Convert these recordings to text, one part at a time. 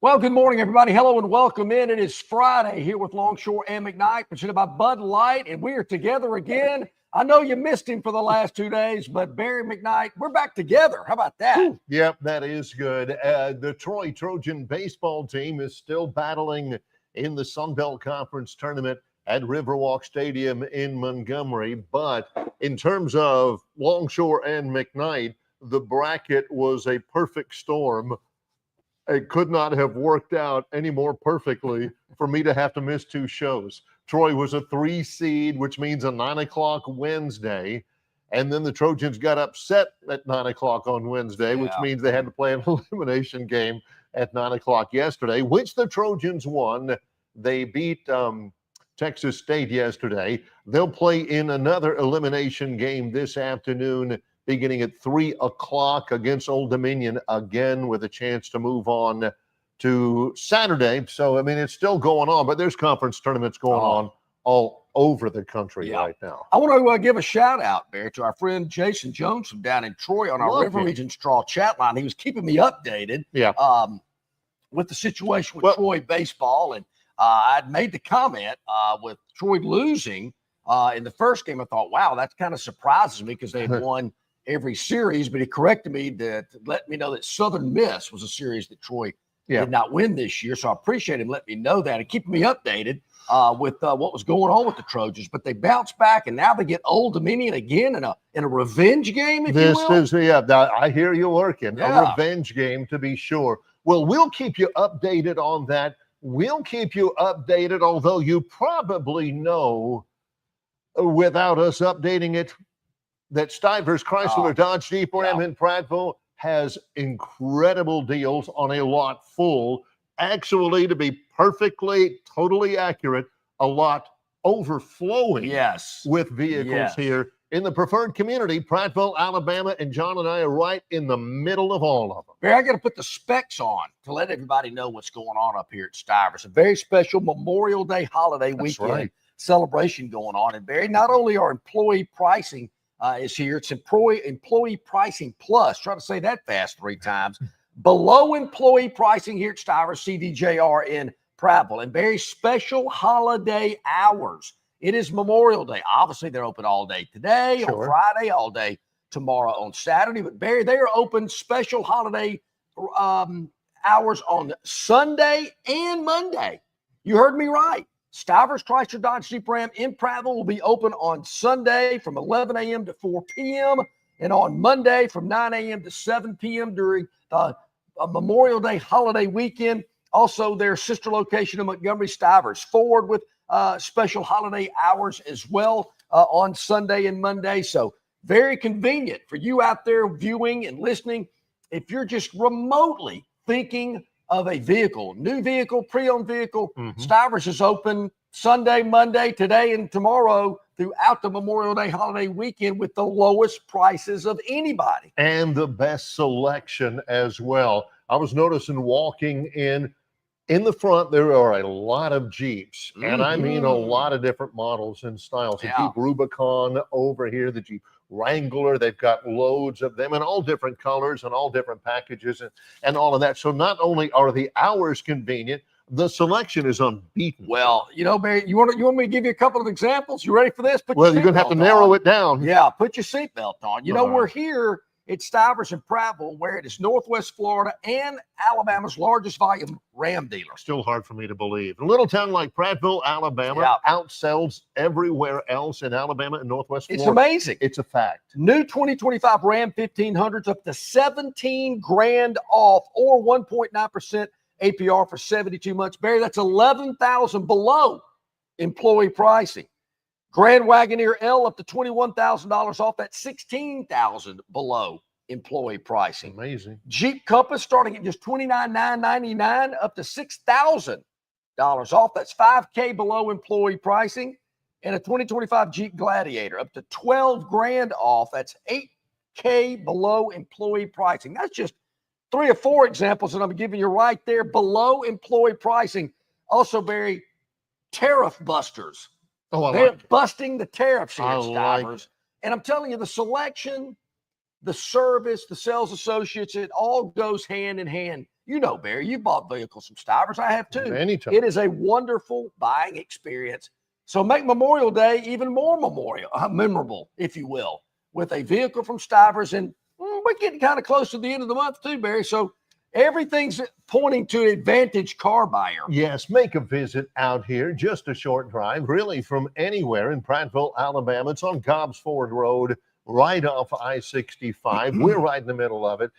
Well, good morning, everybody. Hello and welcome in. It is Friday here with Longshore and McKnight, presented by Bud Light, and we are together again. I know you missed him for the last 2 days, but Barry McKnight, we're back together. How about that? Yep, that is good. The Troy Trojan baseball team is still battling in the Sun Belt Conference tournament at Riverwalk Stadium in Montgomery. But in terms of Longshore and McKnight, the bracket was a perfect storm. It could not have worked out any more perfectly for me to have to miss 2 shows. Troy was a 3 seed, which means a 9 o'clock Wednesday. And then the Trojans got upset at 9 o'clock on Wednesday, which means they had to play an elimination game at 9 o'clock yesterday, which the Trojans won. They beat Texas State yesterday. They'll play in another elimination game this afternoon, beginning at 3 o'clock against Old Dominion again, with a chance to move on to Saturday. So, I mean, it's still going on, but there's conference tournaments going on all over the country right now. I want to give a shout out, Barry, to our friend Jason Jones from down in Troy on our River Region Straw chat line. He was keeping me updated with the situation with Troy baseball. And I'd made the comment with Troy losing in the first game. I thought, wow, that kind of surprises me because they had won every series, but he corrected me to let me know that Southern Miss was a series that Troy did not win this year. So I appreciate him letting me know that and keeping me updated with what was going on with the Trojans. But they bounced back, and now they get Old Dominion again in a revenge game, if you will. I hear you working. A revenge game, to be sure. Well, we'll keep you updated on that. We'll keep you updated, although you probably know, without us updating it, that Stivers Chrysler Dodge Jeep Ram in Prattville has incredible deals on a lot full. Actually, to be perfectly, totally accurate, a lot overflowing with vehicles here in the preferred community, Prattville, Alabama, and John and I are right in the middle of all of them. Barry, I got to put the specs on to let everybody know what's going on up here at Stivers. A very special Memorial Day holiday weekend celebration going on. And Barry, not only are employee pricing is here, it's employee pricing plus. Try to say that fast 3 times. Below employee pricing here at Stivers CDJR in Prattville, and very special holiday hours. It is Memorial Day. Obviously, they're open all day today, on Friday, all day tomorrow on Saturday. But Barry, they are open special holiday hours on Sunday and Monday. You heard me right. Stivers Chrysler Dodge Jeep Ram in Prattville will be open on Sunday from 11 a.m. to 4 p.m. and on Monday from 9 a.m. to 7 p.m. during a Memorial Day holiday weekend. Also, their sister location in Montgomery, Stivers Ford, with special holiday hours as well on Sunday and Monday. So very convenient for you out there viewing and listening. If you're just remotely thinking of a vehicle, new vehicle, pre-owned vehicle, Stivers is open Sunday, Monday, today, and tomorrow throughout the Memorial Day holiday weekend with the lowest prices of anybody. And the best selection as well. I was noticing walking in the front, there are a lot of Jeeps, and I mean a lot of different models and styles. The Jeep Rubicon over here, the Jeep Wrangler, they've got loads of them in all different colors and all different packages and all of that. So not only are the hours convenient, the selection is unbeaten. Well, you know, Barry, you want me to give you a couple of examples? You ready for this? You're going to have to narrow it down. Yeah, put your seatbelt on. You know, we're here at Stivers and Prattville, where it is Northwest Florida and Alabama's largest volume Ram dealer. Still hard for me to believe. A little town like Prattville, Alabama, outsells everywhere else in Alabama and Northwest Florida. It's amazing. It's a fact. New 2025 Ram 1500s up to $17,000 off, or 1.9% APR for 72 months. Barry, that's $11,000 below employee pricing. Grand Wagoneer L up to $21,000 off. That's $16,000 below employee pricing. Amazing. Jeep Compass starting at just $29,999 up to $6,000 off. That's $5,000 below employee pricing. And a 2025 Jeep Gladiator up to $12,000 off. That's $8,000 below employee pricing. That's just 3 or 4 examples that I'm giving you right there below employee pricing. Also, Barry, tariff busters. They're busting the tariffs here at Stivers. And I'm telling you, the selection the service, the sales associates, it all goes hand in hand. You know, Barry, you bought vehicles from Stivers. I have too. Many times. It is a wonderful buying experience. So make Memorial Day even more memorable, if you will, with a vehicle from Stivers. And we're getting kind of close to the end of the month too, Barry. So everything's pointing to an advantage car buyer. Yes, make a visit out here. Just a short drive, really, from anywhere in Prattville, Alabama. It's on Cobbs Ford Road, right off I-65. We're right in the middle of it.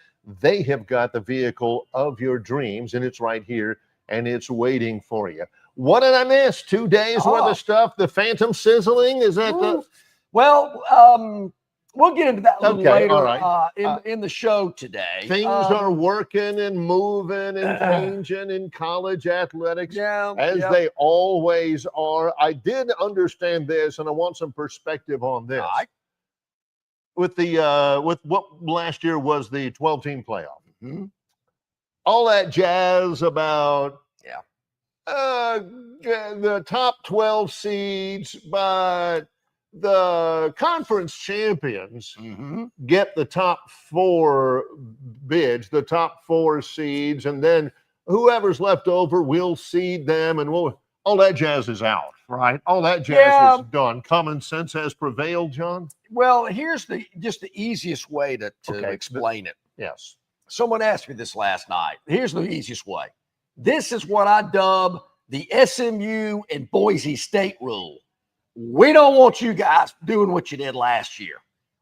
They have got the vehicle of your dreams, and it's right here, and it's waiting for you. What did I miss? 2 days worth of stuff? The Phantom Sizzling? Is that the... Well, we'll get into that a little later all right. in the show today. Things are working and moving and changing in college athletics, as they always are. I did understand this, and I want some perspective on this. All right. With what last year was the 12-team playoff. All that jazz about the top 12 seeds, but the conference champions get the top 4 bids, the top 4 seeds, and then whoever's left over, we'll seed them, and all that jazz is out, right? All that jazz is done. Common sense has prevailed, John? Well, here's just the easiest way to explain it. Yes. Someone asked me this last night. Here's the easiest way. This is what I dub the SMU and Boise State rule. We don't want you guys doing what you did last year.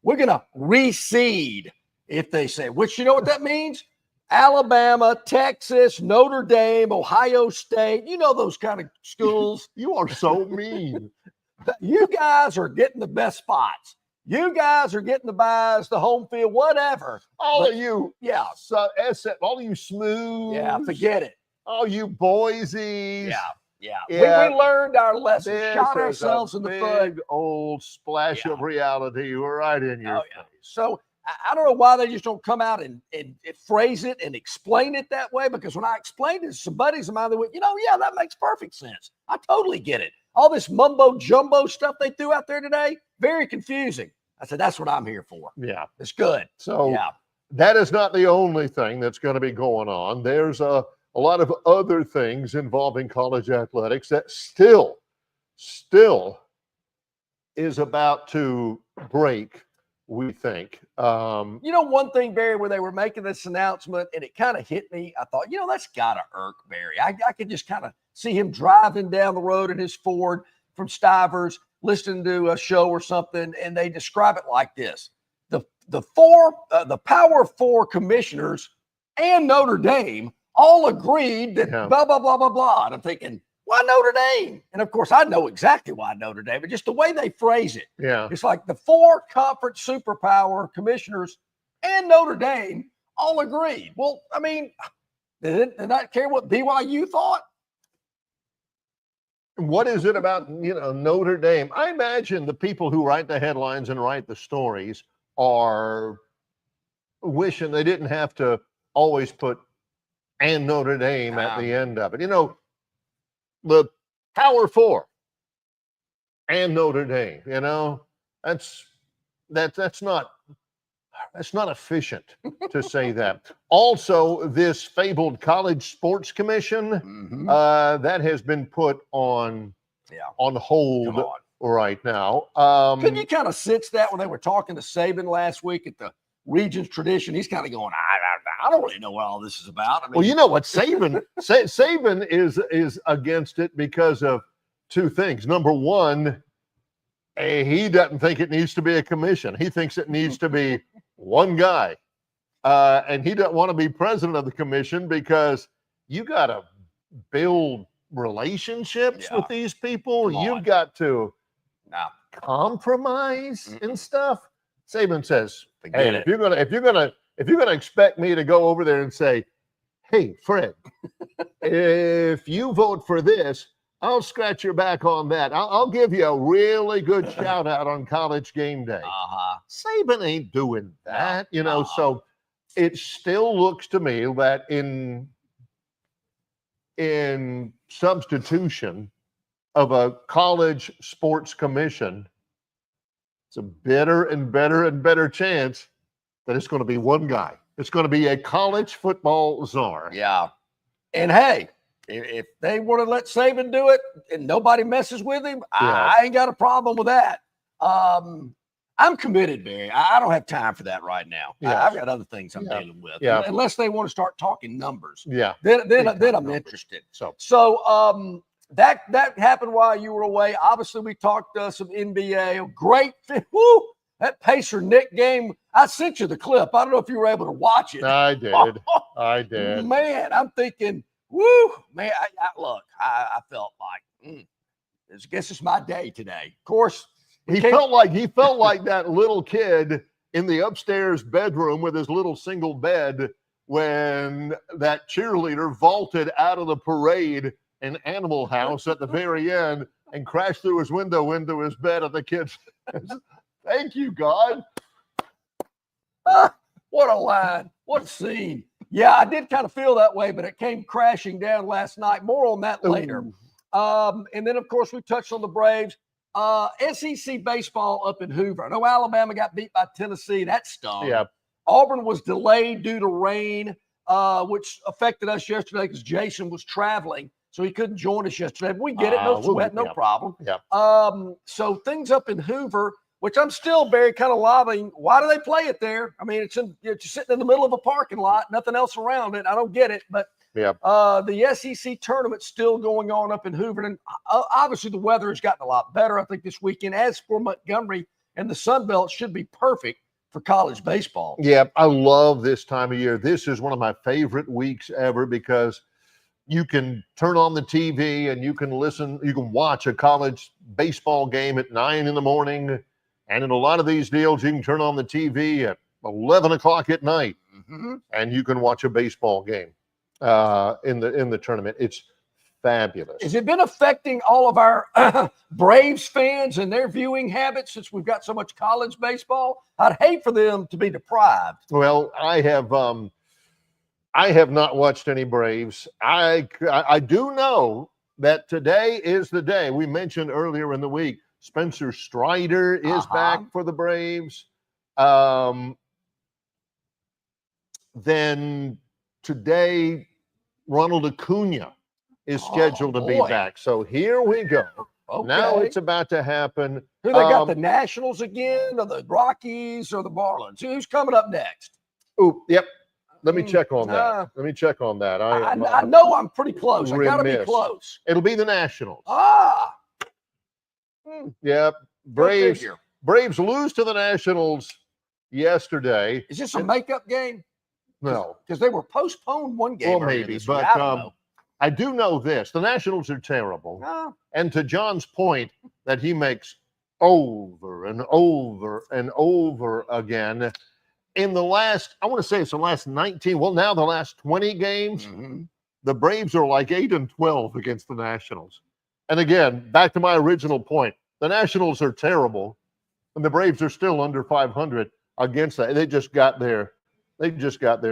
We're going to reseed, if they say, which you know what that means? Alabama, Texas, Notre Dame, Ohio State, you know those kind of schools. You are so mean. You guys are getting the best spots. You guys are getting the buys, the home field, whatever. All of you. Yeah. So, all of you smooth. Yeah, forget it. All you Boise's. Yeah. We learned our lesson. Shot ourselves in the foot. Big old splash of reality right in your face. So I don't know why they just don't come out and phrase it and explain it that way, because when I explained it to some buddies of mine, they went, that makes perfect sense. I totally get it. All this mumbo jumbo stuff they threw out there today, very confusing. I said, that's what I'm here for. Yeah. It's good. So that is not the only thing that's going to be going on. There's a lot of other things involving college athletics that still is about to break, we think. One thing, Barry, where they were making this announcement and it kind of hit me, I thought, that's got to irk Barry. I could just kind of see him driving down the road in his Ford from Stivers, listening to a show or something, and they describe it like this. The Power 4 commissioners and Notre Dame all agreed that blah, blah, blah, blah, blah. And I'm thinking, why Notre Dame? And of course, I know exactly why Notre Dame, but just the way they phrase it. Yeah. It's like the 4 conference superpower commissioners and Notre Dame all agreed. Well, I mean, did not care what BYU thought? What is it about, Notre Dame? I imagine the people who write the headlines and write the stories are wishing they didn't have to always put and Notre Dame at the end of it. The Power 4 and Notre Dame, that's not efficient to say that. Also, this fabled College Sports Commission that has been put on hold right now. Couldn't you kind of sense that when they were talking to Saban last week at the Regions Tradition? He's kind of going, I don't really know what all this is about. I mean, well, you know what, Saban is against it because of 2 things. Number one, he doesn't think it needs to be a commission. He thinks it needs to be one guy, and he doesn't want to be president of the commission because you got to build relationships with these people. You've got to compromise and stuff. Saban says, "Hey, if you're gonna expect me to go over there and say, hey, Fred, if you vote for this, I'll scratch your back on that. I'll give you a really good shout out on College Game Day." Saban ain't doing that, So it still looks to me that in substitution of a college sports commission, it's a better and better chance that it's going to be one guy. It's going to be a college football czar. Yeah. And hey, if they want to let Saban do it and nobody messes with him, I ain't got a problem with that. I'm committed, Barry. I don't have time for that right now. Yes. I've got other things I'm dealing with. Yeah. Unless they want to start talking numbers. Yeah. Then I'm interested. So that happened while you were away. Obviously, we talked some NBA. Great. Woo, that Pacer Nick game. I sent you the clip. I don't know if you were able to watch it. I did. I did. Man, I'm thinking, woo, man. I felt like, I guess it's my day today. Of course. He felt like that little kid in the upstairs bedroom with his little single bed when that cheerleader vaulted out of the parade in Animal House at the very end and crashed through his window into his bed at the kids. Thank you, God. What a line. What a scene. Yeah, I did kind of feel that way, but it came crashing down last night. More on that later. And then, of course, we touched on the Braves. SEC baseball up in Hoover. I know Alabama got beat by Tennessee. That stung. Yeah. Auburn was delayed due to rain, which affected us yesterday because Jason was traveling, so he couldn't join us yesterday. But we get it. No sweat, no problem. Yeah. So things up in Hoover, which I'm still very kind of lobbying. Why do they play it there? I mean, it's sitting in the middle of a parking lot, nothing else around it. I don't get it, but the SEC tournament's still going on up in Hoover, and obviously the weather has gotten a lot better, I think, this weekend. As for Montgomery and the Sun Belt, should be perfect for college baseball. Yeah, I love this time of year. This is one of my favorite weeks ever because you can turn on the TV and you can watch a college baseball game at 9 in the morning. And in a lot of these deals, you can turn on the TV at 11 o'clock at night and you can watch a baseball game in the tournament. It's fabulous. Has it been affecting all of our Braves fans and their viewing habits since we've got so much college baseball? I'd hate for them to be deprived. Well, I have not watched any Braves. I do know that today is the day we mentioned earlier in the week. Spencer Strider is back for the Braves. Then today, Ronald Acuna is scheduled to be back. So here we go. Okay. Now it's about to happen. Who they got, the Nationals again, or the Rockies, or the Marlins? Who's coming up next? Oh, yep. Let me check on that. I know I'm pretty close. I got to be close. It'll be the Nationals. Yep. Braves lose to the Nationals yesterday. Is this a makeup game? No. Because they were postponed one game. Well, maybe. But I do know this. The Nationals are terrible. And to John's point that he makes over and over and over again, in the last, I want to say it's the last 19, well, now the last 20 games, the Braves are like 8-12 against the Nationals. And again, back to my original point, the Nationals are terrible, and the Braves are still under 500 against that. They just got their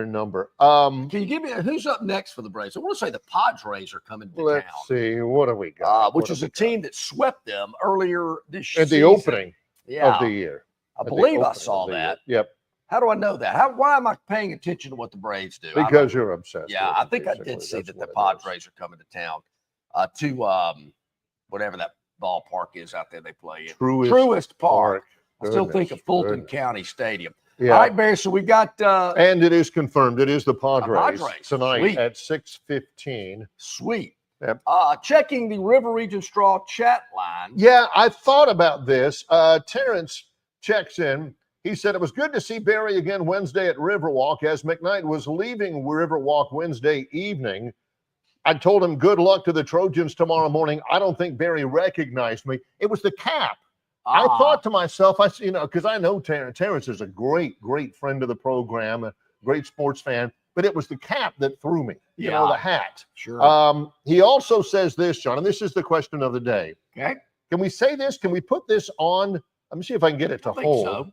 number. Can you give me who's up next for the Braves? I want to say the Padres are coming to town. Let's see. What do we got? Which is a team that swept them earlier this season. At the opening of the year. I believe I saw that. Yep. How do I know that? Why am I paying attention to what the Braves do? Because you're obsessed. Yeah, I think I did see that the Padres are coming to town to whatever that ballpark is out there they play in. Truist Park. I still think of Fulton County Stadium. Yeah. All right, Barry, so we got... and it is confirmed. It is the Padres tonight. Sweet. At 6:15. Sweet. Yep. Checking the River Region Straw chat line. Yeah, I thought about this. Terrence checks in. He said, it was good to see Barry again Wednesday at Riverwalk as McKnight was leaving Riverwalk Wednesday evening. I told him good luck to the Trojans tomorrow morning. I don't think Barry recognized me. It was the cap. I thought to myself, because I know Terrence. Terrence is a great, great friend of the program, a great sports fan, but it was the cap that threw me, the hat. Sure. He also says this, John, and this is the question of the day. Okay. Can we say this? Can we put this on? Let me see if I can get it to hold. So.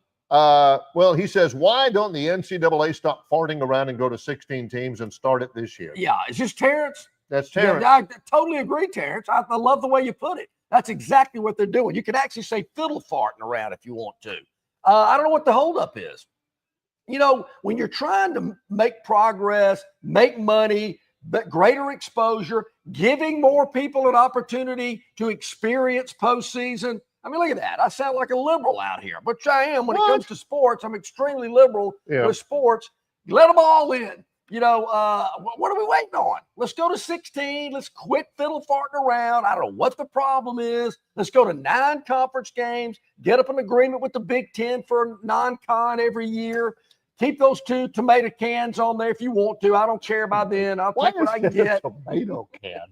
Well, he says, why don't the NCAA stop farting around and go to 16 teams and start it this year? Yeah. Is this Terrence? That's Terrence. Yeah, I totally agree, Terrence. I love the way you put it. That's exactly what they're doing. You could actually say fiddle farting around if you want to. I don't know what the holdup is. You know, when you're trying to make progress, make money, but greater exposure, giving more people an opportunity to experience postseason. I mean, look at that. I sound like a liberal out here, which I am when it comes to sports. I'm extremely liberal with sports. Let them all in. You know, what are we waiting on? Let's go to 16. Let's quit fiddle farting around. I don't know what the problem is. Let's go to 9 conference games. Get up an agreement with the Big Ten for non-con every year. Keep those 2 tomato cans on there if you want to. I don't care by then. I'll take what I can get. Tomato can.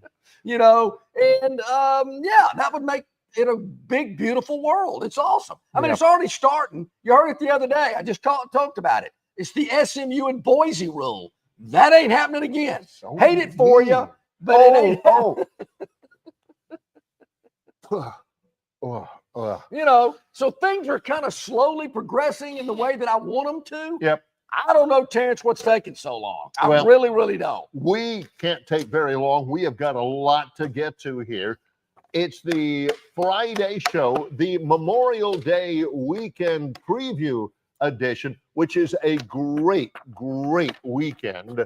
You know, and that would make it a big, beautiful world. It's awesome. I mean, it's already starting. You heard it the other day. I just talked about it. It's the SMU and Boise rule. That ain't happening again. So hate it for you, but it ain't. You know, so things are kind of slowly progressing in the way that I want them to. Yep. I don't know, Terrence, what's taking so long. I really, really don't. We can't take very long. We have got a lot to get to here. It's the Friday show, the Memorial Day weekend preview edition, which is a great, great weekend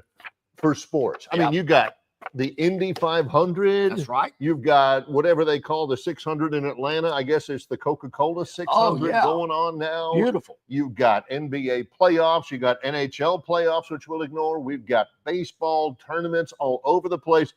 for sports. I mean, you got the Indy 500. That's right. You've got whatever they call the 600 in Atlanta. I guess it's the Coca-Cola 600 going on now. Beautiful. You've got NBA playoffs. You got NHL playoffs, which we'll ignore. We've got baseball tournaments all over the place.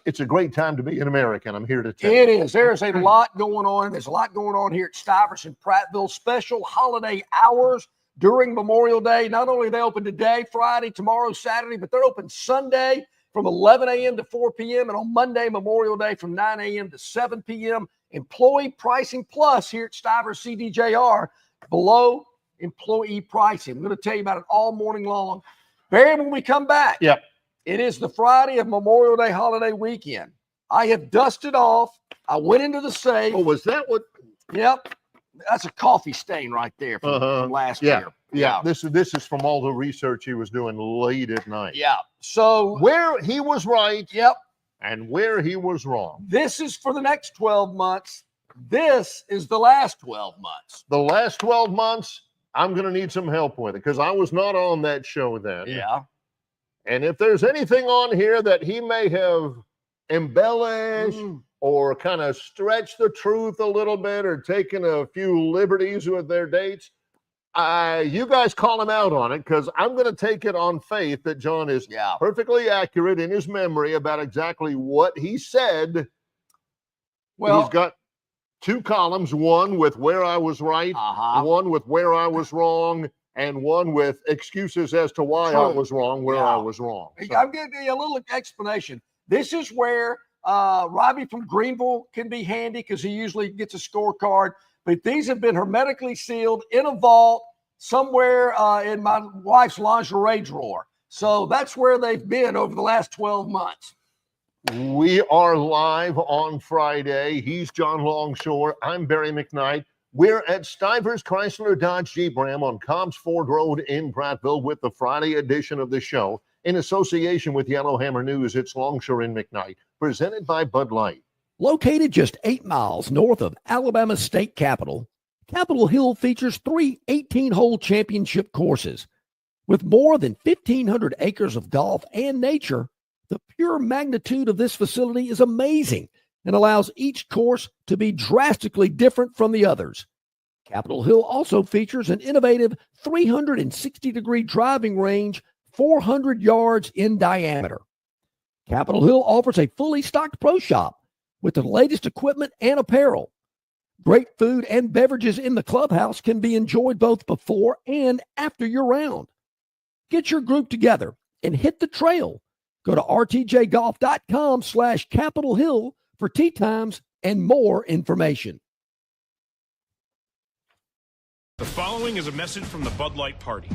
It's a great time to be an American. I'm here to tell you. It is. There's a lot going on. There's a lot going on here at Stivers and Prattville. Special holiday hours during Memorial Day. Not only are they open today, Friday, tomorrow, Saturday, but they're open Sunday from 11 a.m. to 4 p.m. and on Monday, Memorial Day, from 9 a.m. to 7 p.m. Employee pricing plus here at Stivers CDJR, below employee pricing. I'm going to tell you about it all morning long. Barry, when we come back, it is the Friday of Memorial Day holiday weekend. I have dusted off. I went into the safe. Oh, was that what? Yep. That's a coffee stain right there from last year. Yeah. This is from all the research he was doing late at night. Yeah. So where he was right. Yep. And where he was wrong. This is for the next 12 months. This is the last 12 months. The last 12 months, I'm going to need some help with it because I was not on that show then. Yeah. And if there's anything on here that he may have embellished or kind of stretched the truth a little bit or taken a few liberties with their dates, you guys call him out on it because I'm going to take it on faith that John is perfectly accurate in his memory about exactly what he said. Well, he's got 2 columns, one with where I was right, one with where I was wrong, and one with excuses as to why I was wrong, where I was wrong. So. I'm giving you a little explanation. This is where Robbie from Greenville can be handy because he usually gets a scorecard. But these have been hermetically sealed in a vault somewhere in my wife's lingerie drawer. So that's where they've been over the last 12 months. We are live on Friday. He's John Longshore. I'm Barry McKnight. We're at Stivers Chrysler Dodge Jeep Ram on Cobbs Ford Road in Prattville with the Friday edition of the show. In association with Yellowhammer News, it's Longshore and McKnight, presented by Bud Light. Located just 8 miles north of Alabama's state capital, Capitol Hill features 3 18-hole championship courses. With more than 1,500 acres of golf and nature, the pure magnitude of this facility is amazing and allows each course to be drastically different from the others. Capitol Hill also features an innovative 360-degree driving range, 400 yards in diameter. Capitol Hill offers a fully stocked pro shop with the latest equipment and apparel. Great food and beverages in the clubhouse can be enjoyed both before and after your round. Get your group together and hit the trail. Go to rtjgolf.com/Capitol Hill for tee times and more information. The following is a message from the Bud Light Party.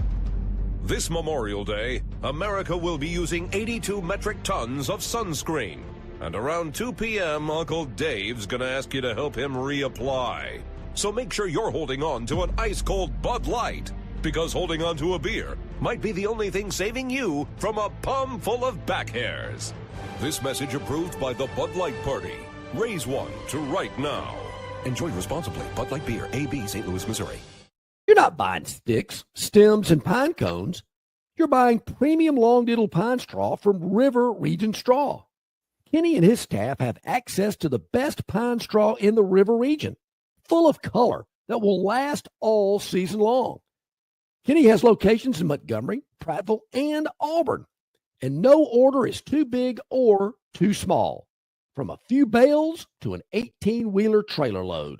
This Memorial Day, America will be using 82 metric tons of sunscreen. And around 2 p.m., Uncle Dave's going to ask you to help him reapply. So make sure you're holding on to an ice-cold Bud Light, because holding on to a beer might be the only thing saving you from a palm full of back hairs. This message approved by the Bud Light Party. Raise one to right now. Enjoy responsibly. Bud Light Beer, AB, St. Louis, Missouri. You're not buying sticks, stems, and pine cones. You're buying premium long-diddle pine straw from River Region Straw. Kenny and his staff have access to the best pine straw in the River Region, full of color that will last all season long. Kenny has locations in Montgomery, Prattville, and Auburn, and no order is too big or too small, from a few bales to an 18-wheeler trailer load.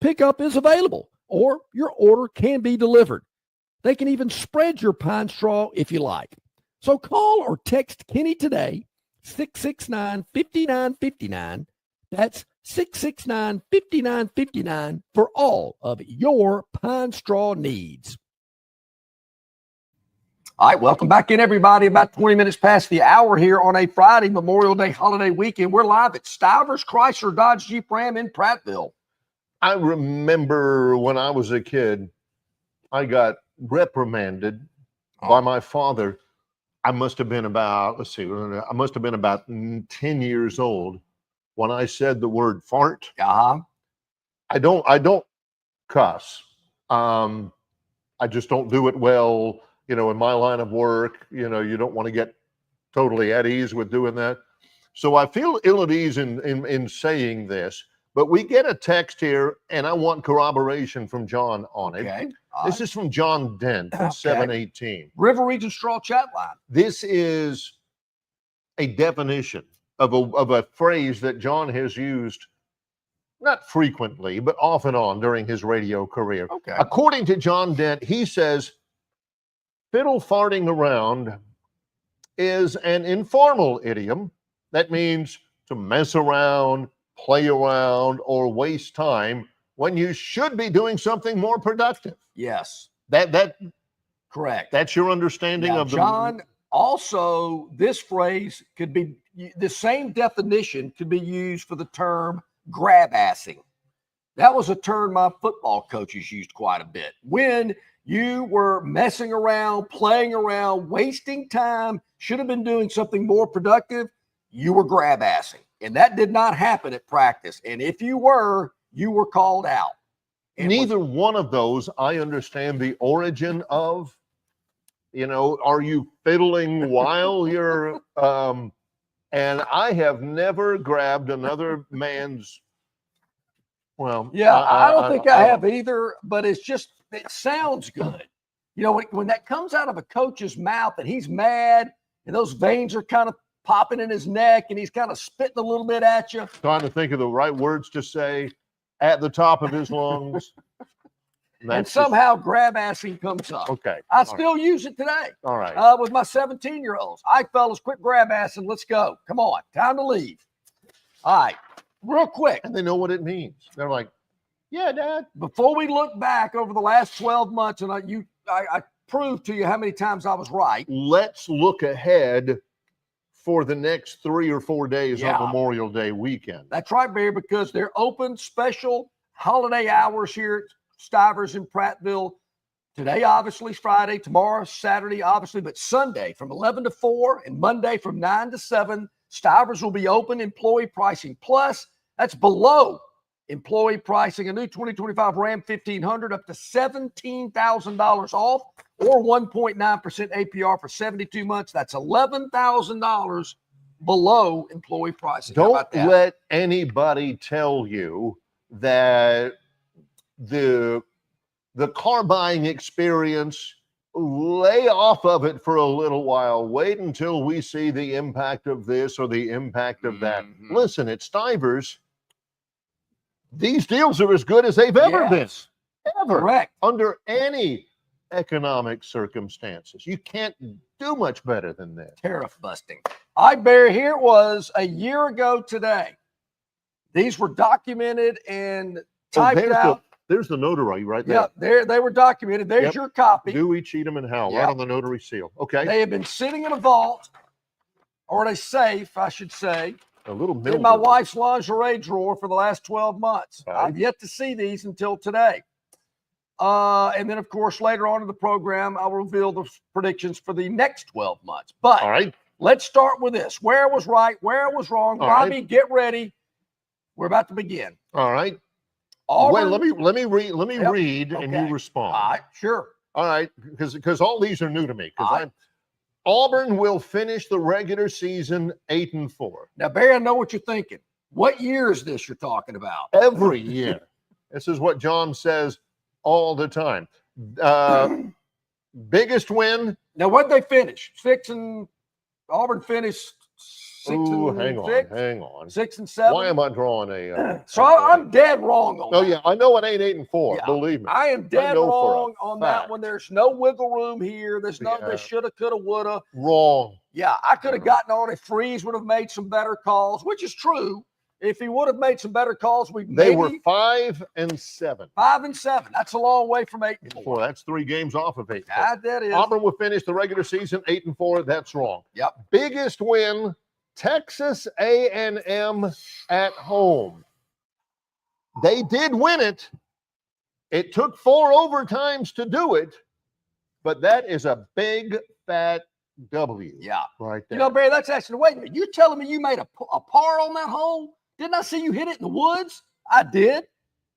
Pickup is available, or your order can be delivered. They can even spread your pine straw if you like. So call or text Kenny today, 669-5959. That's 669-5959 for all of your pine straw needs. All right, welcome back in, everybody. About 20 minutes past the hour here on a Friday, Memorial Day holiday weekend. We're live at Stivers Chrysler Dodge Jeep Ram in Prattville. I remember when I was a kid, I got reprimanded by my father. I must have been about, I must have been about 10 years old when I said the word fart. Uh-huh. I don't cuss. I just don't do it well. You know, in my line of work, you know, you don't want to get totally at ease with doing that. So I feel ill at ease in saying this, but we get a text here and I want corroboration from John on it. Okay. This is from John Dent at 718. River Region Straw chat line. This is a definition of a phrase that John has used not frequently, but off and on during his radio career. Okay. According to John Dent, he says, fiddle farting around is an informal idiom that means to mess around, play around, or waste time when you should be doing something more productive. Yes. That Correct. That's your understanding Now, of the John, also, this phrase could be, the same definition could be used for the term grab-assing. That was a term my football coaches used quite a bit. When you were messing around, playing around, wasting time, should have been doing something more productive, you were grab-assing. And that did not happen at practice. And if you were called out. Neither one of those I understand the origin of. You know, are you fiddling while you're and I have never grabbed another man's I don't think I have either, but it's just, it sounds good. You know, when that comes out of a coach's mouth and he's mad and those veins are kind of popping in his neck and he's kind of spitting a little bit at you. Trying to think of the right words to say at the top of his lungs. And somehow grab-assing comes up. Okay. I still use it today. All right. With my 17-year-olds. All right, fellas, quit grab-assing. Let's go. Come on. Time to leave. All right. Real quick. And they know what it means. They're like, yeah, Dad. Before we look back over the last 12 months, and I proved to you how many times I was right. Let's look ahead for the next 3 or 4 days of Memorial Day weekend. That's right, Barry, because they're open special holiday hours here at Stivers in Prattville. Today, obviously, is Friday. Tomorrow, Saturday, obviously, but Sunday from 11 to 4 and Monday from 9 to 7. Stivers will be open. Employee pricing plus. That's below employee pricing. A new 2025 Ram 1500 up to $17,000 off or 1.9% APR for 72 months. That's $11,000 below employee pricing. Don't let anybody tell you that the car buying experience, lay off of it for a little while. Wait until we see the impact of this or the impact of that. Listen, at Stivers, these deals are as good as they've ever been. Ever. Correct. Under any economic circumstances. You can't do much better than that. Tariff busting. All right, Barry, here it was a year ago today. These were documented and typed out. There's the notary right there. Yeah, they were documented. There's your copy. Dewey, Cheatham, and Howell, right on the notary seal. Okay. They have been sitting in a vault, or in a safe, I should say, a little in my wife's lingerie drawer for the last 12 months. Right. I've yet to see these until today. And then, of course, later on in the program, I'll reveal the predictions for the next 12 months. But all right, let's start with this. Where was right, where was wrong. All Robbie, right. get ready. We're about to begin. All right. Auburn, let me read and you Okay. respond. All right, sure. All right, because all these are new to me. All right. Auburn will finish the regular season 8-4. Now, Barry, I know what you're thinking. What year is this you're talking about? Every year. This is what John says all the time. Biggest win. Now, what'd they finish? Auburn finished 6 Ooh, and hang on, 6? hang on. 6 and 7. Why am I drawing a? So I'm dead wrong on Oh that. yeah, I know it ain't 8-4. Yeah. Believe me. I am dead know for a wrong on that fact. one. There's no wiggle room here. There's no Yeah. they shoulda, coulda, woulda. Wrong. Yeah, I could have gotten on it. Freeze would have made some better calls, which is true. If he would have made some better calls, They were 5 and 7. 5 and 7. That's a long way from 8 and 4. That's 3 games off of 8. That is. Auburn will finish the regular season 8-4. That's wrong. Yep. Biggest win, Texas A&M at home. They did win it. It took 4 overtimes to do it, but that is a big fat W. Yeah. Right there. You know, Barry, that's actually, wait a minute. You're telling me you made a par on that hole? Didn't I see you hit it in the woods? I did.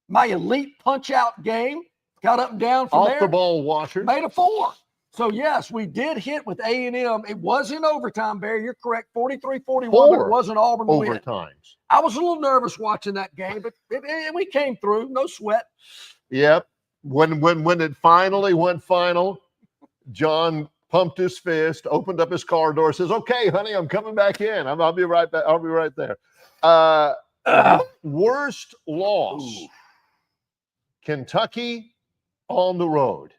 My elite punch out game. Got up and down from Off there. the ball washer. Made a 4. So, yes, we did hit with A&M. It was in overtime, Barry. You're correct. 43-41, but it wasn't Auburn win. Overtimes. I was a little nervous watching that game, but we came through. No sweat. Yep. When it finally went final, John pumped his fist, opened up his car door, says, "Okay, honey, I'm coming back in. I'll be right back. I'll be right there." Worst loss. Ooh. Kentucky on the road.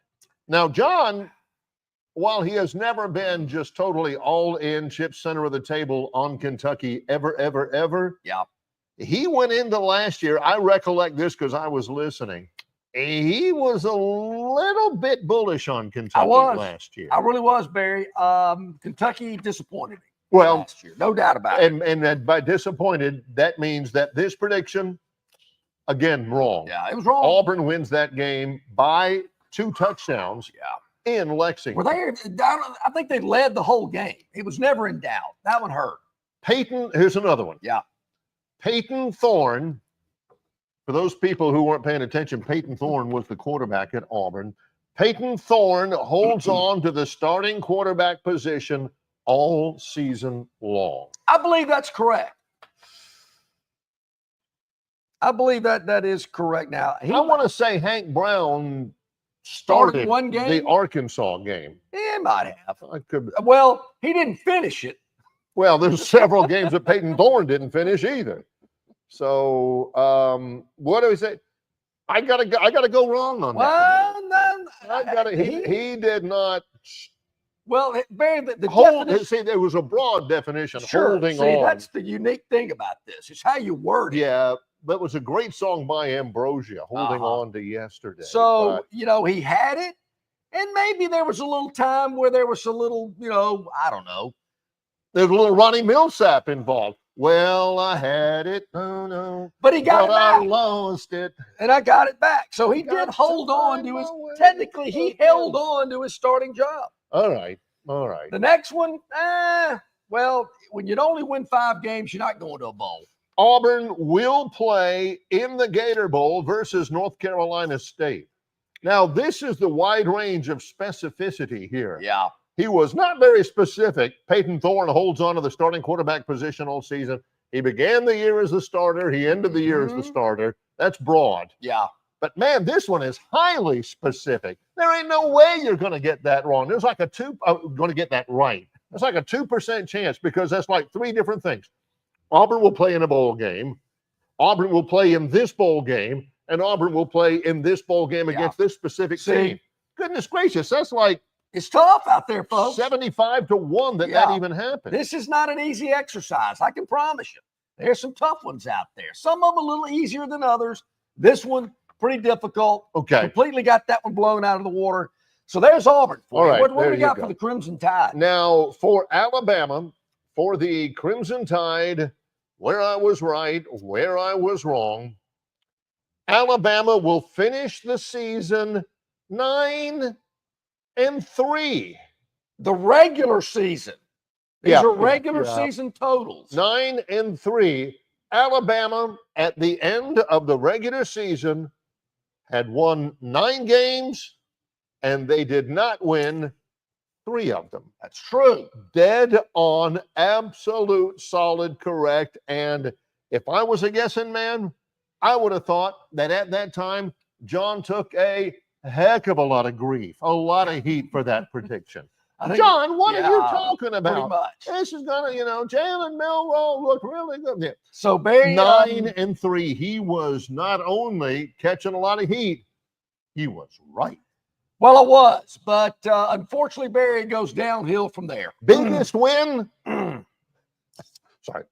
Now, John, while he has never been just totally all in, chip center of the table on Kentucky ever, Yeah. he went into last year. I recollect this because I was listening. He was a little bit bullish on Kentucky last year. I really was, Barry. Kentucky disappointed me Well, last year. No doubt about it. and by disappointed, that means that this prediction, again, wrong. Yeah, it was wrong. Auburn wins that game by 2 touchdowns in Lexington. Were they down? I think they led the whole game. It was never in doubt. That one hurt. Peyton, here's another one. Yeah. Peyton Thorne, for those people who weren't paying attention, Peyton Thorne was the quarterback at Auburn. Peyton Thorne holds on to the starting quarterback position all season long. I believe that's correct. I believe that is correct. Now, I want to say Hank Brown started one game. the Arkansas game. He might have. I could, Well, he didn't finish it. well, there's several games that Peyton Thorne didn't finish either. So, what do we say? I gotta go wrong on that. Well, no, He did not. Well, Barry, the Hold. definition, See, there was a broad definition. sure. Holding See, on. that's the unique thing about this. It's how you word it. Yeah, that was a great song by Ambrosia, Holding Uh-huh. On to Yesterday. So, he had it, and maybe there was a little time where there was a little, I don't know. There's a little Ronnie Millsap involved. Well, I had it, no, But he got but it I back, lost it. and I got it back. So he Got did to hold on find to his, my way. technically he held on to his starting job. All right. The next one, well, when you'd only win 5 games, you're not going to a bowl. Auburn will play in the Gator Bowl versus North Carolina State. Now, this is the wide range of specificity here. Yeah. He was not very specific. Peyton Thorne holds on to the starting quarterback position all season. He began the year as the starter. He ended the year as the starter. That's broad. Yeah. But, man, this one is highly specific. There ain't no way you're going to get that wrong. There's like going to get that right. There's like a 2% chance because that's like 3 different things. Auburn will play in a bowl game. Auburn will play in this bowl game. And Auburn will play in this bowl game against this specific team. Goodness gracious, that's like It's tough out there, folks. 75-1 that even happened. This is not an easy exercise. I can promise you. There's some tough ones out there. Some of them a little easier than others. This one, pretty difficult. Okay. Completely got that one blown out of the water. So there's Auburn. All right, What do there we you got go. for the Crimson Tide? Now, for Alabama, for the Crimson Tide, where I was right, where I was wrong, Alabama will finish the season 9-3. The regular season. These Yeah, are regular yeah. season totals. 9-3. Alabama, at the end of the regular season, had won 9 games, and they did not win 3 of them. That's true. Dead on, absolute, solid, correct. And if I was a guessing man, I would have thought that at that time, John took a heck of a lot of grief, a lot of heat for that prediction. John, what are you talking about? Pretty much. This is gonna, Jalen Milroe looked really good. Yeah. So Barry, 9-3. He was not only catching a lot of heat, he was right. Well, it was, but unfortunately, Barry goes downhill from there. Biggest win. Sorry.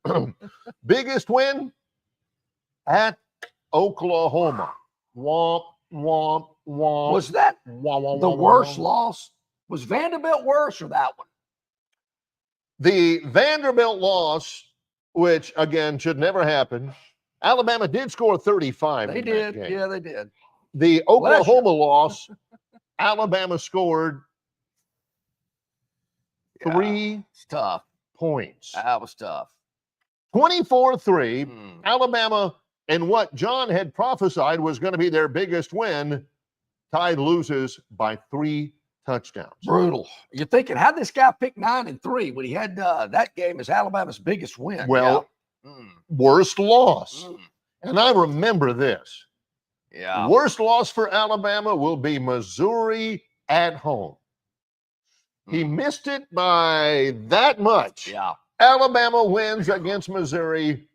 Biggest win at Oklahoma. Womp, womp, womp. Was that womp, womp, the womp, worst womp. loss? Was Vanderbilt worse or that one? The Vanderbilt loss, which again should never happen. Alabama did score 35. They in did. that game. Yeah, they did. The Oklahoma loss, Alabama scored 3 It's tough. points. That was tough. 24-3. Alabama, and what John had prophesied was going to be their biggest win, Tide loses by 3 touchdowns. Brutal. You're thinking, how'd this guy pick 9-3 when he had that game as Alabama's biggest win? Well, worst loss. And I remember this. Yeah. Worst loss for Alabama will be Missouri at home. He missed it by that much. Yeah. Alabama wins against Missouri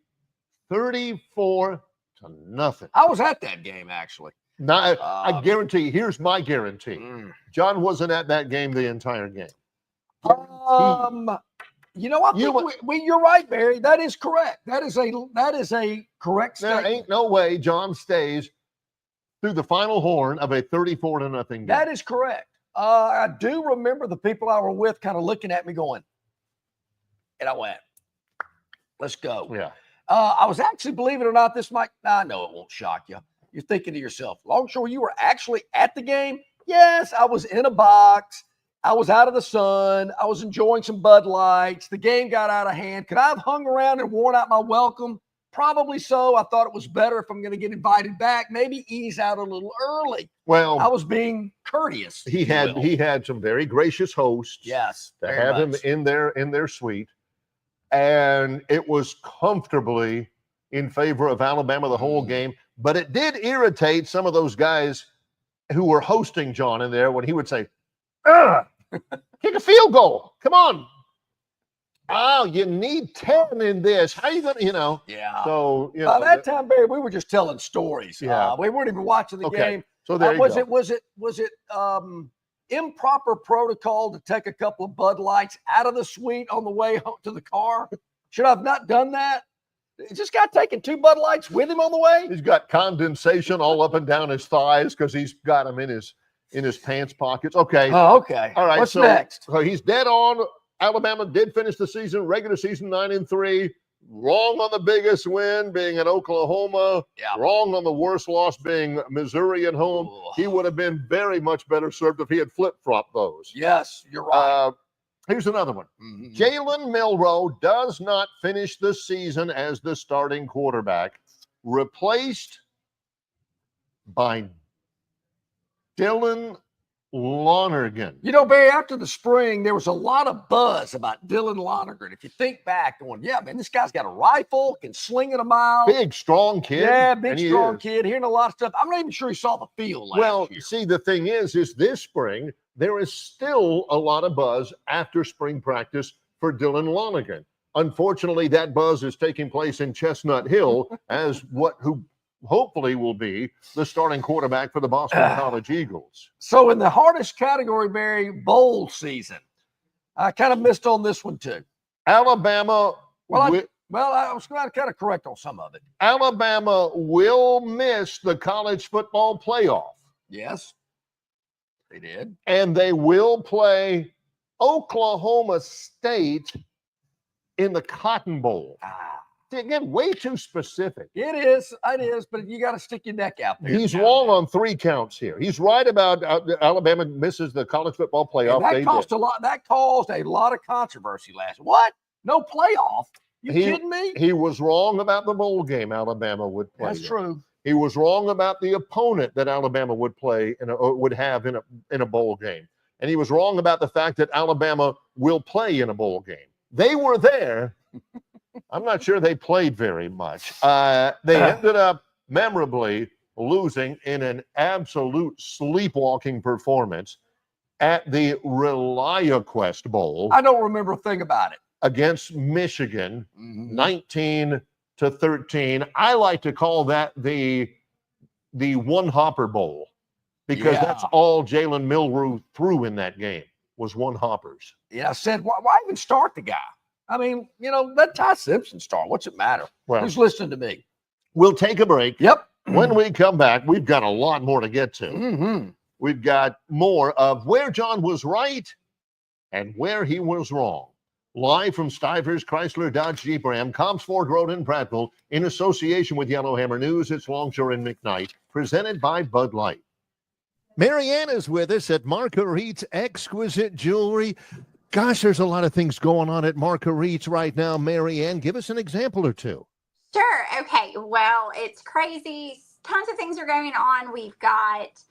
34-0. I was at that game, actually. Now, I guarantee, here's my guarantee. John wasn't at that game the entire game. You know, I think you're right, Barry. That is correct. That is a correct statement. There ain't no way John stays through the final horn of a 34-0 game. That is correct. I do remember the people I were with kind of looking at me going, and I went, let's go. Yeah. I was actually, believe it or not, I know it won't shock you. You're thinking to yourself, Longshore, you were actually at the game? Yes, I was in a box. I was out of the sun. I was enjoying some Bud Lights. The game got out of hand. Could I have hung around and worn out my welcome? Probably so. I thought it was better if I'm going to get invited back, maybe ease out a little early. Well, I was being courteous. He had some very gracious hosts. Yes, to have him in their suite, and it was comfortably in favor of Alabama the whole game. But it did irritate some of those guys who were hosting John in there when he would say, kick a field goal. Come on. Oh, you need 10 in this. How are you going to, Yeah. So, by that time, Barry, we were just telling stories. Yeah. We weren't even watching the game. So there you go. Was it improper protocol to take a couple of Bud Lights out of the suite on the way home to the car? Should I have not done that? Is this guy taking 2 Bud Lights with him on the way? He's got condensation all up and down his thighs because he's got them in his pants pockets. Okay. Oh, okay. All right. What's next? So he's dead on. Alabama did finish the regular season 9-3. Wrong on the biggest win being at Oklahoma. Yeah. Wrong on the worst loss being Missouri at home. Ooh. He would have been very much better served if he had flip-flopped those. Yes, you're right. Here's another one. Jalen Milroe does not finish the season as the starting quarterback, replaced by Dylan Lonergan. Barry, after the spring, there was a lot of buzz about Dylan Lonergan. If you think back, going, yeah, man, this guy's got a rifle, can sling it a mile. Big, strong kid. Yeah, big, strong kid. Hearing a lot of stuff. I'm not even sure he saw the field last year. See, the thing is this spring, there is still a lot of buzz after spring practice for Dylan Lonergan. Unfortunately, that buzz is taking place in Chestnut Hill as who hopefully will be the starting quarterback for the Boston College Eagles. So in the hardest category, Barry, bowl season, I kind of missed on this one too. Alabama. I was kind of correct on some of it. Alabama will miss the college football playoff. Yes, they did. And they will play Oklahoma State in the Cotton Bowl. Again, way too specific. It is, but you got to stick your neck out there. He's wrong on 3 counts here. He's right about Alabama misses the college football playoff. That caused a lot of controversy last. What? No playoff? You kidding me? He was wrong about the bowl game Alabama would play. That's true. He was wrong about the opponent that Alabama would play would have in a bowl game. And he was wrong about the fact that Alabama will play in a bowl game. They were there. I'm not sure they played very much. They ended up memorably losing in an absolute sleepwalking performance at the ReliaQuest Bowl. I don't remember a thing about it. Against Michigan, 19-13. I like to call that the one hopper bowl, because that's all Jalen Milroe threw in that game was one hoppers. Yeah, I said, why even start the guy? I mean, let Ty Simpson start. What's it matter? Well, who's listening to me? We'll take a break. Yep. When we come back, we've got a lot more to get to. We've got more of where John was right and where he was wrong. Live from Stivers Chrysler Dodge Jeep Ram, Cobbs Ford Road in Prattville, in association with Yellowhammer News, it's Longshore and McKnight, presented by Bud Light. Marianne is with us at Marguerite's Exquisite Jewelry. Gosh, there's a lot of things going on at Marguerite's right now. Marianne, give us an example or two. Sure. Okay. Well, it's crazy. Tons of things are going on. We've got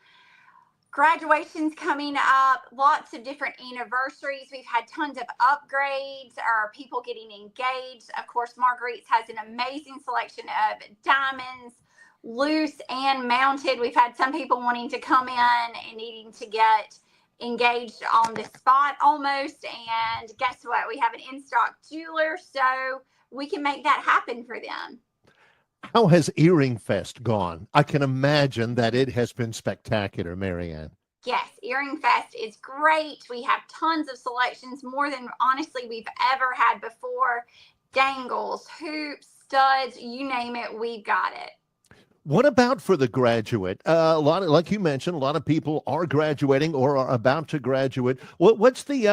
graduations coming up, lots of different anniversaries. We've had tons of upgrades or people getting engaged. Of course, Marguerite's has an amazing selection of diamonds, loose and mounted. We've had some people wanting to come in and needing to get engaged on the spot almost. And guess what? We have an in-stock jeweler, so we can make that happen for them. How has Earring Fest gone? I can imagine that it has been spectacular, Marianne. Yes, Earring Fest is great. We have tons of selections, more than honestly we've ever had before. Dangles, hoops, studs, you name it, we've got it. What about for the graduate? A lot of, like you mentioned, a lot of people are graduating or are about to graduate. What's the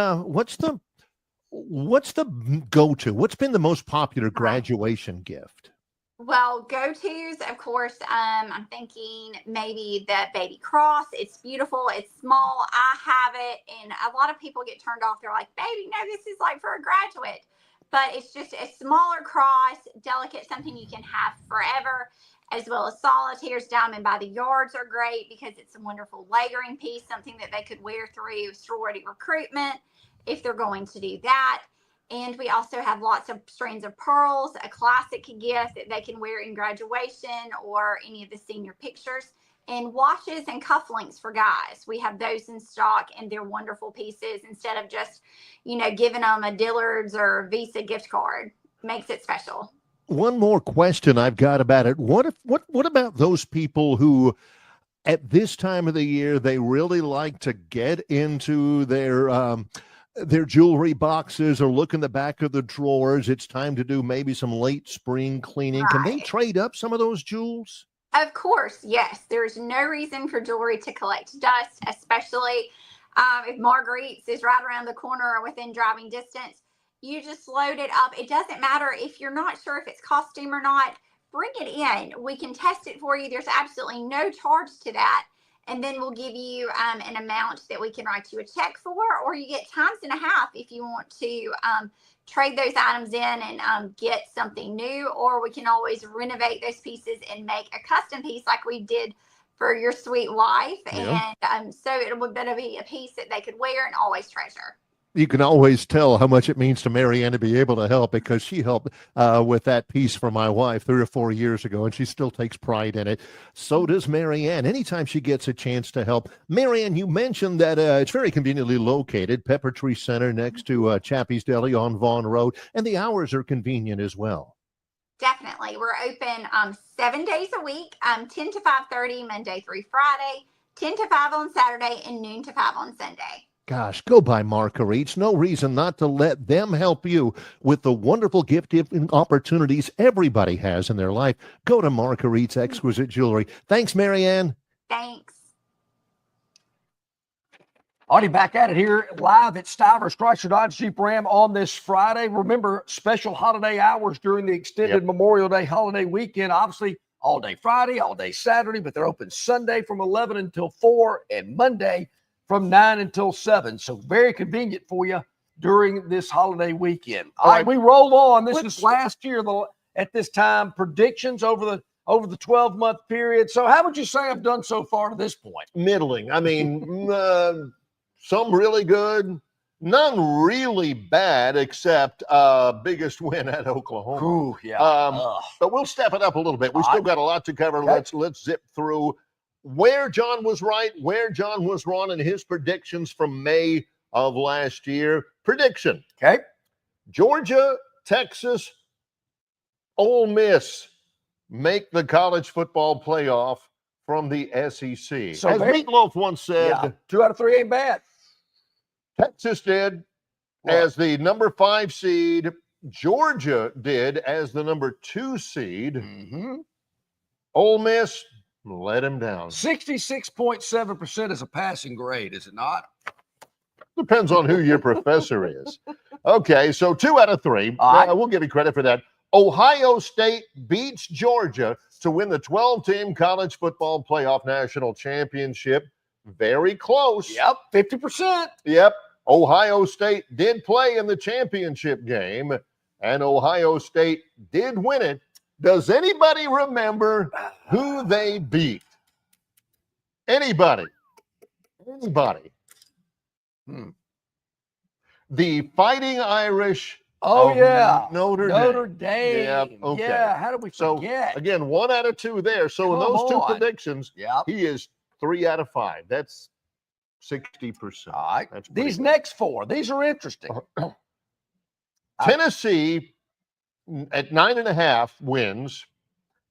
go-to? What's been the most popular graduation gift? Well, go-tos, of course, I'm thinking maybe the baby cross. It's beautiful. It's small. I have it. And a lot of people get turned off. They're like, baby, no, this is like for a graduate. But it's just a smaller cross, delicate, something you can have forever, as well as solitaires. Diamond by the yards are great because it's a wonderful layering piece, something that they could wear through sorority recruitment if they're going to do that. And we also have lots of strings of pearls, a classic gift that they can wear in graduation or any of the senior pictures, and watches and cufflinks for guys. We have those in stock, and they're wonderful pieces instead of just, giving them a Dillard's or Visa gift card. Makes it special. One more question I've got about it. What about those people who at this time of the year, they really like to get into their jewelry boxes or look in the back of the drawers? It's time to do maybe some late spring cleaning. Right. Can they trade up some of those jewels? Of course, yes. There's no reason for jewelry to collect dust, especially if Marguerite's is right around the corner or within driving distance. You just load it up. It doesn't matter if you're not sure if it's costume or not. Bring it in. We can test it for you. There's absolutely no charge to that. And then we'll give you an amount that we can write you a check for, or you get times and a half if you want to trade those items in and get something new, or we can always renovate those pieces and make a custom piece like we did for your sweet wife. Yeah. And so it would better be a piece that they could wear and always treasure. You can always tell how much it means to Marianne to be able to help, because she helped with that piece for my wife 3 or 4 years ago, and she still takes pride in it. So does Marianne. Anytime she gets a chance to help. Marianne, you mentioned that it's very conveniently located, Pepper Tree Center next to Chappie's Deli on Vaughn Road, and the hours are convenient as well. Definitely. We're open 7 days a week, 10 to 5:30 Monday through Friday, 10 to 5 on Saturday, and noon to 5 on Sunday. Gosh, go by Marguerite's. No reason not to let them help you with the wonderful gift-giving opportunities everybody has in their life. Go to Marguerite's Exquisite Jewelry. Thanks, Marianne. Thanks. Already back at it here live at Stivers Chrysler Dodge Jeep Ram on this Friday. Remember, special holiday hours during the extended Memorial Day holiday weekend. Obviously, all day Friday, all day Saturday, but they're open Sunday from 11 until 4 and Monday from 9 until 7. So very convenient for you. during this holiday weekend. All right. We roll on. This Let's- is last year at this time. Predictions over the 12-month period. So how would you say I've done so far to this point? Middling. I mean, some really good, none really bad, except biggest win at Oklahoma. Ooh, yeah. But we'll step it up a little bit. We still got a lot to cover. Okay. Let's zip through where John was right, where John was wrong, and his predictions from May of last year. Prediction. Okay. Georgia, Texas, Ole Miss make the college football playoff from the SEC. So As Meatloaf once said, Yeah, 2 out of 3 ain't bad. Texas did as the number 5 seed. Georgia did as the number 2 seed. Mm-hmm. Ole Miss let him down. 66.7% is a passing grade, is it not? Depends on who your professor is. Okay, so 2 out of 3. All right. We'll give you credit for that. Ohio State beats Georgia to win the 12-team college football playoff national championship. Very close. Yep, 50%. Yep. Ohio State did play in the championship game, and Ohio State did win it. Does anybody remember who they beat? Anybody? Anybody? The Fighting Irish. Oh, of yeah. Notre Dame. Yep, okay. Yeah, how did we So, forget? again, 1 out of 2 there. So in Come those 2 on. predictions, Yep. he is 3 out of 5. That's 60%. All right. That's pretty These good. next 4, these are interesting. Tennessee at 9.5 wins,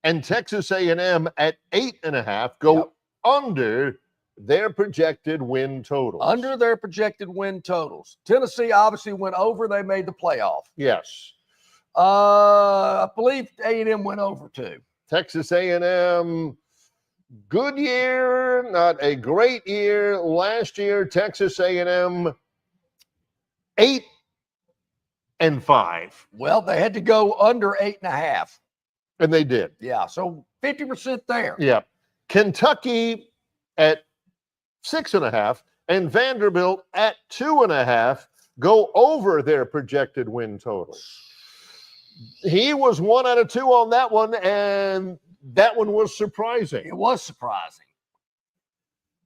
and Texas A&M at 8.5 go Yep. under their projected win totals. Under their projected win totals. Tennessee obviously went over. They made the playoff. Yes. I believe A&M went over too. Texas A&M, good year, not a great year. Last year, Texas A&M 8-5, Well, they had to go under 8.5. and they did. Yeah, so 50% there. Yeah. Kentucky at 6.5 and Vanderbilt at 2.5 go over their projected win total. He was 1 out of 2 on that one, and that one was surprising. It was surprising.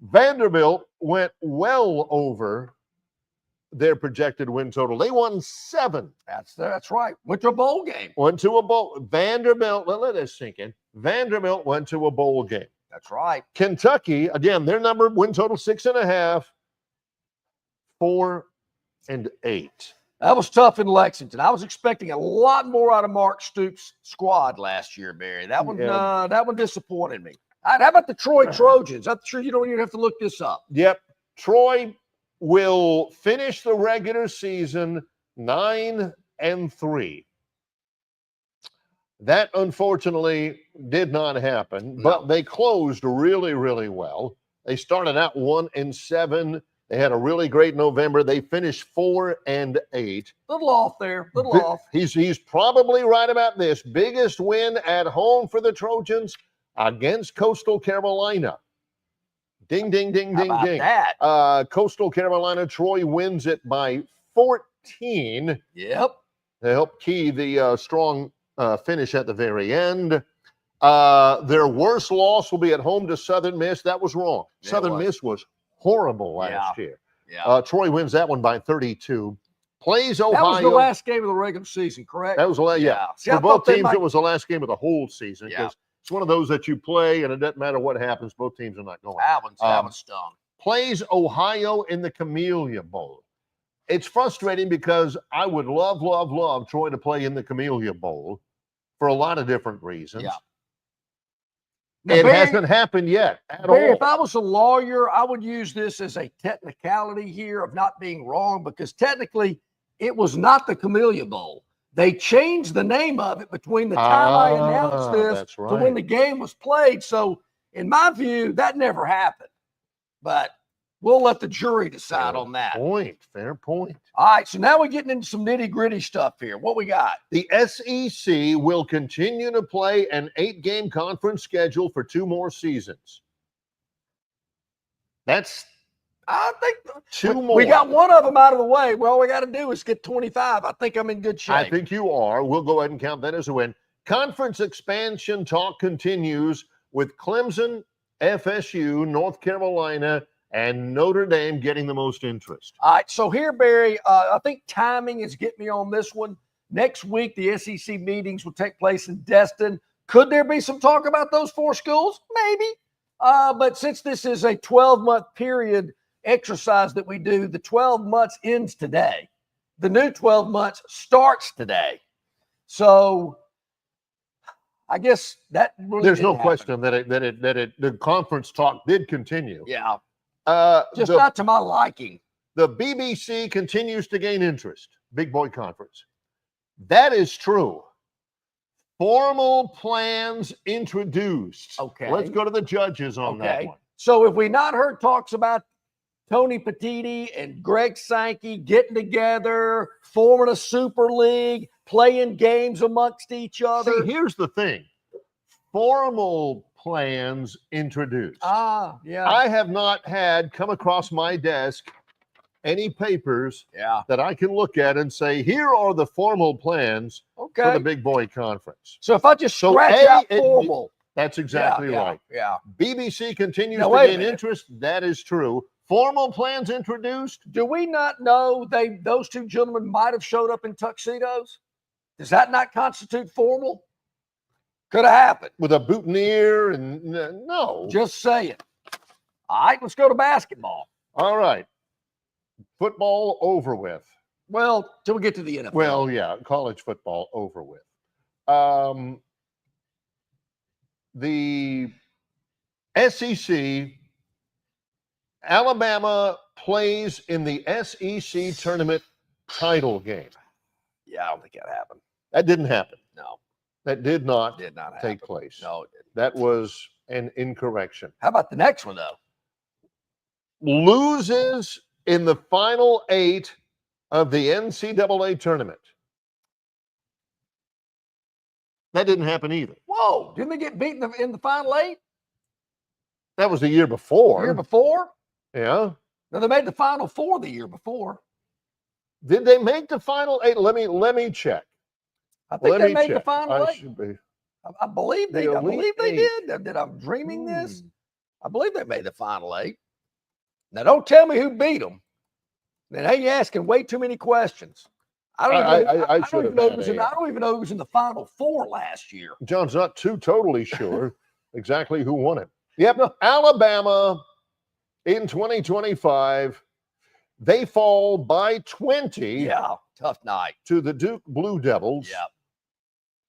Vanderbilt went well over their projected win total. They won 7. That's right. Went to a bowl game. Went to a bowl. Vanderbilt, let this sink in. Vanderbilt went to a bowl game. That's right. Kentucky, again, their number win total 6.5, 4-8. That was tough in Lexington. I was expecting a lot more out of Mark Stoops' squad last year, Barry. That one disappointed me. All right, how about the Troy Trojans? I'm sure you don't even have to look this up. Yep. Troy will finish the regular season 9-3. That unfortunately did not happen, but they closed really, really well. They started out 1-7. They had a really great November. They finished 4-8. Little off there. Little off. He's probably right about this. Biggest win at home for the Trojans against Coastal Carolina. Ding, ding, ding, How ding, about ding. that? Coastal Carolina, Troy wins it by 14. Yep. To help key the strong finish at the very end. Their worst loss will be at home to Southern Miss. That was wrong. Yeah, Southern Miss was horrible last year. Yeah. Troy wins that one by 32. Plays Ohio. That was the last game of the regular season, correct? That was the last, yeah. See, I For both thought they teams, might- it was the last game of the whole season because Yeah. it's one of those that you play and it doesn't matter what happens. Both teams are not going. That one's stung. Plays Ohio in the Camellia Bowl. It's frustrating because I would love Troy to play in the Camellia Bowl for a lot of different reasons. Yeah. Now, It Barry- hasn't happened yet at Barry, all. if I was a lawyer, I would use this as a technicality here of not being wrong because technically it was not the Camellia Bowl. They changed the name of it between the time I announced this that's to when right. the game was played. So, in my view, that never happened. But we'll let the jury decide on that. Fair point. All right, so now we're getting into some nitty gritty stuff here. What we got? The SEC will continue to play an 8-game conference schedule for 2 more seasons. That's I think Two more. we got one of them out of the way. Well, all we got to do is get 25. I think I'm in good shape. I think you are. We'll go ahead and count that as a win. Conference expansion talk continues with Clemson, FSU, North Carolina, and Notre Dame getting the most interest. All right, so here, Barry, I think timing is getting me on this one. Next week, the SEC meetings will take place in Destin. Could there be some talk about those 4 schools? Maybe. But since this is a 12-month period exercise that we do, the 12 months ends today. The new 12 months starts today. So I guess that really There's no didn't happen. question that the conference talk did continue. Yeah, Just not to my liking. The BBC continues to gain interest. Big Boy Conference. That is true. Formal plans introduced. Okay. Let's go to the judges on that one. So if we not heard talks about Tony Petiti and Greg Sankey getting together, forming a super league, playing games amongst each other. See, here's the thing. Formal plans introduced. Yeah. I have not come across my desk any papers that I can look at and say, here are the formal plans for the Big Boy Conference. So if I just scratch out formal. That's exactly right. Yeah. BBC continues to gain interest. That is true. Formal plans introduced. Do we not know those 2 gentlemen might have showed up in tuxedos? Does that not constitute formal? Could have happened. With a boutonniere and no. Just saying. All right, let's go to basketball. All right. Football over with. Well, till we get to the NFL. Well, yeah, college football over with. The SEC, Alabama plays in the SEC tournament title game. Yeah, I don't think that happened. That didn't happen. No. That did not happen. take place. No, it didn't. That was an incorrection. How about the next one, though? Loses in the final 8 of the NCAA tournament. That didn't happen either. Whoa, didn't they get beaten in the final 8? That was the year before. The year before? Yeah. No, they made the final 4 the year before. Did they make the final 8? Let me check. I think they made the check. final 8. Should be. I believe they Elite did. Did I'm dreaming this? I believe they made the final 8. Now, don't tell me who beat them. Then hey, you're asking way too many questions. I don't even know who was in the final 4 last year. John's not totally sure exactly who won it. Yep, Alabama in 2025, they fall by 20. Yeah, tough night. To the Duke Blue Devils. Yeah.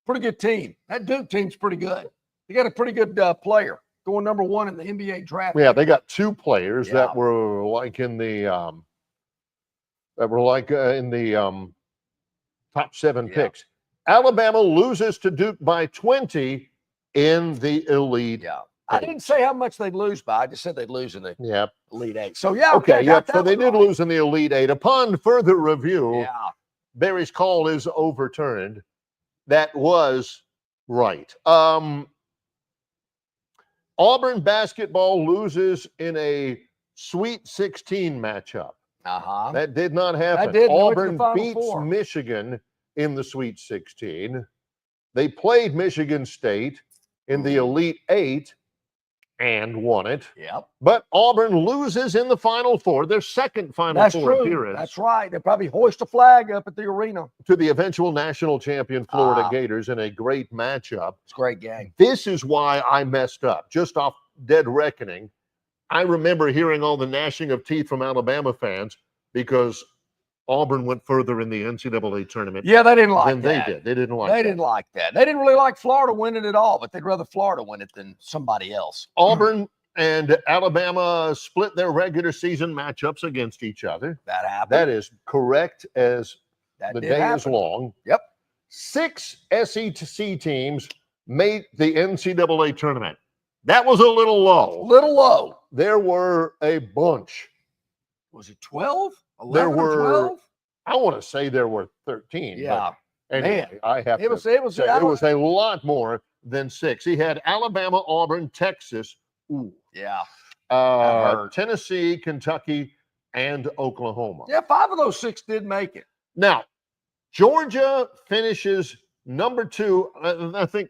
Pretty good team. That Duke team's pretty good. They got a pretty good player going number 1 in the NBA draft. Yeah, they got 2 players that were like in the top 7 picks. Alabama loses to Duke by 20 in the Elite. Yeah. I didn't say how much they'd lose by. I just said they'd lose in the Elite 8. So, Okay, so they did lose in the Elite 8. Upon further review, Barry's call is overturned. That was right. Auburn basketball loses in a Sweet 16 matchup. That did not happen. Auburn beats Michigan in the Sweet 16. They played Michigan State in the Elite 8 and won it. Yep. But Auburn loses in the Final Four, their second Final Four appearance. That's right. They probably hoist a flag up at the arena. To the eventual national champion Florida Gators in a great matchup. It's a great game. This is why I messed up, just off dead reckoning. I remember hearing all the gnashing of teeth from Alabama fans because Auburn went further in the NCAA tournament. Yeah, they didn't like than that. They did. They didn't like They didn't like that. They didn't really like Florida winning it all, but they'd rather Florida win it than somebody else. Auburn and Alabama split their regular season matchups against each other. That happened. That is correct as that the day is long. Yep. 6 SEC teams made the NCAA tournament. That was a little low. Little low. There were a bunch. Was it 12? 11 there were, 12? I want to say there were 13. Yeah. Anyway, Man. I have it was a lot more than 6. He had Alabama, Auburn, Texas. Ooh. Yeah. heard. Tennessee, Kentucky, and Oklahoma. Yeah, 5 of those 6 did make it. Now, Georgia finishes number 2. I think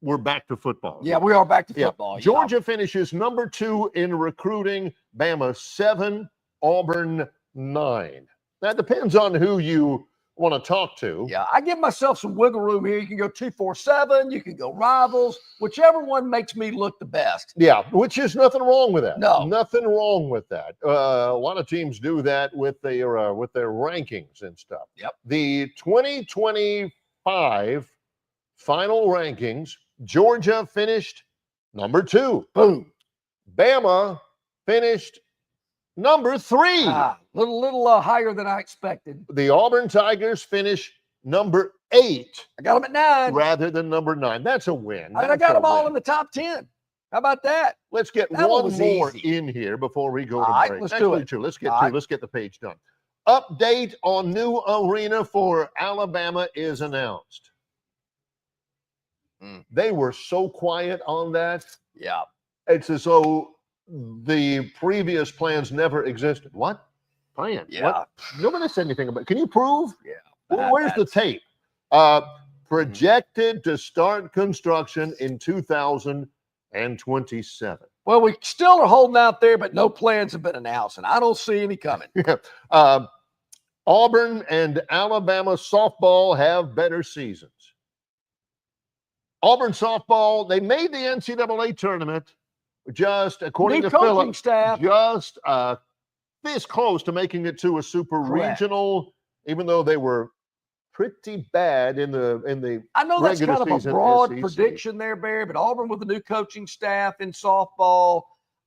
we're back to football. Yeah, we are back to Yeah. football. Georgia finishes number 2 in recruiting. Bama 7, Auburn 9. That depends on who you want to talk to. Yeah, I give myself some wiggle room here. You can go 247, you can go rivals, whichever one makes me look the best. Yeah, which is nothing wrong with that. No. Nothing wrong with that. A lot of teams do that with their rankings and stuff. Yep. The 2025 final rankings, Georgia finished number 2. Boom. Bama finished number 3. Little higher than I expected. The Auburn Tigers finish number 8 I got them at 9. rather than number 9. That's a win. And I That's got a them all win. in the top 10. How about that? Let's get That one one was more easy. in here before we go to All right, break. let's Actually, do it. 2. Let's get All 2. right. Let's get the page done. Update on new arena for Alabama is announced. They were so quiet on that. Yeah. It's as though the previous plans never existed. What? Plan? Yeah. What? Nobody said anything about it. Can you prove? Yeah. Where's the tape? Projected to start construction in 2027. Well, we still are holding out there, but no plans have been announced, and I don't see any coming. Auburn and Alabama softball have better seasons. Auburn softball, they made the NCAA tournament just, according New to coaching Philip, staff. just this close to making it to a super Correct. regional, even though they were pretty bad in the I know that's regular kind of a season broad SEC. prediction there, Barry, but Auburn with the new coaching staff in softball,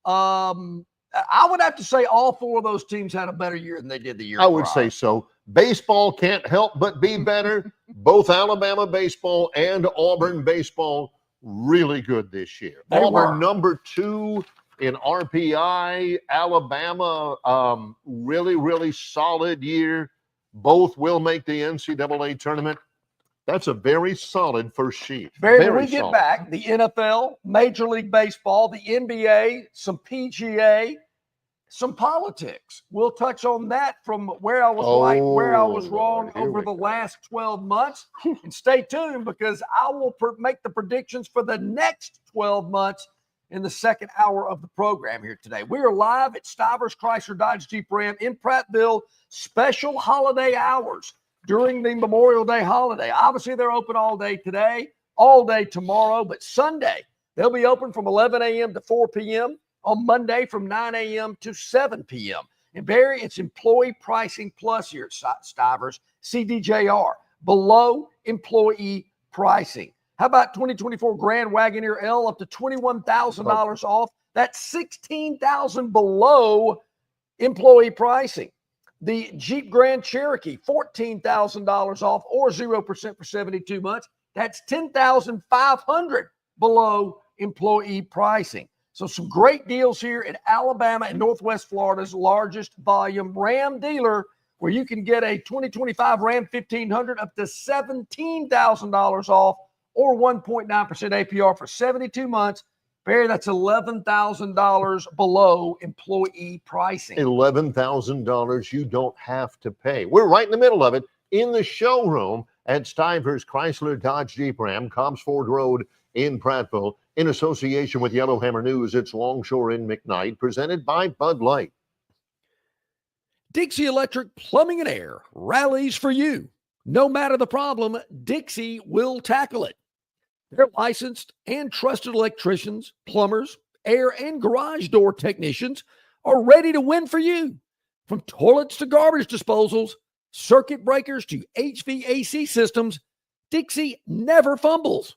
I would have to say all 4 of those teams had a better year than they did the year I would prior. say so. Baseball can't help but be better. Both Alabama baseball and Auburn baseball really good this year. They Auburn were. number 2 in RPI. Alabama, really, really solid year. Both will make the NCAA tournament. That's a very solid first sheet. Barry, Very when we get solid. back, the NFL, Major League Baseball, the NBA, some PGA, some politics. We'll touch on that from where I was right, where I was wrong Lord, here over we the go. last 12 months. And stay tuned because I will make the predictions for the next 12 months in the second hour of the program here today. We are live at Stivers Chrysler Dodge Jeep Ram in Prattville, special holiday hours during the Memorial Day holiday. Obviously, they're open all day today, all day tomorrow, but Sunday, they'll be open from 11 a.m. to 4 p.m., on Monday from 9 a.m. to 7 p.m. And Barry, it's employee pricing plus here at Stivers, CDJR, below employee pricing. How about 2024 Grand Wagoneer L up to $21,000 off? That's $16,000 below employee pricing. The Jeep Grand Cherokee, $14,000 off or 0% for 72 months. That's $10,500 below employee pricing. So some great deals here at Alabama and Northwest Florida's largest volume Ram dealer, where you can get a 2025 Ram 1500 up to $17,000 off or 1.9% APR for 72 months. Barry, that's $11,000 below employee pricing. $11,000 you don't have to pay. We're right in the middle of it in the showroom at Stivers Chrysler Dodge Jeep Ram, Cobbs Ford Road in Prattville. In association with Yellowhammer News, it's Longshore in McKnight, presented by Bud Light. Dixie Electric Plumbing and Air rallies for you. No matter the problem, Dixie will tackle it. Their licensed and trusted electricians, plumbers, air and garage door technicians are ready to win for you. From toilets to garbage disposals, circuit breakers to HVAC systems, Dixie never fumbles.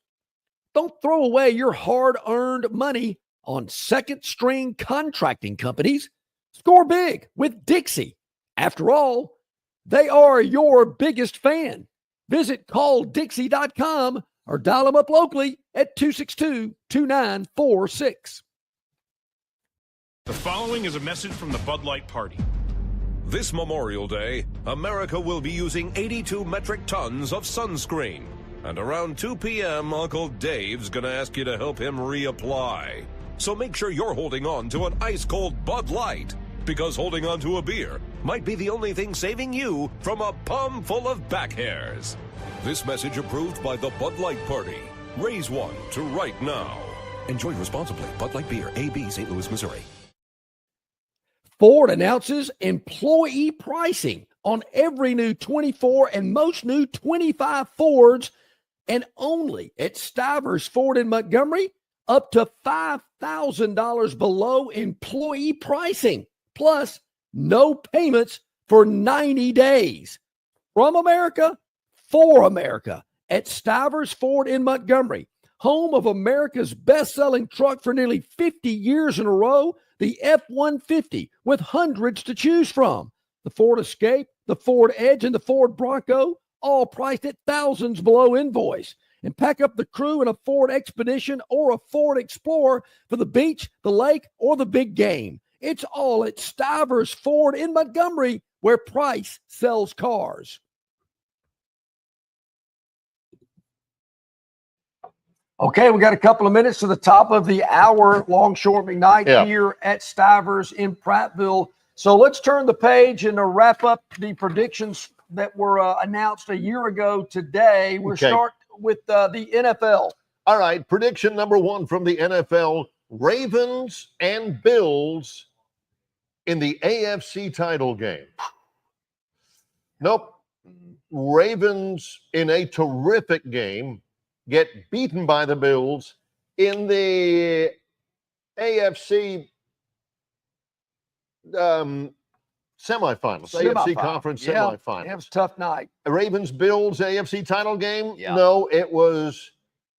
Don't throw away your hard-earned money on second-string contracting companies. Score big with Dixie. After all, they are your biggest fan. Visit calldixie.com or dial them up locally at 262-2946. The following is a message from the Bud Light Party. This Memorial Day, America will be using 82 metric tons of sunscreen. And around 2 p.m., Uncle Dave's going to ask you to help him reapply. So make sure you're holding on to an ice-cold Bud Light, because holding on to a beer might be the only thing saving you from a palm full of back hairs. This message approved by the Bud Light Party. Raise one to right now. Enjoy responsibly. Bud Light Beer, AB, St. Louis, Missouri. Ford announces employee pricing on every new 24 and most new 25 Fords, and only at Stivers Ford in Montgomery, up to $5,000 below employee pricing, plus no payments for 90 days. From America, for America, at Stivers Ford in Montgomery, home of America's best-selling truck for nearly 50 years in a row, the F-150, with hundreds to choose from. The Ford Escape, the Ford Edge, and the Ford Bronco, all priced at thousands below invoice. And pack up the crew in a Ford Expedition or a Ford Explorer for the beach, the lake, or the big game. It's all at Stivers Ford in Montgomery, where price sells cars. Okay, we got a couple of minutes to the top of the hour. Longshore McKnight here at Stivers in Prattville. So let's turn the page and wrap up the predictions that were announced a year ago today. We'll start with the NFL. All right, prediction number one from the NFL, Ravens and Bills in the AFC title game. Nope. Ravens in a terrific game get beaten by the Bills in the AFC semifinals, AFC conference semifinals. It was a tough night. Ravens-Bills AFC title game? Yeah. No, it was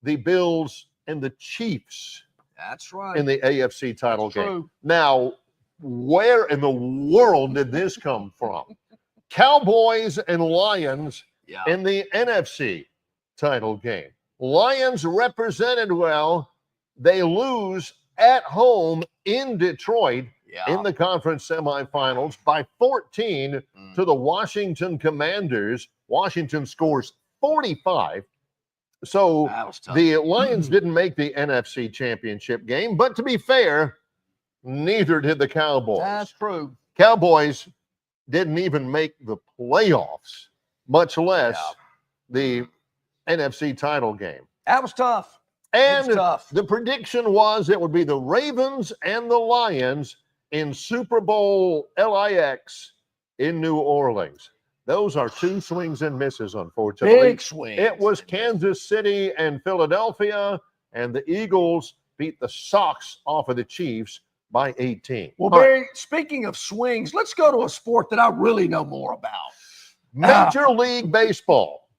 the Bills and the Chiefs. That's right. In the AFC title game. Now, where in the world did this come from? Cowboys and Lions in the NFC title game. Lions represented well. They lose at home in Detroit in the conference semifinals by 14 to the Washington Commanders. Washington scores 45. So the Lions didn't make the NFC Championship game, but to be fair, neither did the Cowboys. That's true. Cowboys didn't even make the playoffs, much less the NFC title game. That was tough. And the prediction was it would be the Ravens and the Lions in Super Bowl LIX in New Orleans. Those are two swings and misses, unfortunately. Big swings. It was Kansas City and Philadelphia, and the Eagles beat the socks off of the Chiefs by 18. Well, Barry, speaking of swings, let's go to a sport that I really know more about. Major League Baseball.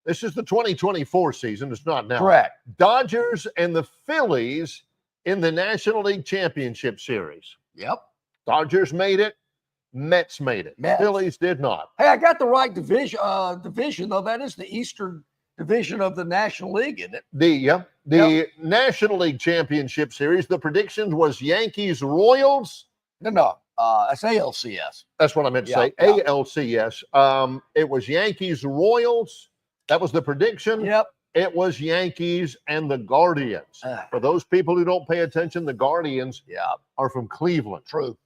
This is the 2024 season. It's not now. Correct. Dodgers and the Phillies in the National League Championship Series. Yep. Dodgers made it. Mets made it. Phillies did not. Hey, I got the right division, though. That is the Eastern Division of the National League, isn't it? The National League Championship Series, the predictions was Yankees-Royals. No. That's ALCS. That's what I meant to say. ALCS. It was Yankees-Royals. That was the prediction. Yep. It was Yankees and the Guardians. For those people who don't pay attention, the Guardians are from Cleveland. True.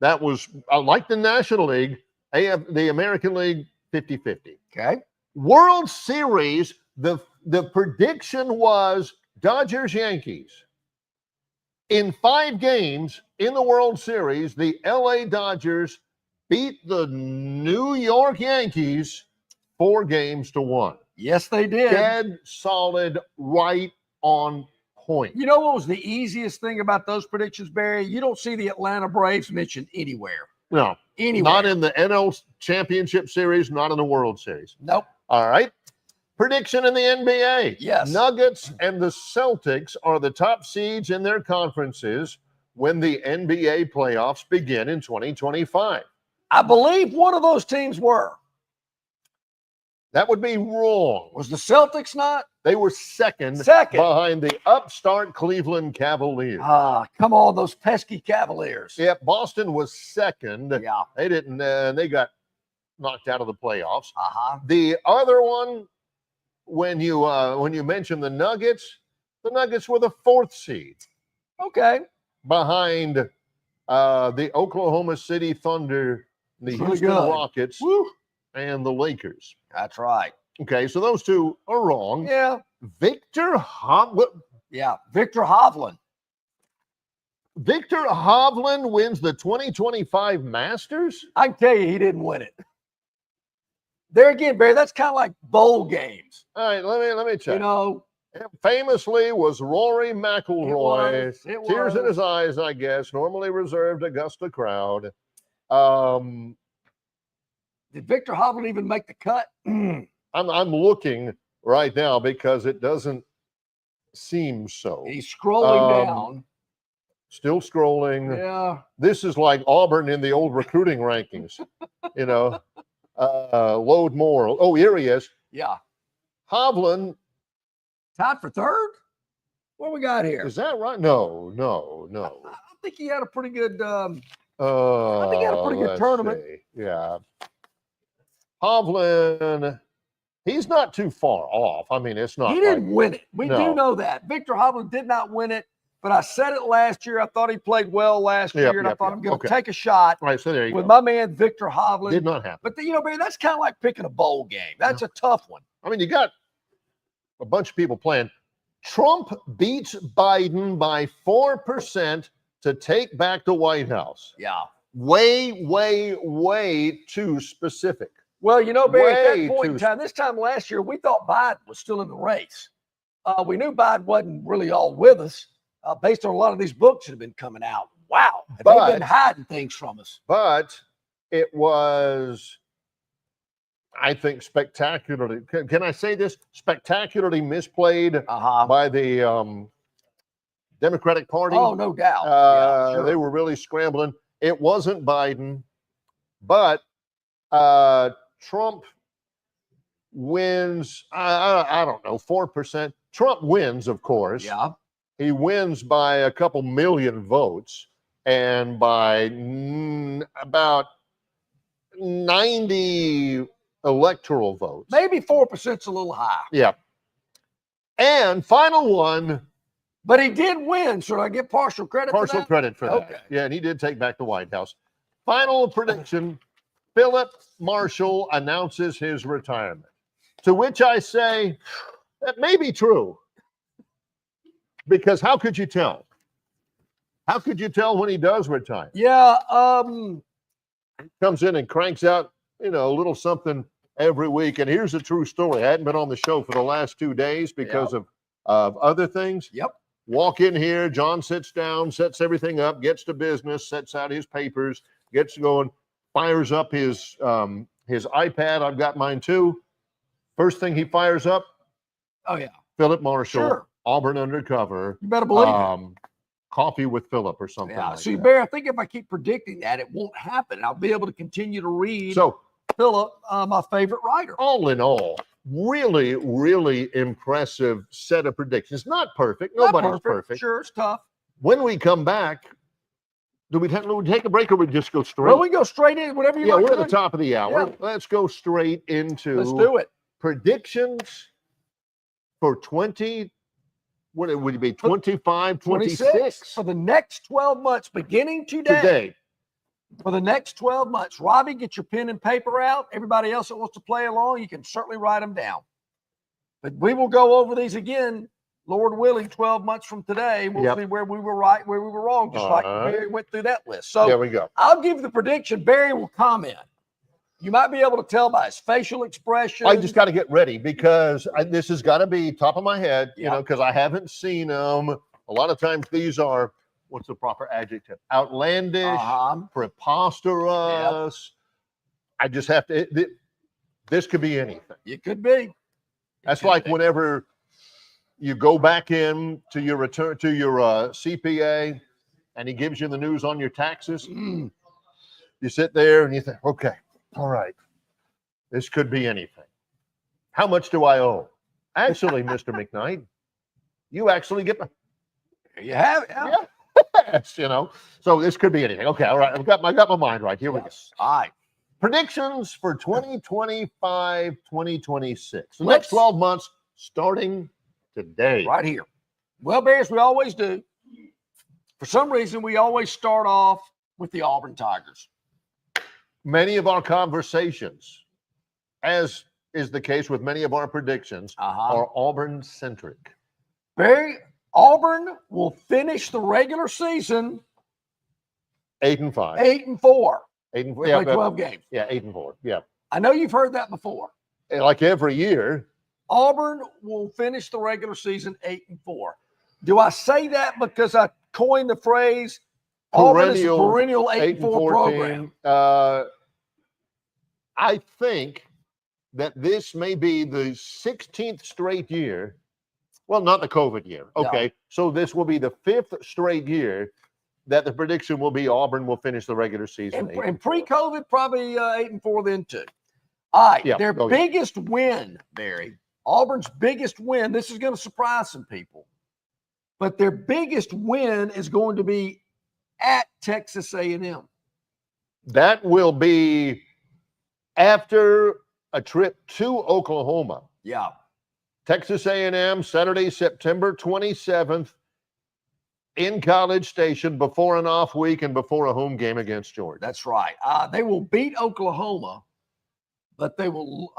That was, like the National League, the American League, 50-50. Okay. World Series, the prediction was Dodgers-Yankees. In 5 games in the World Series, the LA Dodgers beat the New York Yankees 4-1. Yes, they did. Dead solid, right on point. You know what was the easiest thing about those predictions, Barry? You don't see the Atlanta Braves mentioned anywhere. No. Anywhere. Not in the NL Championship Series, not in the World Series. Nope. All right. Prediction in the NBA. Yes. Nuggets and the Celtics are the top seeds in their conferences when the NBA playoffs begin in 2025. I believe one of those teams were. That would be wrong. Was the Celtics not? They were second behind the upstart Cleveland Cavaliers. Come on, those pesky Cavaliers. Yeah, Boston was second. Yeah. They didn't, they got knocked out of the playoffs. The other one, when you mention the Nuggets were the 4th seed. Okay. behind the Oklahoma City Thunder, the Really Houston good. Rockets, Woo. and the Lakers. That's right. Okay, so those two are wrong. Yeah. Victor Hovland. Yeah. Victor Hovland. Victor Hovland wins the 2025 Masters? I can tell you he didn't win it. There again, Barry, that's kind of like bowl games. All right, let me check. You know, It famously was Rory McIlroy. It Tears in was. his eyes, I guess. Normally reserved Augusta crowd. Did Victor Hovland even make the cut? I'm looking right now because it doesn't seem so. He's scrolling down. Still scrolling. Yeah. This is like Auburn in the old recruiting rankings. You know, load more. Oh, here he is. Yeah. Hovland. Tied for third? What we got here? Is that right? No. I think he had a pretty good I think he had a pretty good tournament. Yeah. Hovland, he's not too far off. I mean, it's not. He didn't win it. We No. do know that. Victor Hovland did not win it, but I said it last year. I thought he played well last year, and I thought I'm going to take a shot All right, so there you with go. my man Victor Hovland. Did not happen. But, you know, Barry, that's kind of like picking a bowl game. That's a tough one. I mean, you got a bunch of people playing. Trump beats Biden by 4% to take back the White House. Yeah. Way too specific. Well, you know, Barry, at Way that point in too- time, this time last year, we thought Biden was still in the race. We knew Biden wasn't really all with us based on a lot of these books that have been coming out. Wow. Have But- they been hiding things from us? But it was, I think, spectacularly, can I say this? Spectacularly misplayed Uh-huh. by the Democratic Party. Oh, no doubt. Yeah, sure. They were really scrambling. It wasn't Biden, but Trump wins, I don't know, 4%. Trump wins, of course. Yeah. He wins by a couple million votes and by about 90 electoral votes. Maybe 4%'s a little high. Yeah. And final one, But he did win. Should I get partial credit for partial that? credit for that. Okay. Yeah, and he did take back the White House. Final prediction, Philip Marshall announces his retirement. To which I say, that may be true. Because how could you tell? How could you tell when he does retire? Yeah. Comes in and cranks out, a little something every week. And here's a true story. I hadn't been on the show for the last 2 days because of other things. Yep. Walk in here, John sits down, sets everything up, gets to business, sets out his papers, gets going, fires up his iPad. I've got mine too. First thing he fires up, Oh, yeah. Philip Marshall, Sure. Auburn Undercover, You better believe it. Coffee with Philip or something Yeah. like See, that. Bear, I think if I keep predicting that, it won't happen. I'll be able to continue to read So Philip, my favorite writer. all in all, really, really impressive set of predictions. Not perfect. Not Nobody's perfect. Sure, it's tough. When we come back, do we take a break or we just go straight? Well, we go straight in, whatever you Yeah, like we're to at the do. top of the hour. Yeah. Let's go straight into Let's do it. predictions for 20. What would it be? 25, 26 for the next 12 months, beginning today. For the next 12 months. Robbie, get your pen and paper out. Everybody else that wants to play along, you can certainly write them down. But we will go over these again, Lord willing, 12 months from today. We'll see where we were right, where we were wrong, just like Barry went through that list. So there we go. I'll give the prediction. Barry will comment. You might be able to tell by his facial expression. I just got to get ready because this has got to be top of my head, because I haven't seen them. A lot of times these are, what's the proper adjective? Outlandish, preposterous. I just have to, this could be anything. It could be. That's like whenever you go back in to your return to your CPA and he gives you the news on your taxes. You sit there and you think, okay, all right, this could be anything. How much do I owe? Actually, Mr. McKnight, you actually get You have it. Yeah. yes, So this could be anything. Okay, all right. I've got my mind right. Here we go. All right. Predictions for 2025, 2026. The Let's- next 12 months starting today. Right here. Well, Barry, as we always do, For some reason, we always start off with the Auburn Tigers. Many of our conversations, as is the case with many of our predictions, are Auburn-centric. Auburn will finish the regular season 8-5. 8-4. 8-4. They Yeah, play 12 games. Yeah, 8-4. Yeah. I know you've heard that before. Like every year. Auburn will finish the regular season 8-4. Do I say that because I coined the phrase Auburn is a perennial 8-4 program? I think that this may be the 16th straight year. Well, not the COVID year. Okay. No. So this will be the 5th straight year that the prediction will be Auburn will finish the regular season. And pre-COVID, probably 8-4 then too. All right. Yeah. Their biggest win, Barry, Auburn's biggest win, this is going to surprise some people, but their biggest win is going to be at Texas A&M. That will be after a trip to Oklahoma. Yeah. Texas A&M, Saturday, September 27th in College Station before an off week and before a home game against Georgia. That's right. They will beat Oklahoma, but they will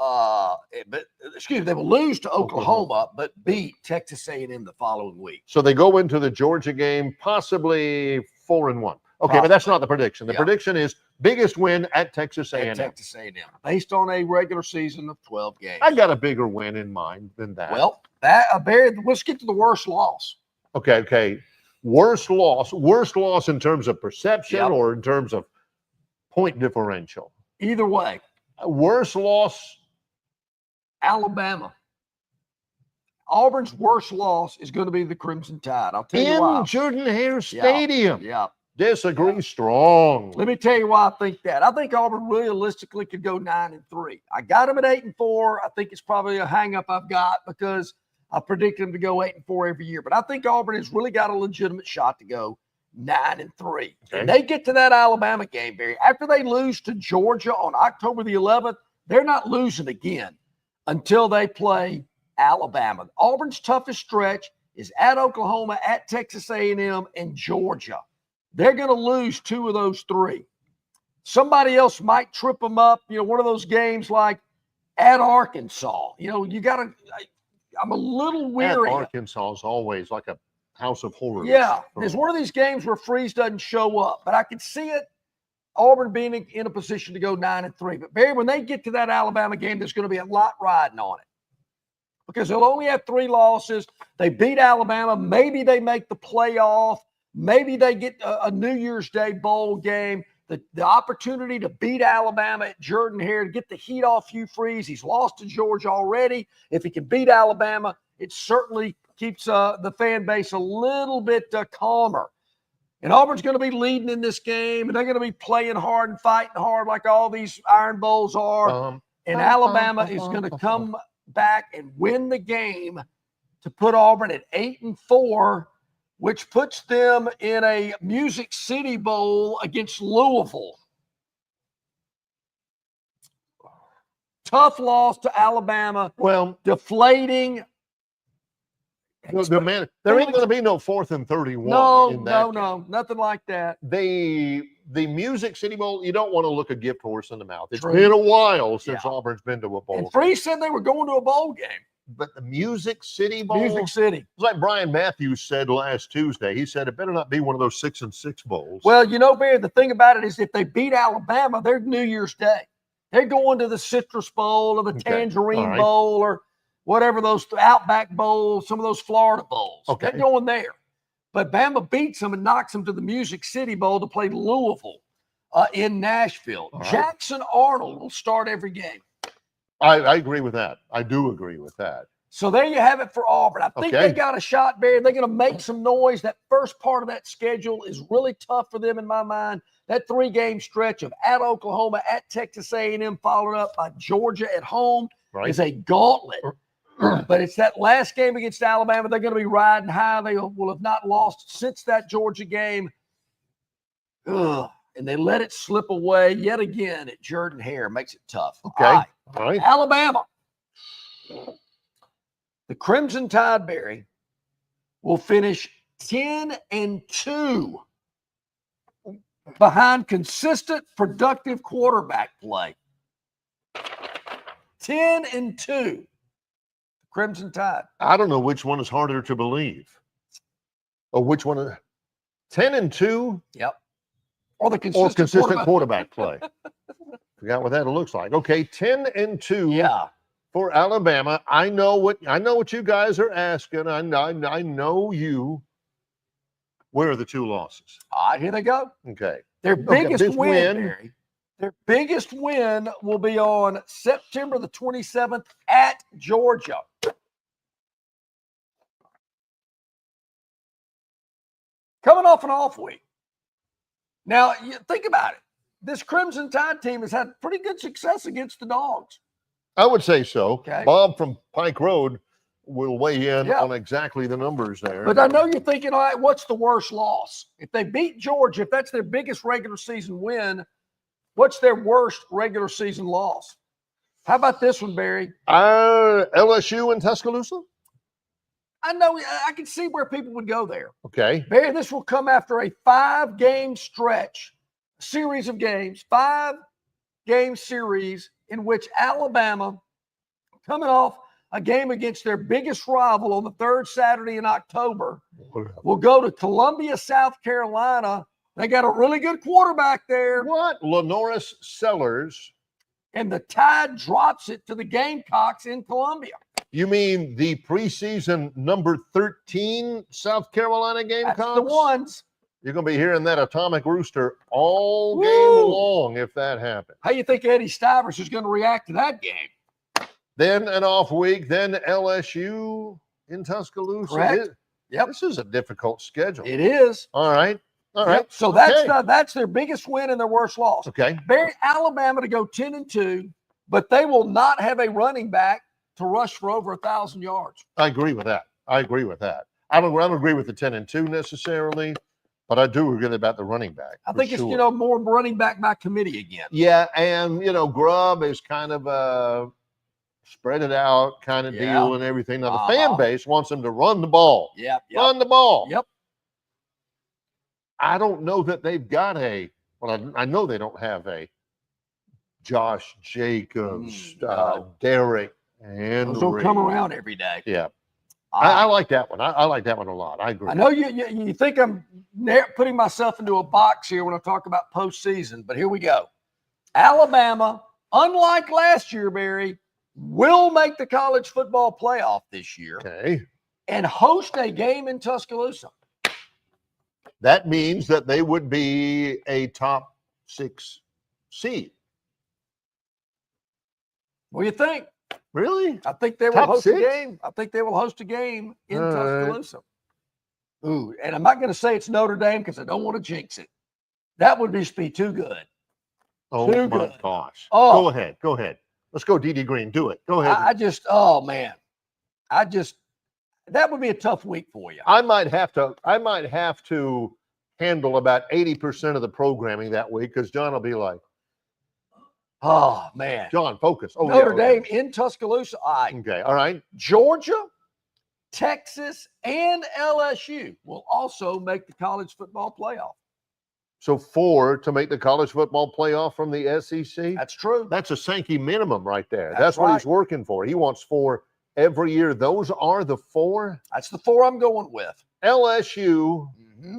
they will lose to Oklahoma, but beat Texas A&M the following week. So they go into the Georgia game possibly 4-1. Okay, but that's not the prediction. The prediction is biggest win at Texas A&M. At Texas A&M, based on a regular season of 12 games. I got a bigger win in mind than that. Well, let's get to the worst loss. Okay. Worst loss in terms of perception or in terms of point differential. Either way. Worst loss, Alabama. Auburn's worst loss is going to be the Crimson Tide. I'll tell you why. In Jordan-Hare Stadium. Yeah. Disagree strong. Let me tell you why I think that. I think Auburn realistically could go 9-3. I got them at 8-4. I think it's probably a hang-up I've got because I predict them to go 8-4 every year. But I think Auburn has really got a legitimate shot to go 9-3. Okay. And they get to that Alabama game, Barry. After they lose to Georgia on October the 11th, they're not losing again until they play Alabama. Auburn's toughest stretch is at Oklahoma, at Texas A&M, and Georgia. They're going to lose 2 of those 3. Somebody else might trip them up. One of those games like at Arkansas. You got to – I'm a little weary. At Arkansas is always like a house of horrors. Yeah. There's one of these games where Freeze doesn't show up. But I could see it, Auburn being in a position to go 9-3. But, Barry, when they get to that Alabama game, there's going to be a lot riding on it. Because they'll only have 3 losses. They beat Alabama. Maybe they make the playoff. Maybe they get a New Year's Day bowl game, the opportunity to beat Alabama at Jordan-Hare, to get the heat off Hugh Freeze. He's lost to Georgia already. If he can beat Alabama, it certainly keeps the fan base a little bit calmer. And Auburn's going to be leading in this game, and they're going to be playing hard and fighting hard like all these Iron Bowls are. And Alabama is going to come back and win the game to put Auburn at 8-4, which puts them in a Music City Bowl against Louisville. Tough loss to Alabama. Well, deflating. There ain't going to be no 4th and 31. No, nothing like that. The Music City Bowl, you don't want to look a gift horse in the mouth. It's been a while since Auburn's been to a bowl. And Freeze said they were going to a bowl game. But the Music City Bowl? Music City. It's like Brian Matthews said last Tuesday. He said it better not be one of those 6-6 bowls. Well, Barry, the thing about it is if they beat Alabama, they're New Year's Day. They're going to the Citrus Bowl or the Tangerine Bowl or whatever those Outback Bowls, some of those Florida Bowls. Okay. They're going there. But Bama beats them and knocks them to the Music City Bowl to play Louisville in Nashville. Jackson Arnold will start every game. I agree with that. I do agree with that. So there you have it for Auburn. I think they got a shot, Barry. They're going to make some noise. That first part of that schedule is really tough for them in my mind. That 3-game stretch of at Oklahoma, at Texas A&M, followed up by Georgia at home is a gauntlet. But it's that last game against Alabama. They're going to be riding high. They will have not lost since that Georgia game. And they let it slip away yet again at Jordan-Hare. Makes it tough. Okay. All right. Alabama. The Crimson Tide, Barry, will finish 10-2 behind consistent, productive quarterback play. 10-2. Crimson Tide. I don't know which one is harder to believe. Or which one? 10-2. Yep. Or the consistent quarterback play. Forgot what that looks like. Okay, 10-2. Yeah. For Alabama. I know what you guys are asking. I know you. Where are the two losses? All right, here they go. Okay. Their biggest this win, win. Barry, their biggest win will be on September the 27th at Georgia. Coming off an off week. Now, you think about it. This Crimson Tide team has had pretty good success against the Dogs. I would say so. Okay. Bob from Pike Road will weigh in Yeah. on exactly the numbers there. But I know you're thinking, all right, what's the worst loss? If they beat Georgia, if that's their biggest regular season win, what's their worst regular season loss? How about this one, Barry? LSU in Tuscaloosa? I know I can see where people would go there. Okay. Barry, this will come after a 5-game stretch, series of games, 5-game series in which Alabama, coming off a game against their biggest rival on the third Saturday in October, will go to Columbia, South Carolina. They got a really good quarterback there. What? Lenoris Sellers. And the Tide drops it to the Gamecocks in Columbia. You mean the preseason number 13 South Carolina Gamecocks? That's the ones. You're going to be hearing that atomic rooster all game Woo! long if that happens. How you think Eddie Stivers is going to react to that game? Then an off week, then LSU in Tuscaloosa. Correct. Yep. This is a difficult schedule. It is. All right. All right. Yep. So that's their biggest win and their worst loss. Okay. Alabama to go 10-2, but they will not have a running back to rush for over 1,000 yards. I agree with that. I don't agree with the 10-2 necessarily, but I do agree about the running back. I think it's more running back by committee again. Yeah, and Grubb is kind of a spread it out kind of deal and everything. Now the fan base wants him to run the ball. Yep. Run the ball. Yep. I don't know that they've got I know they don't have a Josh Jacobs, Derek Henry. Those don't come around every day. Yeah. I like that one. I like that one a lot. I agree. I know you think I'm putting myself into a box here when I talk about postseason, but here we go. Alabama, unlike last year, Barry, will make the college football playoff this year. Okay. And host a game in Tuscaloosa. That means that they would be a top 6 seed. What do you think? Really? I think they will Top host 6? a game. I think they will host a game in All Tuscaloosa. Ooh, and I'm not going to say it's Notre Dame because I don't want to jinx it. That would be too good. Oh, Too my good. gosh. Oh. Go ahead. Let's go, D.D. Green. Do it. Go ahead. That would be a tough week for you. I might have to handle about 80% of the programming that week because John will be like, oh, man. John, focus. Oh, Notre yeah, Dame in Tuscaloosa. All right. Okay. All right. Georgia, Texas, and LSU will also make the college football playoff. So 4 to make the college football playoff from the SEC. That's true. That's a Sankey minimum right there. That's what right. he's working for. He wants 4 every year. Those are the 4. That's the 4 I'm going with. LSU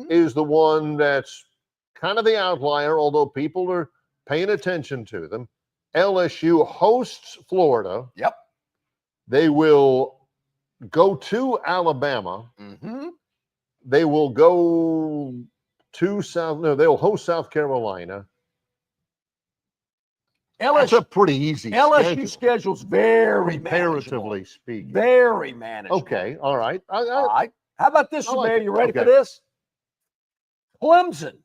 is the one that's kind of the outlier, although people are paying attention to them. LSU hosts Florida. Yep. They will go to Alabama. They will go to they'll host South Carolina. That's a pretty easy LSU schedule's very comparatively manageable. speaking. Very manageable. Okay, all right. All right. How about this one, like man? it. You ready Okay. for this? Clemson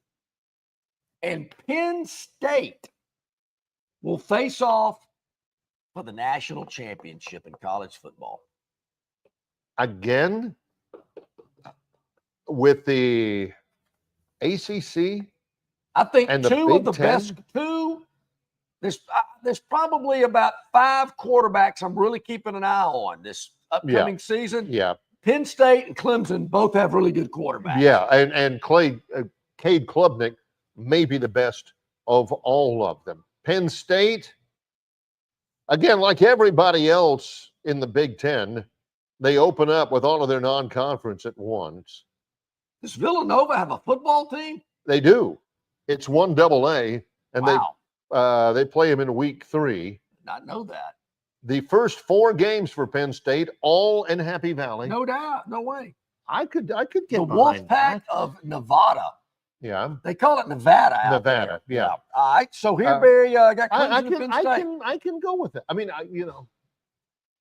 and Penn State will face off for the national championship in college football. Again, with the ACC, I think and the 2 Big of the Ten? best. There's probably about 5 quarterbacks I'm really keeping an eye on this upcoming season. yeah. Penn State and Clemson both have really good quarterbacks. Yeah, and Cade Klubnik may be the best of all of them. Penn State, again, like everybody else in the Big Ten, they open up with all of their non-conference at once. Does Villanova have a football team? They do. It's 1AA, and Wow. they play them in week 3. Did not know that. The first 4 games for Penn State, all in Happy Valley. No doubt. No way. I could get The behind Wolfpack that. of Nevada. Yeah, They call it Nevada. Out Nevada. there. Yeah. All right. So here, Barry, I got Clemson I and Penn State. can go with it. I mean,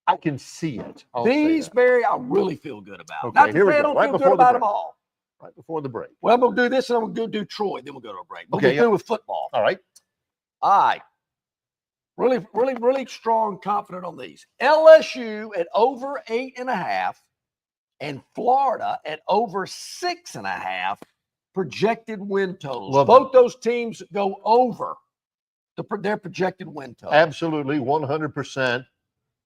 I can see it. I'll say These, that. Barry, I really feel good about. Okay, Not to here we say I go. don't Right feel before good the about break. them all. Right before the break. Well, I'm going to do this, and I'm going to go do Troy. Then we'll go to a break. We'll Okay, be through with football. All right. All right. Really, really, really strong, confident on these. LSU at over 8.5 and Florida at over 6.5 projected win totals. Love Both those teams go over their projected win total. Absolutely, 100%.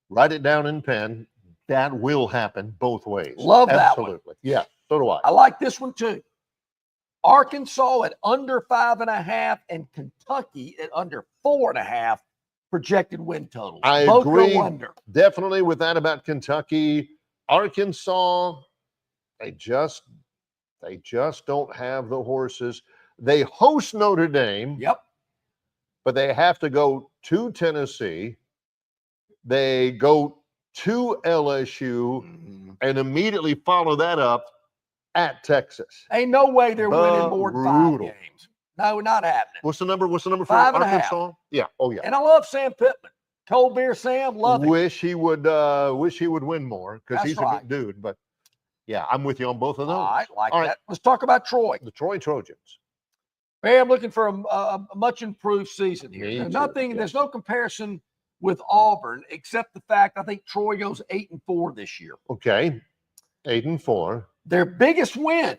Write it down in pen. That will happen both ways. Love that one. Absolutely. Yeah, so do I. I like this one too. Arkansas at under 5.5 and Kentucky at under 4.5 projected win totals. I Both agree. go under. Definitely with that about Kentucky. Arkansas, they just don't have the horses. They host Notre Dame. Yep. But they have to go to Tennessee. They go to LSU and immediately follow that up at Texas. Ain't no way they're winning more than 5 Brutal. games. No, not happening. What's the number? What's the number for 5.5. Arkansas? Yeah. Oh yeah. And I love Sam Pittman. Cold beer Sam, love it. Wish he would win more because That's he's a right. good dude. But yeah, I'm with you on both of those. All right, like All right. that. Let's talk about Troy. The Troy Trojans. Hey, I'm looking for a much improved season here. Me There's too, nothing. yes. There's no comparison with Auburn except the fact I think Troy goes 8-4 this year. Okay. 8-4. Their biggest win.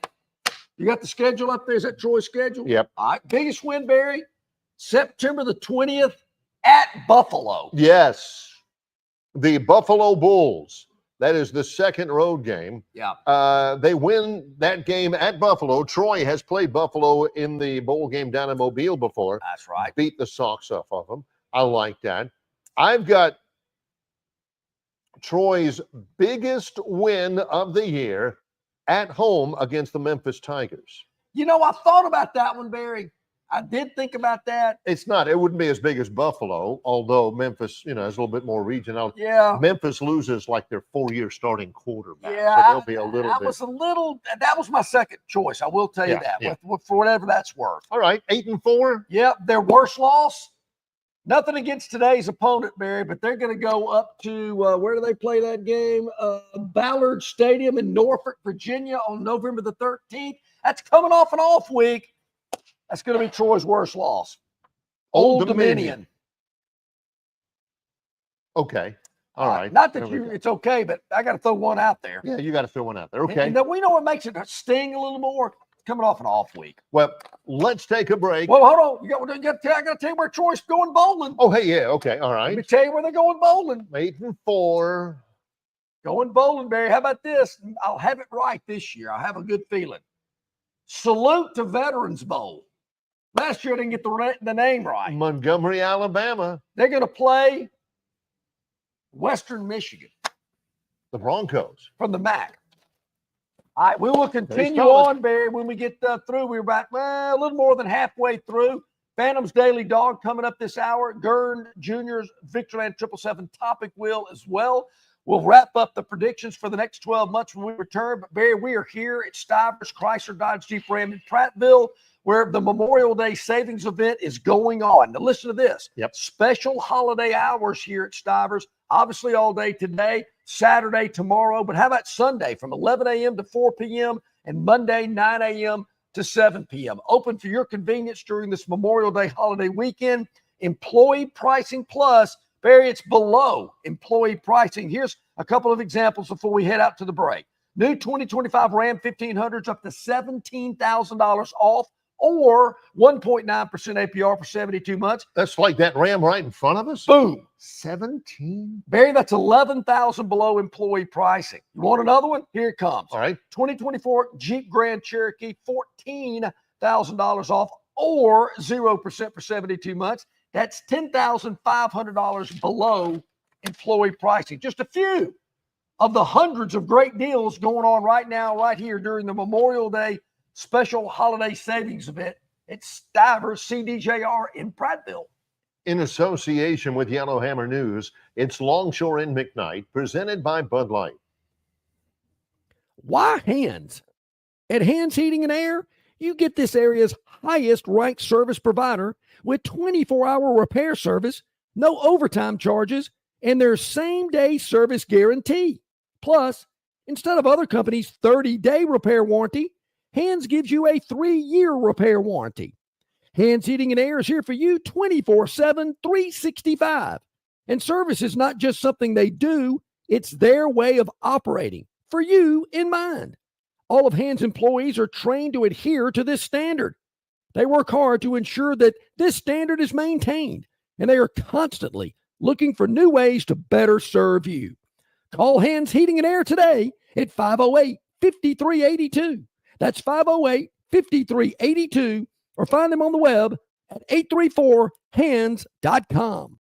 You got the schedule up there. Is that Troy's schedule? Yep. All right. Biggest win, Barry, September the 20th at Buffalo. Yes. The Buffalo Bulls. That is the second road game. Yeah. They win that game at Buffalo. Troy has played Buffalo in the bowl game down in Mobile before. That's right. Beat the socks off of them. I like that. I've got Troy's biggest win of the year at home against the Memphis Tigers. You know, I thought about that one, Barry. I did think about that. It wouldn't be as big as Buffalo, although Memphis, is a little bit more regional. Yeah. Memphis loses like their 4-year starting quarterback. Yeah, So they'll be a little bit. That was my second choice. I will tell you Yeah, that, yeah. for whatever that's worth. All right, 8-4. Yep, their worst loss. Nothing against today's opponent, Barry, but they're going to go up to where do they play that game? Ballard Stadium in Norfolk, Virginia, on November the 13th. That's coming off an off week. That's going to be Troy's worst loss. Old Dominion. Okay. All right. Not that There we go. it's okay, but I got to throw one out there. Yeah, you got to throw one out there. And- Okay. And then we know what makes it sting a little more. Coming off an off week. Well, let's take a break. Well, hold on. I got to tell you where Troy's going bowling. Oh, hey, yeah. Okay. All Let me right. tell you where they're going bowling. 8-4. Going bowling, Barry. How about this? I'll have it right this year. I have a good feeling. Salute to Veterans Bowl. Last year I didn't get the name right. Montgomery, Alabama. They're going to play Western Michigan The Broncos. from the MAC. All right, we will continue college. on, Barry, when we get through. We're about a little more than halfway through. Phantom's Daily Dog coming up this hour. Gurn Jr.'s Victoryland 777 topic wheel as well. We'll wrap up the predictions for the next 12 months when we return. But, Barry, we are here at Stivers Chrysler Dodge Jeep Ram in Prattville, where the Memorial Day savings event is going on. Now, listen to this. Yep. Special holiday hours here at Stivers, obviously all day today, Saturday, tomorrow. But how about Sunday from 11 a.m. to 4 p.m. and Monday, 9 a.m. to 7 p.m. Open for your convenience during this Memorial Day holiday weekend. Employee pricing plus, Barry, it's below employee pricing. Here's a couple of examples before we head out to the break. New 2025 Ram 1500s up to $17,000 off or 1.9% APR for 72 months. That's like that Ram right in front of us. Boom. 17. Barry, that's $11,000 below employee pricing. You want another one? Here it comes. All right. 2024 Jeep Grand Cherokee, $14,000 off or 0% for 72 months. That's $10,500 below employee pricing. Just a few of the hundreds of great deals going on right now, right here during the Memorial Day special holiday savings event at Stivers CDJR in Prattville. In association with Yellowhammer News, it's Longshore and McKnight, presented by Bud Light. Why Hands? At Hands Heating and Air, you get this area's highest ranked service provider with 24-hour repair service, no overtime charges, and their same-day service guarantee. Plus, instead of other companies' 30-day repair warranty, Hands gives you a 3-year repair warranty. Hands Heating and Air is here for you 24/7, 365. And service is not just something they do, it's their way of operating, for you in mind. All of Hands employees are trained to adhere to this standard. They work hard to ensure that this standard is maintained, and they are constantly looking for new ways to better serve you. Call Hands Heating and Air today at 508-5382. That's 508-5382, or find them on the web at 834hands.com.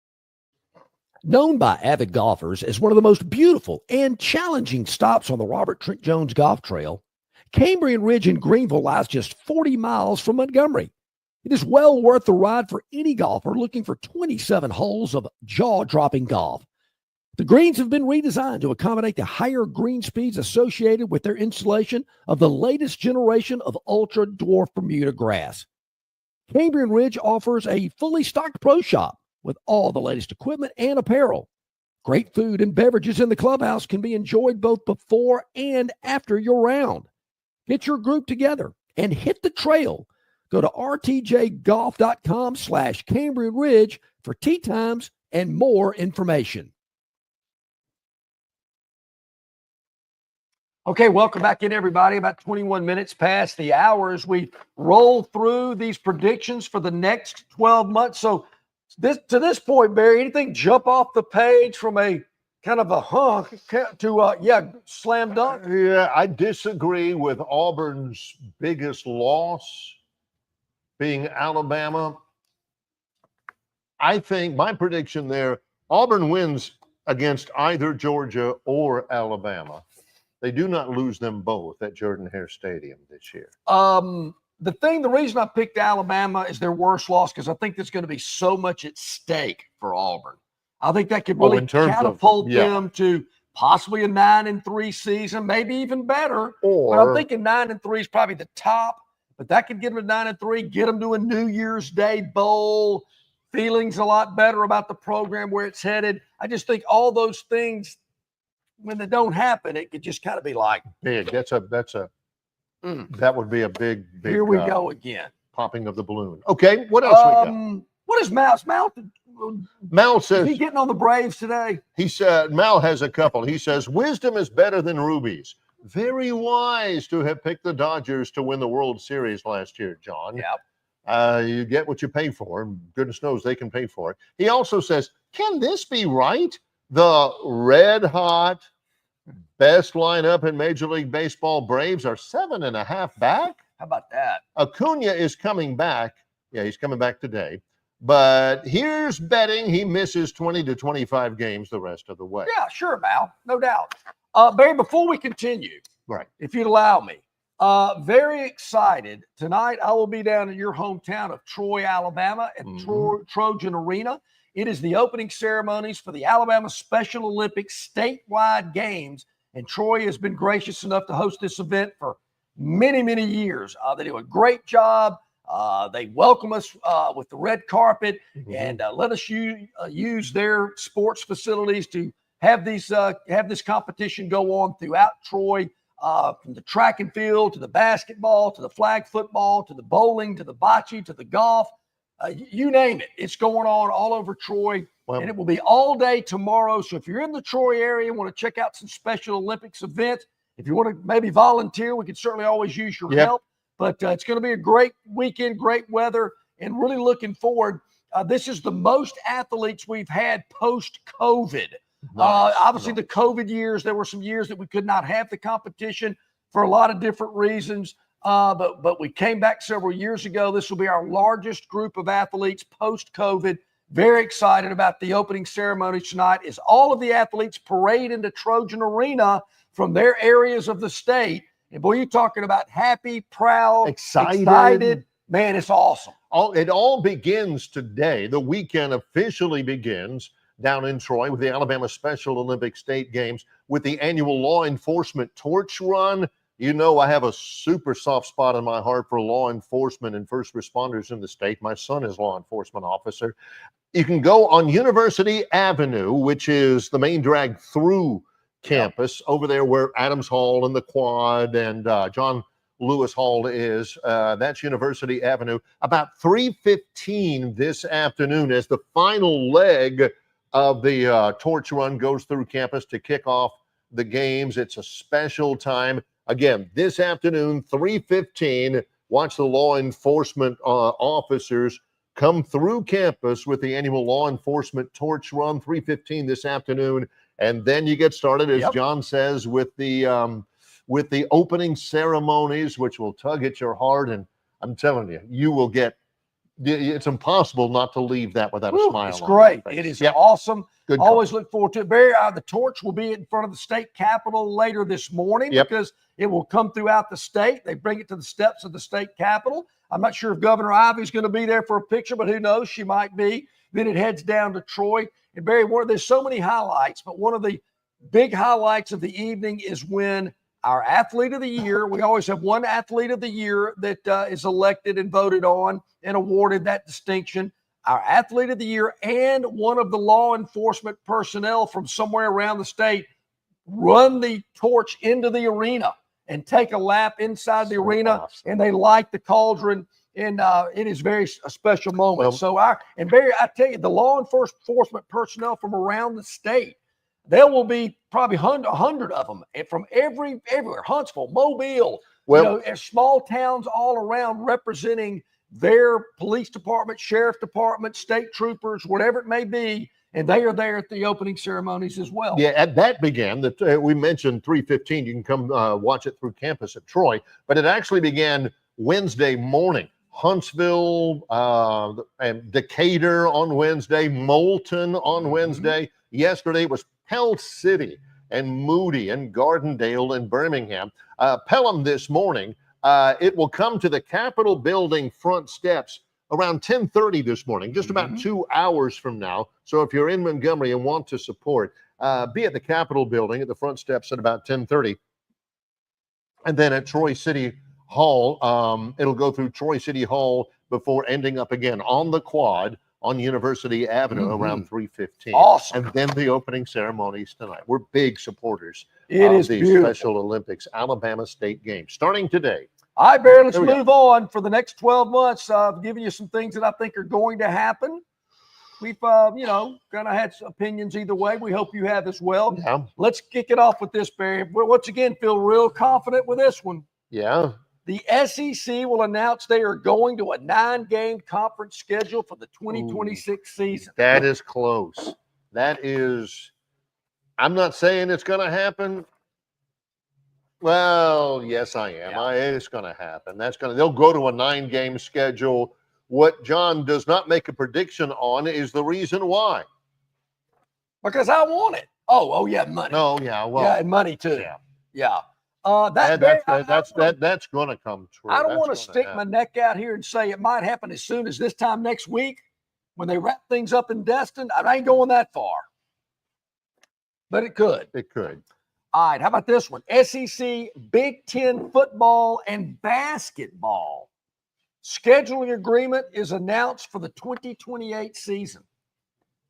Known by avid golfers as one of the most beautiful and challenging stops on the Robert Trent Jones Golf Trail, Cambrian Ridge in Greenville lies just 40 miles from Montgomery. It is well worth the ride for any golfer looking for 27 holes of jaw-dropping golf. The greens have been redesigned to accommodate the higher green speeds associated with their installation of the latest generation of ultra-dwarf Bermuda grass. Cambrian Ridge offers a fully stocked pro shop with all the latest equipment and apparel. Great food and beverages in the clubhouse can be enjoyed both before and after your round. Get your group together and hit the trail. Go to rtjgolf.com/Cambrian Ridge for tee times and more information. Okay, welcome back in, everybody. About 21 minutes past the hour as we roll through these predictions for the next 12 months. So to this point, Barry, anything jump off the page from a kind of a to slam dunk? Yeah, I disagree with Auburn's biggest loss being Alabama. I think my prediction there, Auburn wins against either Georgia or Alabama. They do not lose them both at Jordan-Hare Stadium this year. The reason I picked Alabama is their worst loss because I think there's going to be so much at stake for Auburn. I think that could really catapult them to possibly a 9-3 season, maybe even better. But I'm thinking 9-3 is probably the top, but that could get them to 9-3, get them to a New Year's Day bowl, feelings a lot better about the program, where it's headed. I just think all those things, when they don't happen, it could just kind of be like big. That would be a big. Here we go again. Popping of the balloon. Okay, what else we got? What is Mal? Mal says, is he getting on the Braves today? He said, Mal has a couple. He says, wisdom is better than rubies. Very wise to have picked the Dodgers to win the World Series last year, John. Yep. You get what you pay for, and goodness knows they can pay for it. He also says, can this be right? The red-hot best lineup in Major League Baseball Braves are 7.5 back. How about that? Acuna is coming back. Yeah, he's coming back today. But here's betting he misses 20 to 25 games the rest of the way. Yeah, sure, Mal. No doubt. Barry, before we continue, right, if you'd allow me, very excited. Tonight, I will be down in your hometown of Troy, Alabama at Trojan Arena. It is the opening ceremonies for the Alabama Special Olympics statewide games, and Troy has been gracious enough to host this event for many, many years. They do a great job. They welcome us with the red carpet and let us use their sports facilities to have this competition go on throughout Troy, from the track and field to the basketball to the flag football to the bowling to the bocce to the golf. You name it. It's going on all over Troy, and it will be all day tomorrow. So if you're in the Troy area and want to check out some Special Olympics events, if you want to maybe volunteer, we could certainly always use your help. But it's going to be a great weekend, great weather, and really looking forward. This is the most athletes we've had post-COVID. Nice. Obviously, the COVID years, there were some years that we could not have the competition for a lot of different reasons. But we came back several years ago. This will be our largest group of athletes post-COVID. Very excited about the opening ceremony tonight as all of the athletes parade into Trojan Arena from their areas of the state. And boy, you're talking about happy, proud, excited. Man, it's awesome. It all begins today. The weekend officially begins down in Troy with the Alabama Special Olympics State Games with the annual law enforcement torch run. You know, I have a super soft spot in my heart for law enforcement and first responders in the state. My son is a law enforcement officer. You can go on University Avenue, which is the main drag through campus, over there where Adams Hall and the Quad and John Lewis Hall is. That's University Avenue. About 3:15 this afternoon as the final leg of the torch run goes through campus to kick off the games. It's a special time. Again, this afternoon, 3:15, watch the law enforcement officers come through campus with the annual law enforcement torch run, 3:15 this afternoon. And then you get started, as John says, with the opening ceremonies, which will tug at your heart. And I'm telling you, you will it's impossible not to leave that without a smile. It's great. It is awesome. Good Always look forward to it. Barry, the torch will be in front of the state capitol later this morning because it will come throughout the state. They bring it to the steps of the state capitol. I'm not sure if Governor Ivey's going to be there for a picture, but who knows? She might be. Then it heads down to Troy. And Barry, there's so many highlights, but one of the big highlights of the evening is when our athlete of the year, we always have one athlete of the year that is elected and voted on and awarded that distinction. Our athlete of the year and one of the law enforcement personnel from somewhere around the state run the torch into the arena and take a lap inside the arena, and they light the cauldron, and it is a special moment. And Barry, I tell you, the law enforcement personnel from around the state, there will be probably 100 of them from everywhere, Huntsville, Mobile, small towns all around, representing their police department, sheriff department, state troopers, whatever it may be. And they are there at the opening ceremonies as well. Yeah, that began, we mentioned 3:15. You can come watch it through campus at Troy, but it actually began Wednesday morning. Huntsville and Decatur on Wednesday, Moulton on Wednesday. Yesterday was Pell City and Moody and Gardendale and Birmingham. Pelham this morning. It will come to the Capitol building front steps around 10:30 this morning, just about 2 hours from now. So if you're in Montgomery and want to support, be at the Capitol building at the front steps at about 10:30. And then at Troy City Hall, it'll go through Troy City Hall before ending up again on the Quad on University Avenue around 3:15. Awesome. And then the opening ceremonies tonight. We're big supporters of these beautiful Special Olympics Alabama State Games starting today. All right, Barry, let's move on. For the next 12 months, I've given you some things that I think are going to happen. We've, kind of had some opinions either way. We hope you have as well. Yeah. Let's kick it off with this, Barry. Once again, feel real confident with this one. Yeah. The SEC will announce they are going to a 9-game conference schedule for the 2026 season. That is close. I'm not saying it's going to happen. Well, yes, I am. Yeah. It's going to happen. They'll go to a 9-game schedule. What John does not make a prediction on is the reason why. Because I want it. Oh yeah, money. No, yeah, well, yeah, and money too. Yeah. That's going to come true. I don't want to stick my neck out here and say it might happen as soon as this time next week when they wrap things up in Destin. I ain't going that far, but it could. It could. All right, how about this one? SEC, Big Ten football and basketball. Scheduling agreement is announced for the 2028 season.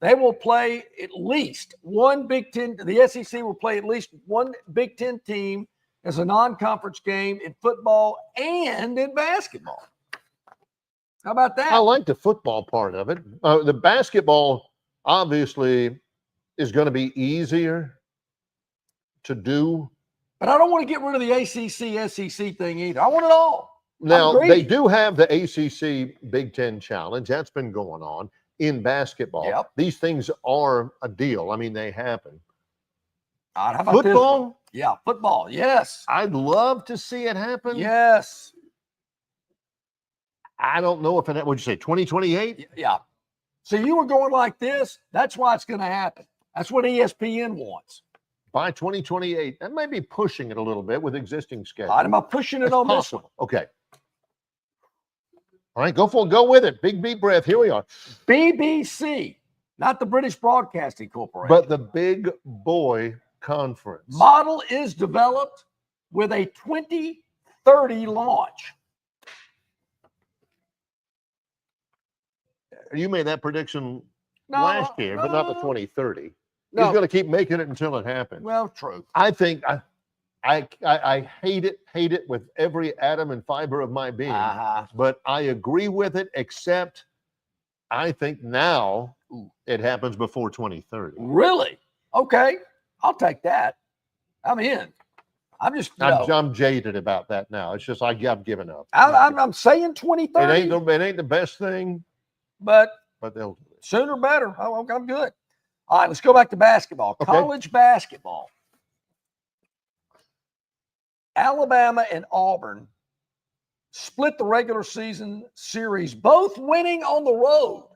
They will play at least one Big Ten. The SEC will play at least one Big Ten team as a non-conference game in football and in basketball. How about that? I like the football part of it. The basketball obviously is going to be easier to do. But I don't want to get rid of the ACC, SEC thing either. I want it all. Now, agree. they do have the ACC Big Ten Challenge. That's been going on in basketball. Yep. These things are a deal. I mean, they happen. All right, how about this one? Football? Yeah, football. Yes. I'd love to see it happen. Yes. I don't know if it, what'd you say, 2028? Yeah. So you were going like this. That's why it's going to happen. That's what ESPN wants. By 2028. That might be pushing it a little bit with existing schedules. All right, am I pushing it It's on possible. this one? Okay. All right, go with it. Big deep breath. Here we are. BBC, not the British Broadcasting Corporation. But the Big Boy Conference. Model is developed with a 2030 launch. You made that prediction last year, but not the 2030. No. He's going to keep making it until it happens. Well, true. I think I hate it with every atom and fiber of my being, but I agree with it, except I think now it happens before 2030. Really? Okay. I'll take that. I'm in. I'm jaded about that now. It's just I've given up. I'm saying 2030. It ain't the best thing, but they'll do it. Sooner better. I'm good. All right, let's go back to basketball. Okay. College basketball. Alabama and Auburn split the regular season series, both winning on the road.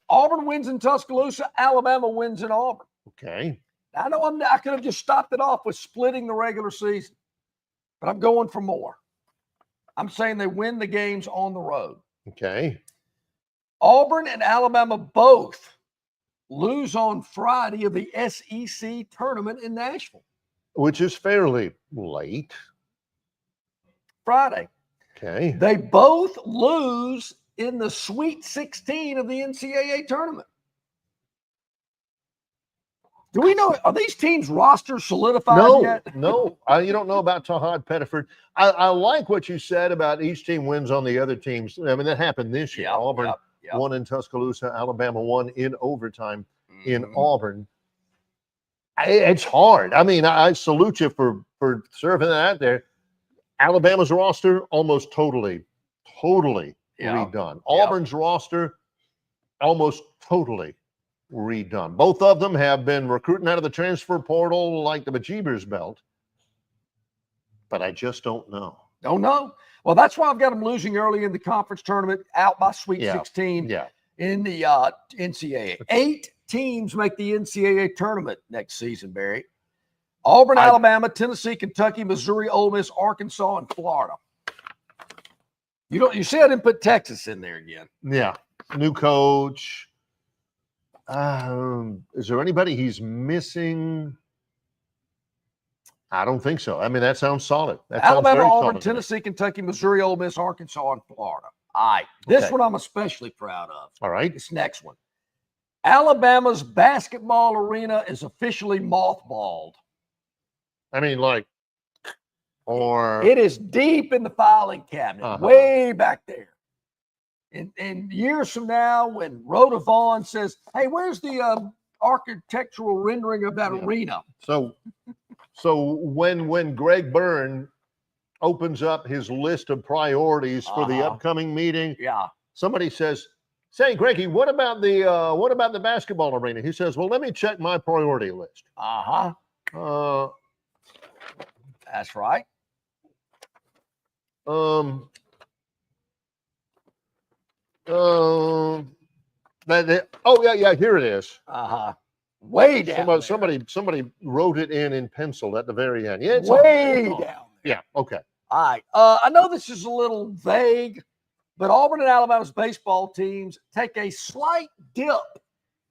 Auburn wins in Tuscaloosa. Alabama wins in Auburn. Okay. I know I could have just stopped it off with splitting the regular season, but I'm going for more. I'm saying they win the games on the road. Okay. Auburn and Alabama both lose on Friday of the SEC tournament in Nashville. Which is fairly late. Friday. Okay. They both lose in the Sweet 16 of the NCAA tournament. Do we know, are these teams' rosters solidified yet? No. You don't know about Tahad Pettiford. I like what you said about each team wins on the other teams. I mean, that happened this year. Auburn won in Tuscaloosa. Alabama won in overtime in Auburn. It's hard. I mean, I salute you for serving that out there. Alabama's roster almost totally redone. Auburn's roster almost totally redone. Both of them have been recruiting out of the transfer portal like the bejeebers belt. But I just don't know. Don't know. Well, that's why I've got them losing early in the conference tournament, out by Sweet 16 in the NCAA. 8 teams make the NCAA tournament next season, Barry. Auburn, Alabama, Tennessee, Kentucky, Missouri, Ole Miss, Arkansas, and Florida. You see I didn't put Texas in there again. Yeah. New coach. Is there anybody he's missing? I don't think so. I mean, that sounds solid. Alabama, Auburn, Tennessee, Kentucky, Missouri, Ole Miss, Arkansas, and Florida. All right. This one I'm especially proud of. All right. This next one. Alabama's basketball arena is officially mothballed. I mean, it is deep in the filing cabinet, way back there. And years from now, when Rhoda Vaughn says, "Hey, where's the architectural rendering of that arena?" So when Greg Byrne opens up his list of priorities for the upcoming meeting, somebody says, "Say, Greggy, what about the basketball arena?" He says, "Well, let me check my priority list." That's right. Here it is. Way down. Somebody wrote it in pencil at the very end. Yeah, it's way down there. Yeah, okay. All right. I know this is a little vague, but Auburn and Alabama's baseball teams take a slight dip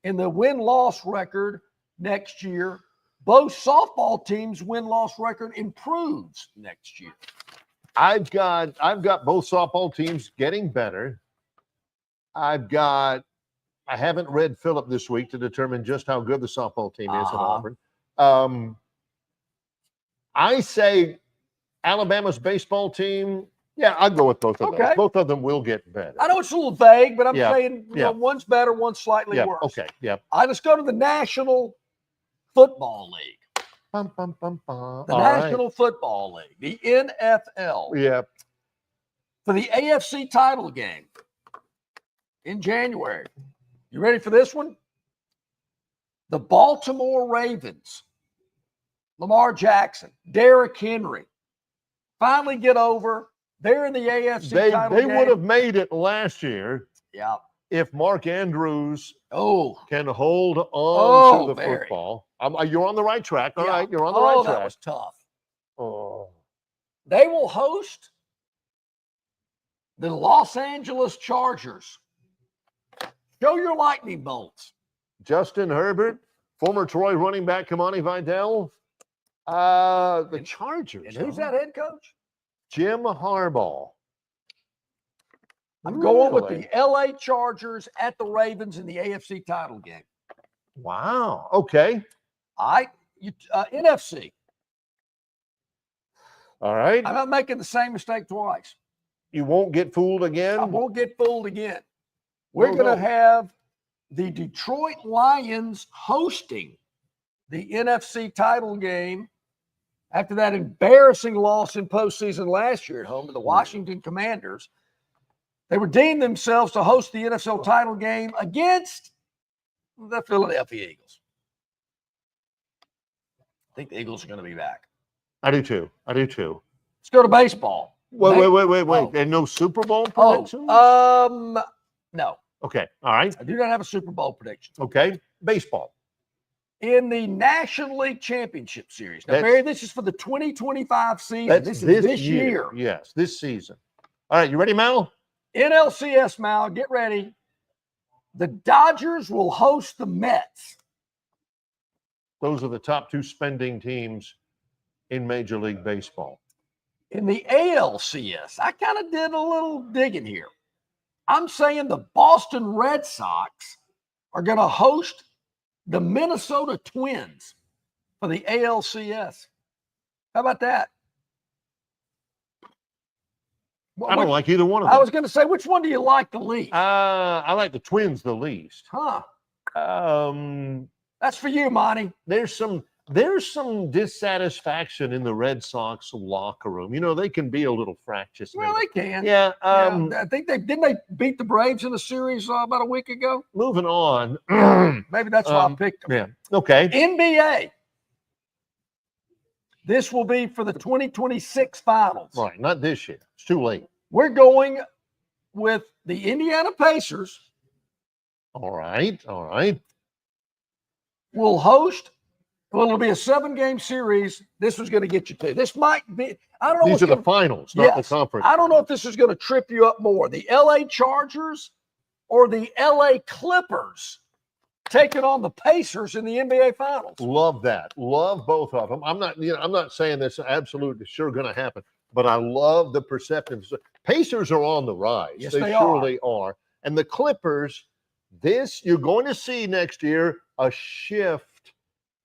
in the win-loss record next year. Both softball teams' win-loss record improves next year. I've got both softball teams getting better. I haven't read Phillip this week to determine just how good the softball team is at Auburn. I say Alabama's baseball team. Yeah, I'll go with both of those. Both of them will get better. I know it's a little vague, but I'm saying one's better, one's slightly worse. Okay. Yeah. All right, let's go to the National Football League. The National Football League, the NFL. Yeah. for the AFC title game in January. You ready for this one? The Baltimore Ravens, Lamar Jackson, Derrick Henry, finally get over. They're in the AFC title game. They would have made it last year. Yeah. If Mark Andrews can hold on to the football. You're on the right track. All right, you're on the right track. That was tough. Oh. They will host the Los Angeles Chargers. Show your lightning bolts. Justin Herbert, former Troy running back Kamani Vidal. The Chargers. And who's that head coach? Jim Harbaugh. I'm going with the LA Chargers at the Ravens in the AFC title game. Wow. Okay. NFC. All right. I'm not making the same mistake twice. You won't get fooled again? I won't get fooled again. We're going to have the Detroit Lions hosting the NFC title game after that embarrassing loss in postseason last year at home to the Washington Commanders. They redeemed themselves to host the NFL title game against the Philadelphia Eagles. I think the Eagles are going to be back. I do too. Let's go to baseball. Wait. And no Super Bowl predictions? No. Okay. All right. I do not have a Super Bowl prediction. Okay. Baseball. In the National League Championship Series. Now, Barry, this is for the 2025 season. This is this year. Yes, this season. All right. You ready, Mal? NLCS, Mal, get ready. The Dodgers will host the Mets. Those are the top two spending teams in Major League Baseball. In the ALCS, I kind of did a little digging here. I'm saying the Boston Red Sox are going to host the Minnesota Twins for the ALCS. How about that? I don't like either one of them. I was going to say, which one do you like the least? I like the Twins the least. Huh. That's for you, Monty. There's some dissatisfaction in the Red Sox locker room. You know, they can be a little fractious. Well, they can. Yeah. I think didn't they beat the Braves in the series about a week ago? Moving on. Maybe that's why I picked them. Yeah. Okay. NBA. This will be for the 2026 finals. Right. Not this year. It's too late. We're going with the Indiana Pacers. All right. Will host. Well, it'll be a 7-game series. This was going to get you to. This might be. I don't know. These are the finals, not the conference. I don't know if this is going to trip you up more. The LA Chargers or the LA Clippers taking on the Pacers in the NBA Finals. Love that. Love both of them. I'm not saying this is absolutely sure going to happen, but I love the perceptive. Pacers are on the rise. Yes, they surely are. And the Clippers, you're going to see next year a shift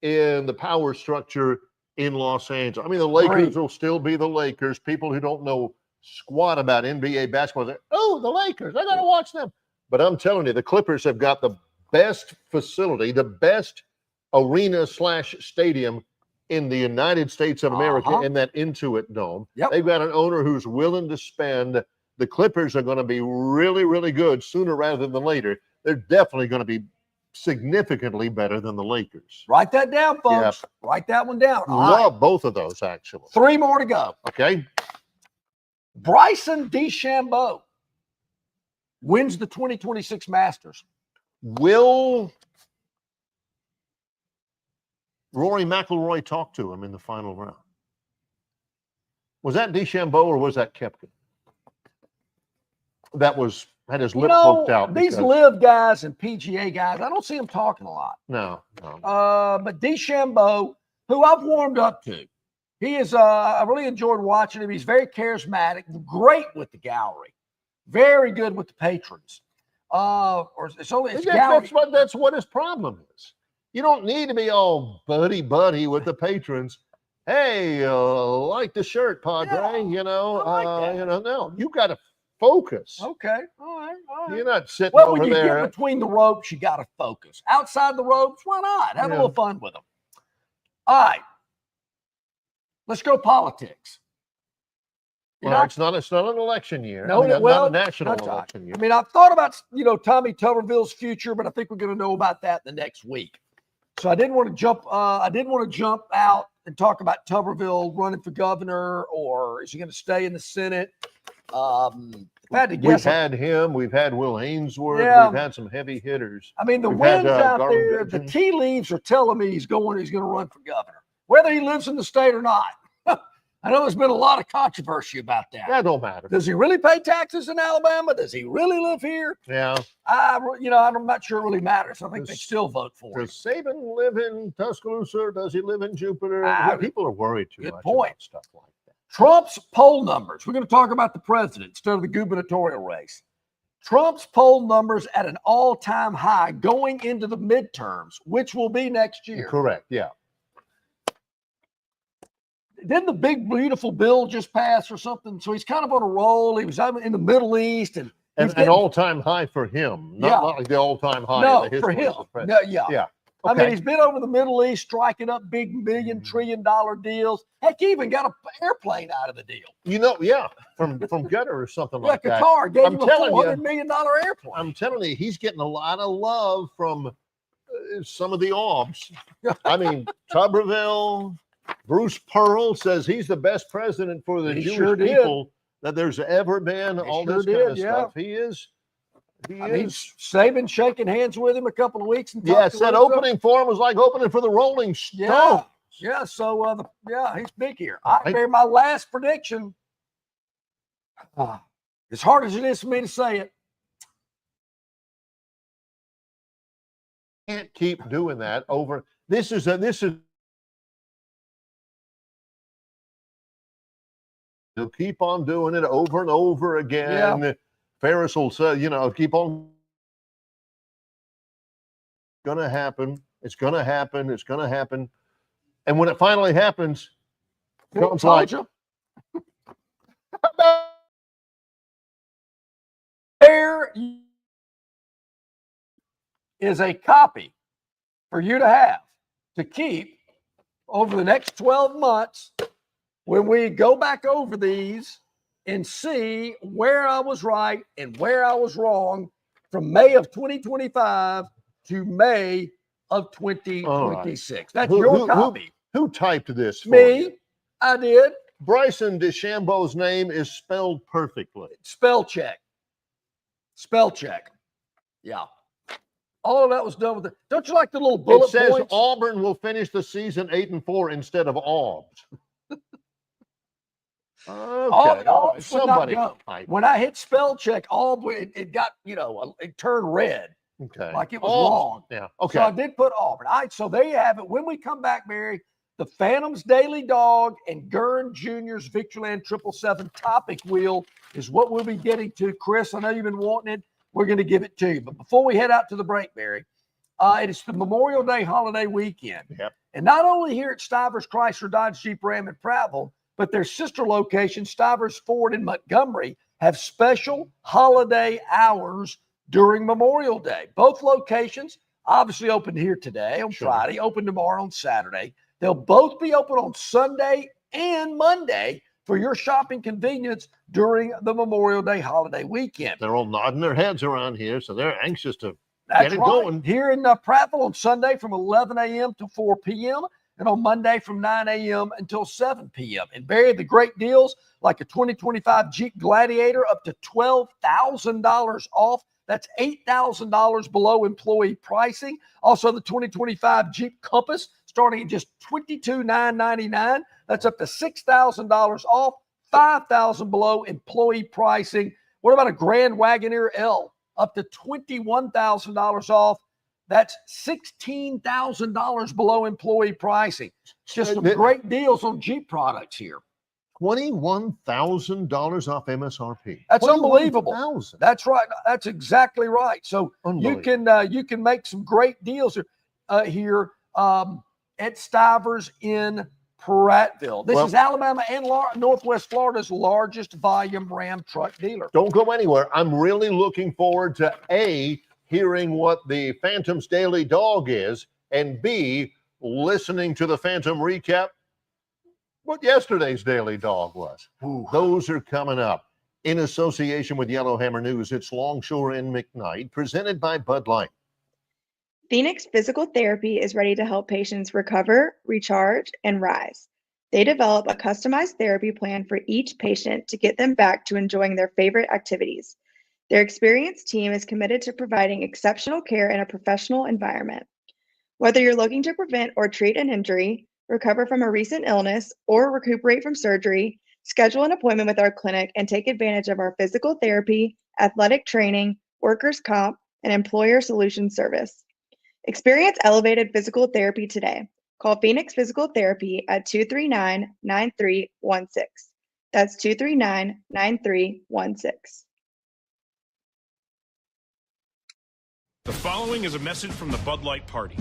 in the power structure in Los Angeles. I mean, the Lakers will still be the Lakers. People who don't know squat about NBA basketball say, oh, the Lakers, I got to watch them. But I'm telling you, the Clippers have got the best facility, the best arena/stadium in the United States of America in that Intuit Dome. Yep. They've got an owner who's willing to spend. The Clippers are going to be really, really good sooner rather than later. They're definitely going to be significantly better than the Lakers. Write that down, folks. Yep. Write that one down. Love both of those, actually. 3 more to go. Okay. Bryson DeChambeau wins the 2026 Masters. Will Rory McIlroy talk to him in the final round? Was that DeChambeau or was that Koepka? That had his lip poked out. These live guys and PGA guys, I don't see them talking a lot. No. But DeChambeau, who I've warmed up to, he is. I really enjoyed watching him. He's very charismatic, great with the gallery, very good with the patrons. That's what his problem is. You don't need to be all buddy with the patrons. Hey, like the shirt, Padre. Yeah, No, you got to focus. Okay, all right. You're not sitting over when you there. get between the ropes, you got to focus. Outside the ropes, why not? Have a little fun with them. All right, let's go politics. Well, it's not an election year. No, not a national that's right. election year. I mean, I've thought about, Tommy Tuberville's future, but I think we're going to know about that in the next week. So I didn't want to jump. I didn't want to jump out and talk about Tuberville running for governor, or is he going to stay in the Senate? If I had to guess, We've had him. We've had Will Hainsworth. Yeah. We've had some heavy hitters. I mean, the We've had, winds out Garland there, Goodson. the tea leaves are telling me he's going to run for governor, whether he lives in the state or not. I know there's been a lot of controversy about that. That don't matter. Does he really pay taxes in Alabama? Does he really live here? Yeah. I'm not sure it really matters. I think they still vote for him. Does Saban live in Tuscaloosa, or does he live in Jupiter? People are worried too much about stuff like that. Trump's poll numbers. We're going to talk about the president instead of the gubernatorial race. Trump's poll numbers at an all-time high going into the midterms, which will be next year. Correct. Yeah. Didn't the big, beautiful bill just pass or something? So he's kind of on a roll. He was in the Middle East. And an all-time high for him. Not like the all-time high in the history for him. of the president. Yeah. Okay. I mean, he's been over the Middle East striking up big million-trillion-dollar deals. Heck, he even got an airplane out of the deal. From Qatar or something like that. Qatar gave him a $400 million airplane. I'm telling you, he's getting a lot of love from some of the orbs. I mean, Tuberville, Bruce Pearl says he's the best president for the Jewish people that there's ever been. This kind of stuff. He is. Saban shaking hands with him a couple of weeks. And said opening for him was like opening for the Rolling Stones. Yeah. So he's big here. My last prediction. As hard as it is for me to say it, can't keep doing that over. This is. He'll keep on doing it over and over again. Yeah. Ferris will say, keep on. It's going to happen. It's going to happen. It's going to happen. And when it finally happens, comes like, there is a copy for you to have to keep over the next 12 months. When we go back over these and see where I was right and where I was wrong from May of 2025 to May of 2026. Right. That's your copy. Who typed this for Me. You? I did. Bryson DeChambeau's name is spelled perfectly. Spell check. Yeah. All of that was done with it. Don't you like the little bullet points? It says Auburn will finish the season 8-4 instead of Aubs. Okay. Somebody. When I hit spell check, it got, it turned red. Okay. Like it was wrong. Yeah. Okay. So I did put Auburn. All right. So there you have it. When we come back, Barry, the Phantom's Daily Dog and Gurn Jr.'s Victoryland 777 topic wheel is what we'll be getting to. Chris, I know you've been wanting it. We're going to give it to you. But before we head out to the break, Barry, it is the Memorial Day holiday weekend. Yep. And not only here at Stivers Chrysler Dodge Jeep Ram and Prattville, but their sister location, Stivers Ford in Montgomery, have special holiday hours during Memorial Day. Both locations obviously open here today on Friday, open tomorrow on Saturday. They'll both be open on Sunday and Monday for your shopping convenience during the Memorial Day holiday weekend. They're all nodding their heads around here, so they're anxious to get it going. Here in Prattville on Sunday from 11 a.m. to 4 p.m., and on Monday from 9 a.m. until 7 p.m. And Barry, the great deals like a 2025 Jeep Gladiator up to $12,000 off. That's $8,000 below employee pricing. Also, the 2025 Jeep Compass starting at just $22,999. That's up to $6,000 off, $5,000 below employee pricing. What about a Grand Wagoneer L? Up to $21,000 off. That's $16,000 below employee pricing. Just some great deals on Jeep products here. $21,000 off MSRP. That's unbelievable. That's right. That's exactly right. So you can make some great deals here at Stivers in Prattville. This is Alabama and Northwest Florida's largest volume Ram truck dealer. Don't go anywhere. I'm really looking forward to hearing what the Phantom's Daily Dog is, and B, listening to the Phantom recap what yesterday's Daily Dog was. Ooh. Those are coming up. In association with Yellowhammer News, it's Longshore and McKnight, presented by Bud Light. Phoenix Physical Therapy is ready to help patients recover, recharge, and rise. They develop a customized therapy plan for each patient to get them back to enjoying their favorite activities. Their experienced team is committed to providing exceptional care in a professional environment. Whether you're looking to prevent or treat an injury, recover from a recent illness, or recuperate from surgery, schedule an appointment with our clinic and take advantage of our physical therapy, athletic training, workers' comp, and employer solutions service. Experience elevated physical therapy today. Call Phoenix Physical Therapy at 239-9316. That's 239-9316. The following is a message from the Bud Light Party.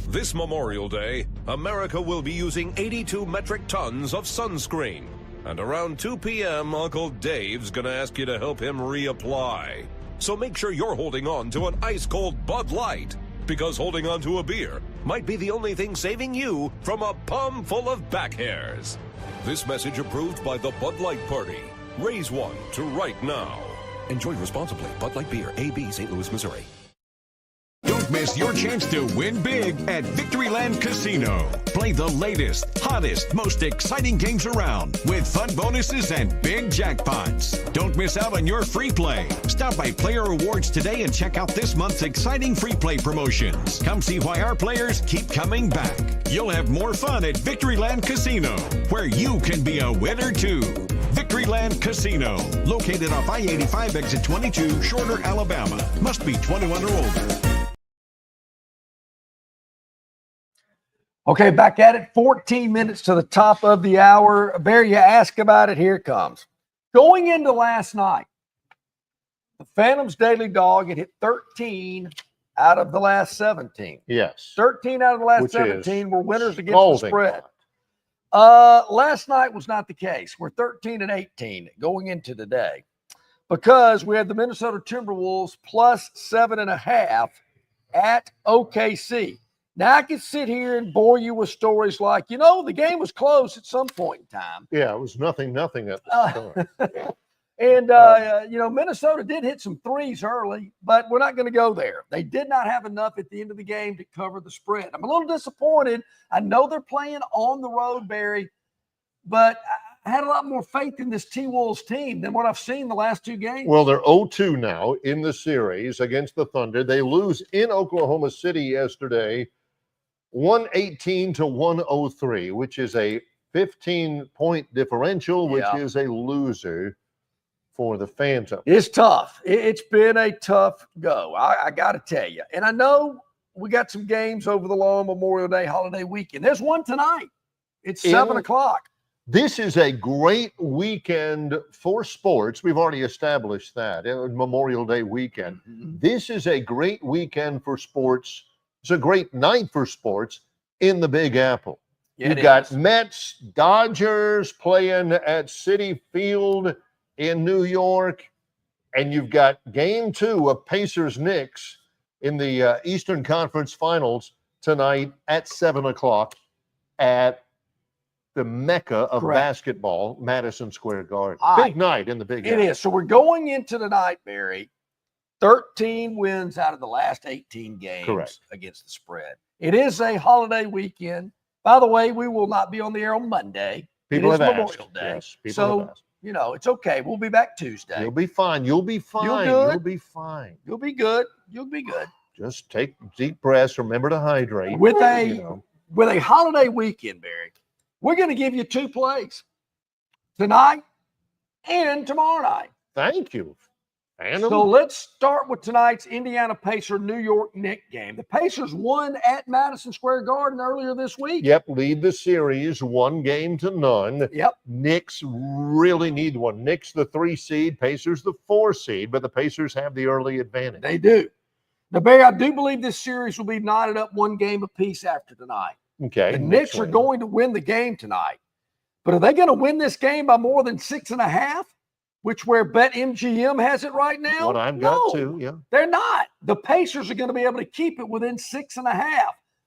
This Memorial Day, America will be using 82 metric tons of sunscreen. And around 2 p.m., Uncle Dave's going to ask you to help him reapply. So make sure you're holding on to an ice-cold Bud Light, because holding on to a beer might be the only thing saving you from a palm full of back hairs. This message approved by the Bud Light Party. Raise one to right now. Enjoy responsibly. Bud Light Beer, AB, St. Louis, Missouri. Don't miss your chance to win big at Victoryland Casino. Play the latest, hottest, most exciting games around with fun bonuses and big jackpots. Don't miss out on your free play. Stop by Player Rewards today and check out this month's exciting free play promotions. Come see why our players keep coming back. You'll have more fun at Victoryland Casino, where you can be a winner too. Victoryland Casino, located off I-85 exit 22, Shorter, Alabama. Must be 21 or older. Okay, back at it. 14 minutes to the top of the hour. Barry, you ask about it. Here it comes. Going into last night, the Phantom's Daily Dog had hit 13 out of the last 17. Yes. 13 out of the last Which 17 were winners against the scalding spread. Last night was not the case. We're 13 and 18 going into today because we had the Minnesota Timberwolves plus 7.5 at OKC. Now, I could sit here and bore you with stories like, the game was close at some point in time. Yeah, it was nothing at the start. And, Minnesota did hit some threes early, but we're not going to go there. They did not have enough at the end of the game to cover the spread. I'm a little disappointed. I know they're playing on the road, Barry, but I had a lot more faith in this T-Wolves team than what I've seen the last two games. Well, they're 0-2 now in the series against the Thunder. They lose in Oklahoma City yesterday, 118-103, which is a 15-point differential, which is a loser for the Phantom. It's tough. It's been a tough go. I got to tell you. And I know we got some games over the long Memorial Day holiday weekend. There's one tonight. It's 7 o'clock. This is a great weekend for sports. We've already established that. Memorial Day weekend. Mm-hmm. This is a great weekend for sports. It's a great night for sports in the Big Apple. You've got Mets, Dodgers playing at Citi Field in New York, and you've got game 2 of Pacers-Knicks in the Eastern Conference Finals tonight at 7 o'clock at the Mecca of basketball, Madison Square Garden. Big night in the Big Apple. It is. So we're going into the night, Barry. 13 wins out of the last 18 games against the spread. It is a holiday weekend. By the way, we will not be on the air on Monday. People it is have Memorial asked. Day. Yes, people have asked. It's okay. We'll be back Tuesday. You'll be fine. You'll be fine. You'll You'll be fine. You'll be good. You'll be good. Just take deep breaths. Remember to hydrate. With a holiday weekend, Barry, we're going to give you 2 plays tonight and tomorrow night. Thank you. So let's start with tonight's Indiana Pacer New York Knicks game. The Pacers won at Madison Square Garden earlier this week. Yep, lead the series 1-0. Yep. Knicks really need one. Knicks the 3 seed, Pacers the 4 seed, but the Pacers have the early advantage. They do. Now, Barry, I do believe this series will be knotted up 1 game apiece after tonight. Okay. The Knicks are going to win the game tonight. But are they going to win this game by more than 6.5? Which where BetMGM has it right now? What I've got too, yeah. They're not. The Pacers are going to be able to keep it within 6.5.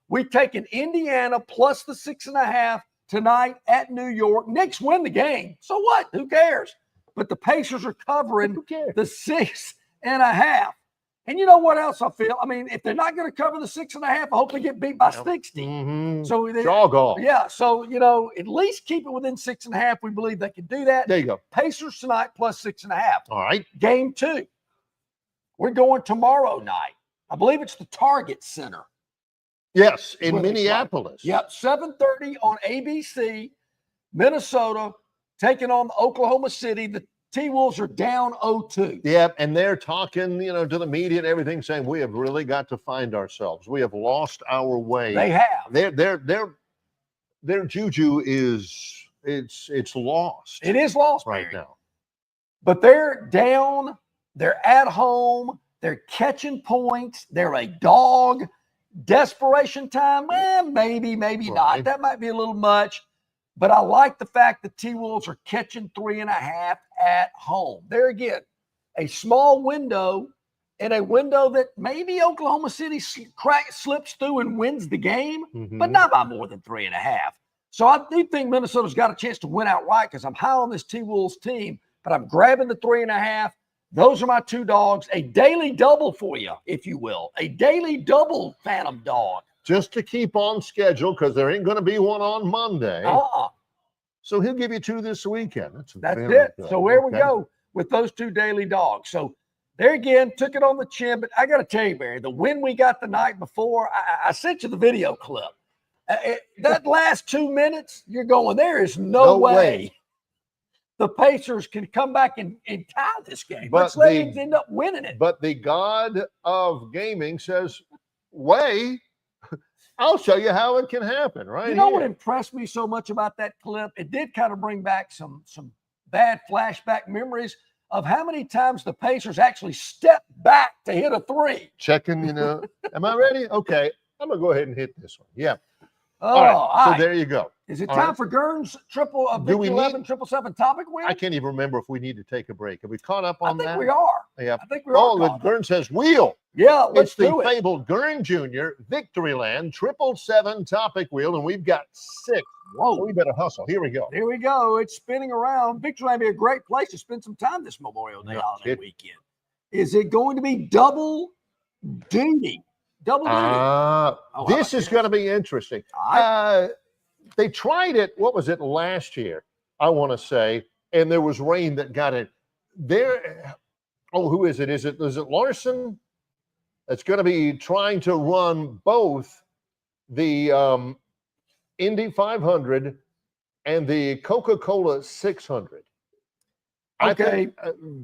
We've taken Indiana plus the 6.5 tonight at New York. Knicks win the game. So what? Who cares? But the Pacers are covering the 6.5. And you know what else I feel? I mean, if they're not going to cover the 6.5, I hope they get beat by 60. Mm-hmm. So jog off. Yeah. So, you know, at least keep it within 6.5. We believe they can do that. There you go. Pacers tonight plus 6.5. All right. Game 2. We're going tomorrow night. I believe it's the Target Center. Yes, in Minneapolis. Yep, 7:30 on ABC. Minnesota taking on Oklahoma City. The T-Wolves are down 0-2. Yep, and they're talking, you know, to the media and everything, saying we have really got to find ourselves. We have lost our way. They have. Their juju is it's lost. It is lost right now. But they're down. They're at home. They're catching points. They're a dog. Desperation time? Maybe not. That might be a little much. But I like the fact that T-Wolves are catching 3.5 at home. There again, a small window and a window that maybe Oklahoma City slips through and wins the game, but not by more than 3.5. So I do think Minnesota's got a chance to win outright because I'm high on this T-Wolves team, but I'm grabbing the 3.5. Those are my two dogs. A daily double for you, if you will. A daily double Phantom dog. Just to keep on schedule because there ain't going to be one on Monday. So he'll give you two this weekend. That's it. Good. So where we go with those two daily dogs. So there again, took it on the chin. But I got to tell you, Barry, the win we got the night before, I sent you the video clip. That last 2 minutes, you're going, there is no way the Pacers can come back and tie this game. Let's let them end up winning it. But the god of gaming says, I'll show you how it can happen, right? You know what impressed me so much about that clip? It did kind of bring back some bad flashback memories of how many times the Pacers actually stepped back to hit a three. Checking, am I ready? Okay, I'm going to go ahead and hit this one. Yeah. Oh, all right. So there you go. Is it time for Gurn's triple of Victory 11 777 topic wheel? I can't even remember if we need to take a break. Have we caught up on that? I think we are. Yeah. I think we are. Oh, Gurn says wheel. Yeah, let's do it. It's the fabled Gurn Jr. Victoryland 777 topic wheel, and we've got 6. Whoa. So we better hustle. Here we go. Here we go. It's spinning around. Victoryland would be a great place to spend some time this Memorial Day holiday weekend. Is it going to be double duty? This is going to be interesting. They tried it, what was it, last year, I want to say, and there was rain that got it. Who is it? Is it Larson that's going to be trying to run both the Indy 500 and the Coca-Cola 600? Okay.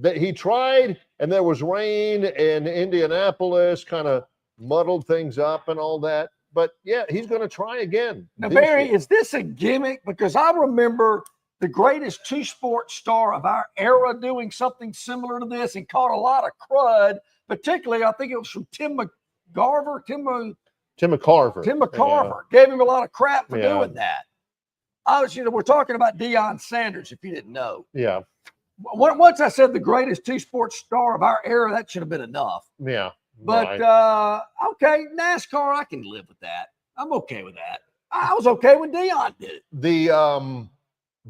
That he tried, and there was rain in Indianapolis, kind of muddled things up and all that. But, yeah, he's going to try again. Now, Barry, is this a gimmick? Because I remember the greatest two-sport star of our era doing something similar to this and caught a lot of crud, particularly I think it was from Tim McCarver. Tim McCarver gave him a lot of crap for doing that. We're talking about Deion Sanders, if you didn't know. Yeah. Once I said the greatest two-sport star of our era, that should have been enough. Yeah. But, okay, NASCAR, I can live with that. I'm okay with that. I was okay when Deion did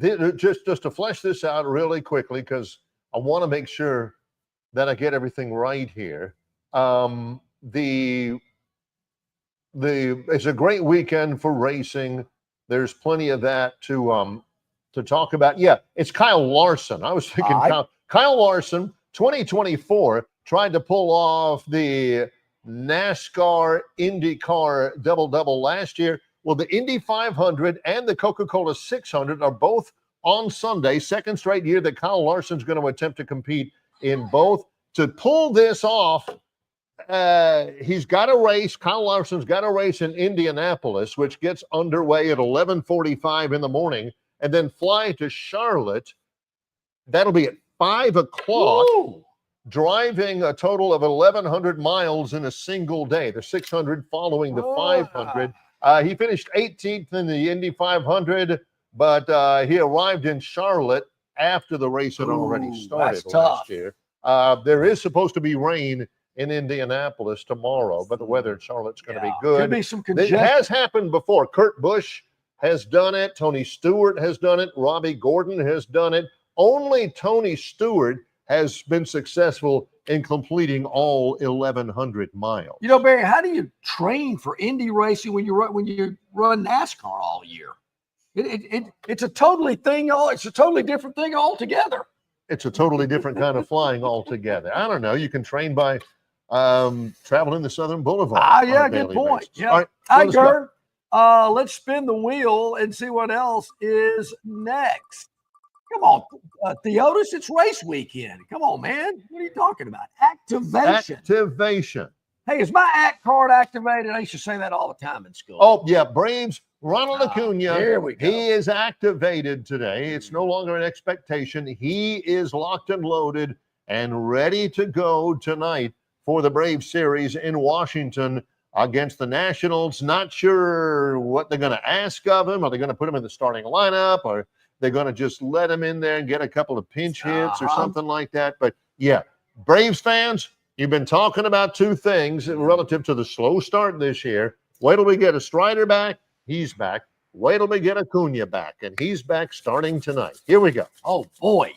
it. Just to flesh this out really quickly, because I want to make sure that I get everything right here. It's a great weekend for racing. There's plenty of that to talk about. Yeah, it's Kyle Larson. I was thinking Kyle Larson, 2024. Tried to pull off the NASCAR IndyCar double last year. Well, the Indy 500 and the Coca-Cola 600 are both on Sunday, second straight year that Kyle Larson's going to attempt to compete in both. To pull this off, he's got a race. Kyle Larson's got a race in Indianapolis, which gets underway at 11:45 in the morning, and then fly to Charlotte. That'll be at 5 o'clock. Woo! Driving a total of 1,100 miles in a single day. The 600 following the 500. He finished 18th in the Indy 500, but he arrived in Charlotte after the race had already started last year. There is supposed to be rain in Indianapolis tomorrow, but the weather in Charlotte's going to be good. Could be some congestion. It has happened before. Kurt Busch has done it. Tony Stewart has done it. Robbie Gordon has done it. Only Tony Stewart has been successful in completing all 1,100 miles. You know, Barry, how do you train for Indy racing when you run NASCAR all year? It's a totally different thing altogether. It's a totally different kind of flying altogether. I don't know. You can train by traveling the Southern Boulevard. Yeah, good point. Yeah. All Hi, right, Gurn. Let's spin the wheel and see what else is next. Come on, Theodis, it's race weekend. Come on, man. What are you talking about? Activation. Hey, is my ACT card activated? I used to say that all the time in school. Oh, yeah. Braves, Ronald Acuna. Here we go. He is activated today. It's no longer an expectation. He is locked and loaded and ready to go tonight for the Braves series in Washington against the Nationals. Not sure what they're going to ask of him. Are they going to put him in the starting lineup, or they're going to just let him in there and get a couple of pinch hits or something like that? But yeah, Braves fans, you've been talking about two things relative to the slow start this year. Wait till we get a Strider back. He's back. Wait till we get Acuna back, and he's back starting tonight. Here we go. Oh, boy.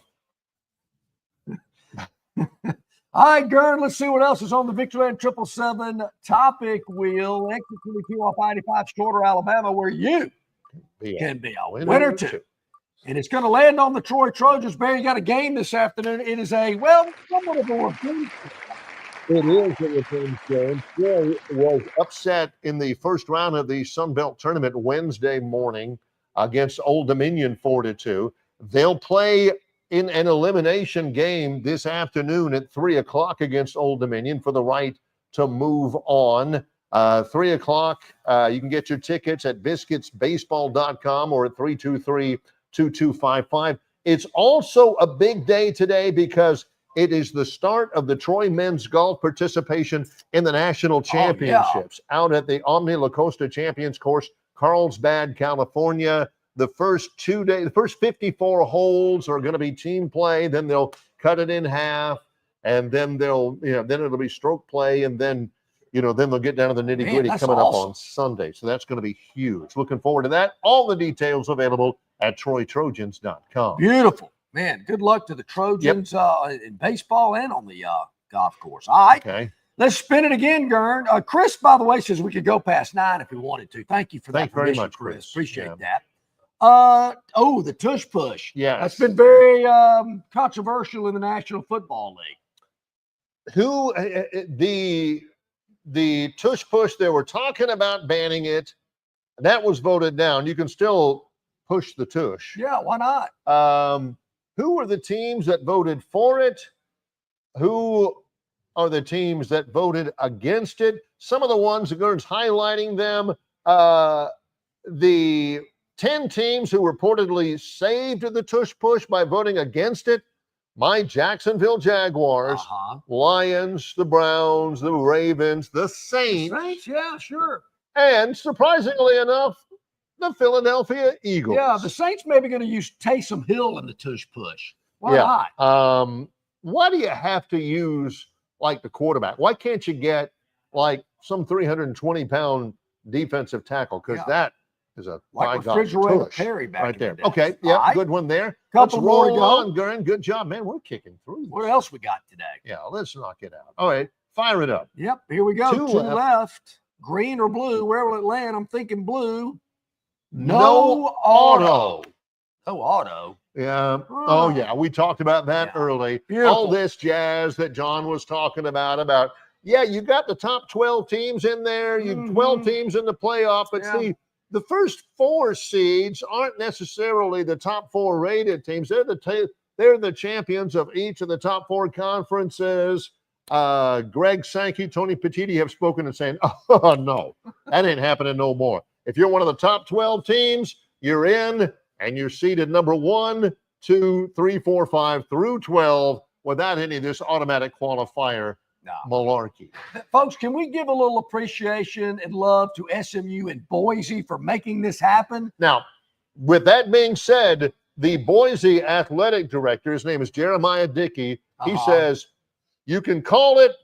All right, Gurn, let's see what else is on the Victoryland 777 topic wheel. Exit 22 off I-85 Shorter, Alabama, where you can be a winner too. And it's going to land on the Troy Trojans. Barry, got a game this afternoon. It is somewhat of a revenge. It is a revenge game. Troy was upset in the first round of the Sun Belt Tournament Wednesday morning against Old Dominion 4-2. They'll play in an elimination game this afternoon at 3 o'clock against Old Dominion for the right to move on. 3 o'clock, you can get your tickets at biscuitsbaseball.com or at 323-2255. It's also a big day today because it is the start of the Troy men's golf participation in the national championships out at the Omni La Costa Champions Course, Carlsbad, California. The first 54 holes are going to be team play. Then they'll cut it in half, and then then it'll be stroke play, and then they'll get down to the nitty gritty coming up on Sunday. So that's going to be huge. Looking forward to that. All the details available at TroyTrojans.com. Beautiful, man. Good luck to the Trojans in baseball and on the golf course. All right. Okay. Let's spin it again, Gurn. Chris, by the way, says we could go past 9 if we wanted to. Thank you for that. Thanks very much, Chris. Appreciate that. The tush push. Yeah, that's been very controversial in the National Football League. The tush push, they were talking about banning it. That was voted down. You can still push the tush. Yeah, why not? Who were the teams that voted for it? Who are the teams that voted against it? Some of the ones, the Gurn's highlighting them. The 10 teams who reportedly saved the tush push by voting against it: my Jacksonville Jaguars, Lions, the Browns, the Ravens, the Saints. Yeah, sure. And surprisingly enough, the Philadelphia Eagles. Yeah, the Saints maybe going to use Taysom Hill in the tush push. Why not? Why do you have to use like the quarterback? Why can't you get like some 320-pound defensive tackle? Because that is a refrigerator Perry back right there. The okay, good one there. Couple let's more roll to go. on, Gurn. Good job, man. We're kicking through. What else we got today? Yeah, let's knock it out. All right, fire it up. Yep, here we go. Two Two left. left. Green or blue? Where will it land? I'm thinking blue. No auto. No auto. Yeah. Oh, yeah. We talked about that early. Beautiful. All this jazz that John was talking about, you got the top 12 teams in there. You 12 teams in the playoff. But see, the first 4 seeds aren't necessarily the top 4 rated teams. They're the champions of each of the top 4 conferences. Greg Sankey, Tony Petitti have spoken and saying, oh, no, that ain't happening no more. If you're one of the top 12 teams, you're in. And you're seated number 1, 2, 3, 4, 5 through 12 without any of this automatic qualifier malarkey. Folks, can we give a little appreciation and love to SMU and Boise for making this happen? Now, with that being said, the Boise athletic director, his name is Jeremiah Dickey, he says, you can call it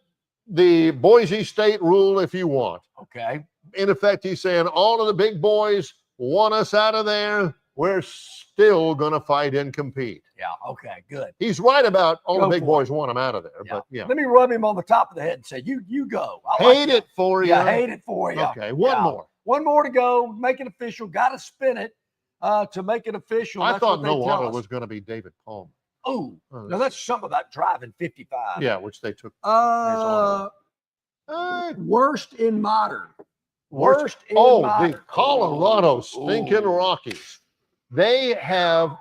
the Boise State rule if you want. Okay. In effect, he's saying all of the big boys want us out of there, we're still going to fight and compete. Yeah, okay, good. He's right about all Go the big for boys want him out of there. Yeah. But yeah, Let me rub him on the top of the head and say, you go. I like hate it for you. Yeah, hate it for you. Okay, one more. One more to go. Make it official. Got to spin it to make it official. I That's thought what they no tell auto us. was going to be David Palmer. Oh, no, that's something about driving 55. Yeah, which they took. Worst in modern. Worst in modern. The Colorado stinking Rockies. They have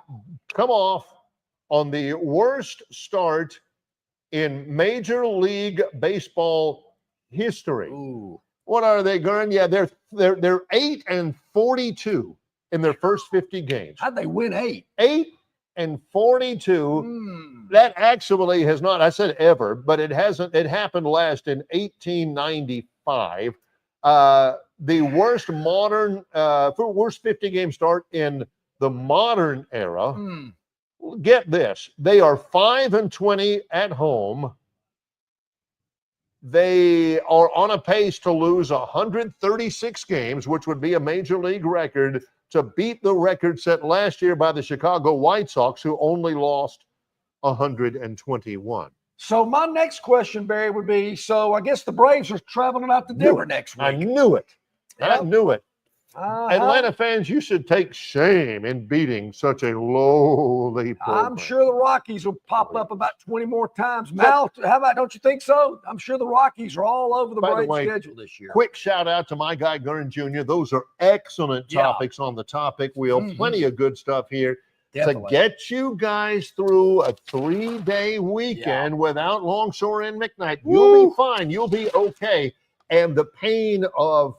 come off on the worst start in Major League Baseball history. Ooh. What are they, Gurn? Yeah, they're 8-42 in their first 50 games. How'd they win 8? 8-42. That actually has not, I said ever, but it hasn't. It happened last in 1895. The worst worst 50 game start in the modern era. Get this. They are 5-20 at home. They are on a pace to lose 136 games, which would be a major league record, to beat the record set last year by the Chicago White Sox, who only lost 121. So my next question, Barry, would be, so I guess the Braves are traveling out to Denver next week. I knew it. Yep. I knew it. Atlanta fans, you should take shame in beating such a lowly program. I'm sure the Rockies will pop up about 20 more times. Mal, how about, don't you think so? I'm sure the Rockies are all over the Braves schedule this year. Quick shout out to my guy, Gurn Jr. Those are excellent topics on the topic wheel. Plenty of good stuff here. To get you guys through a 3-day weekend without Longshore and McKnight. You'll be fine. You'll be okay. And the pain of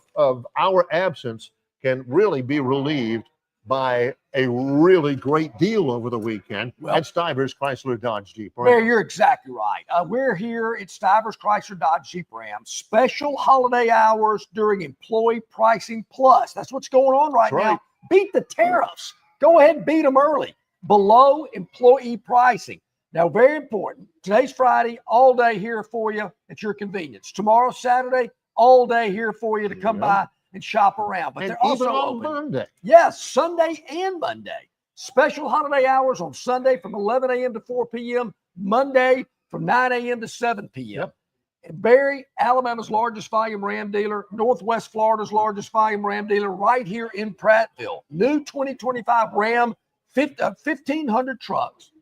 our absence can really be relieved by a really great deal over the weekend at Stivers Chrysler Dodge Jeep Ram. Barry, you're exactly right. We're here at Stivers Chrysler Dodge Jeep Ram. Special holiday hours during Employee Pricing Plus. That's what's going on right now. Beat the tariffs. Go ahead and beat them early. Below employee pricing. Now, very important. Today's Friday, all day here for you at your convenience. Tomorrow, Saturday, all day here for you to come by and shop around. But they're also on open Monday. Yes, Sunday and Monday. Special holiday hours on Sunday from 11 a.m. to 4 p.m. Monday from 9 a.m. to 7 p.m. And Barry, Alabama's largest volume Ram dealer, Northwest Florida's largest volume Ram dealer, right here in Prattville. New 2025 Ram, 1,500 trucks,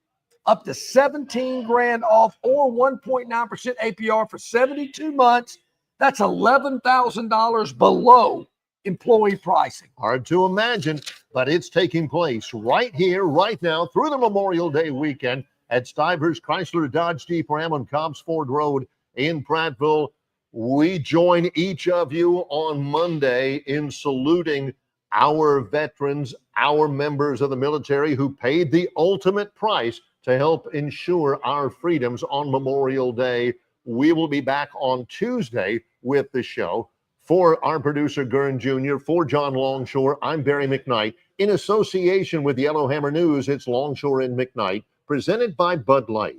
up to $17,000 off or 1.9% APR for 72 months. That's $11,000 below employee pricing. Hard to imagine, but it's taking place right here, right now, through the Memorial Day weekend at Stivers Chrysler Dodge Jeep Ram on Cobbs Ford Road in Prattville. We join each of you on Monday in saluting our veterans, our members of the military who paid the ultimate price to help ensure our freedoms on Memorial Day. We will be back on Tuesday with the show. For our producer, Gurn Jr., for John Longshore, I'm Barry McKnight. In association with Yellowhammer News, it's Longshore and McKnight, presented by Bud Light.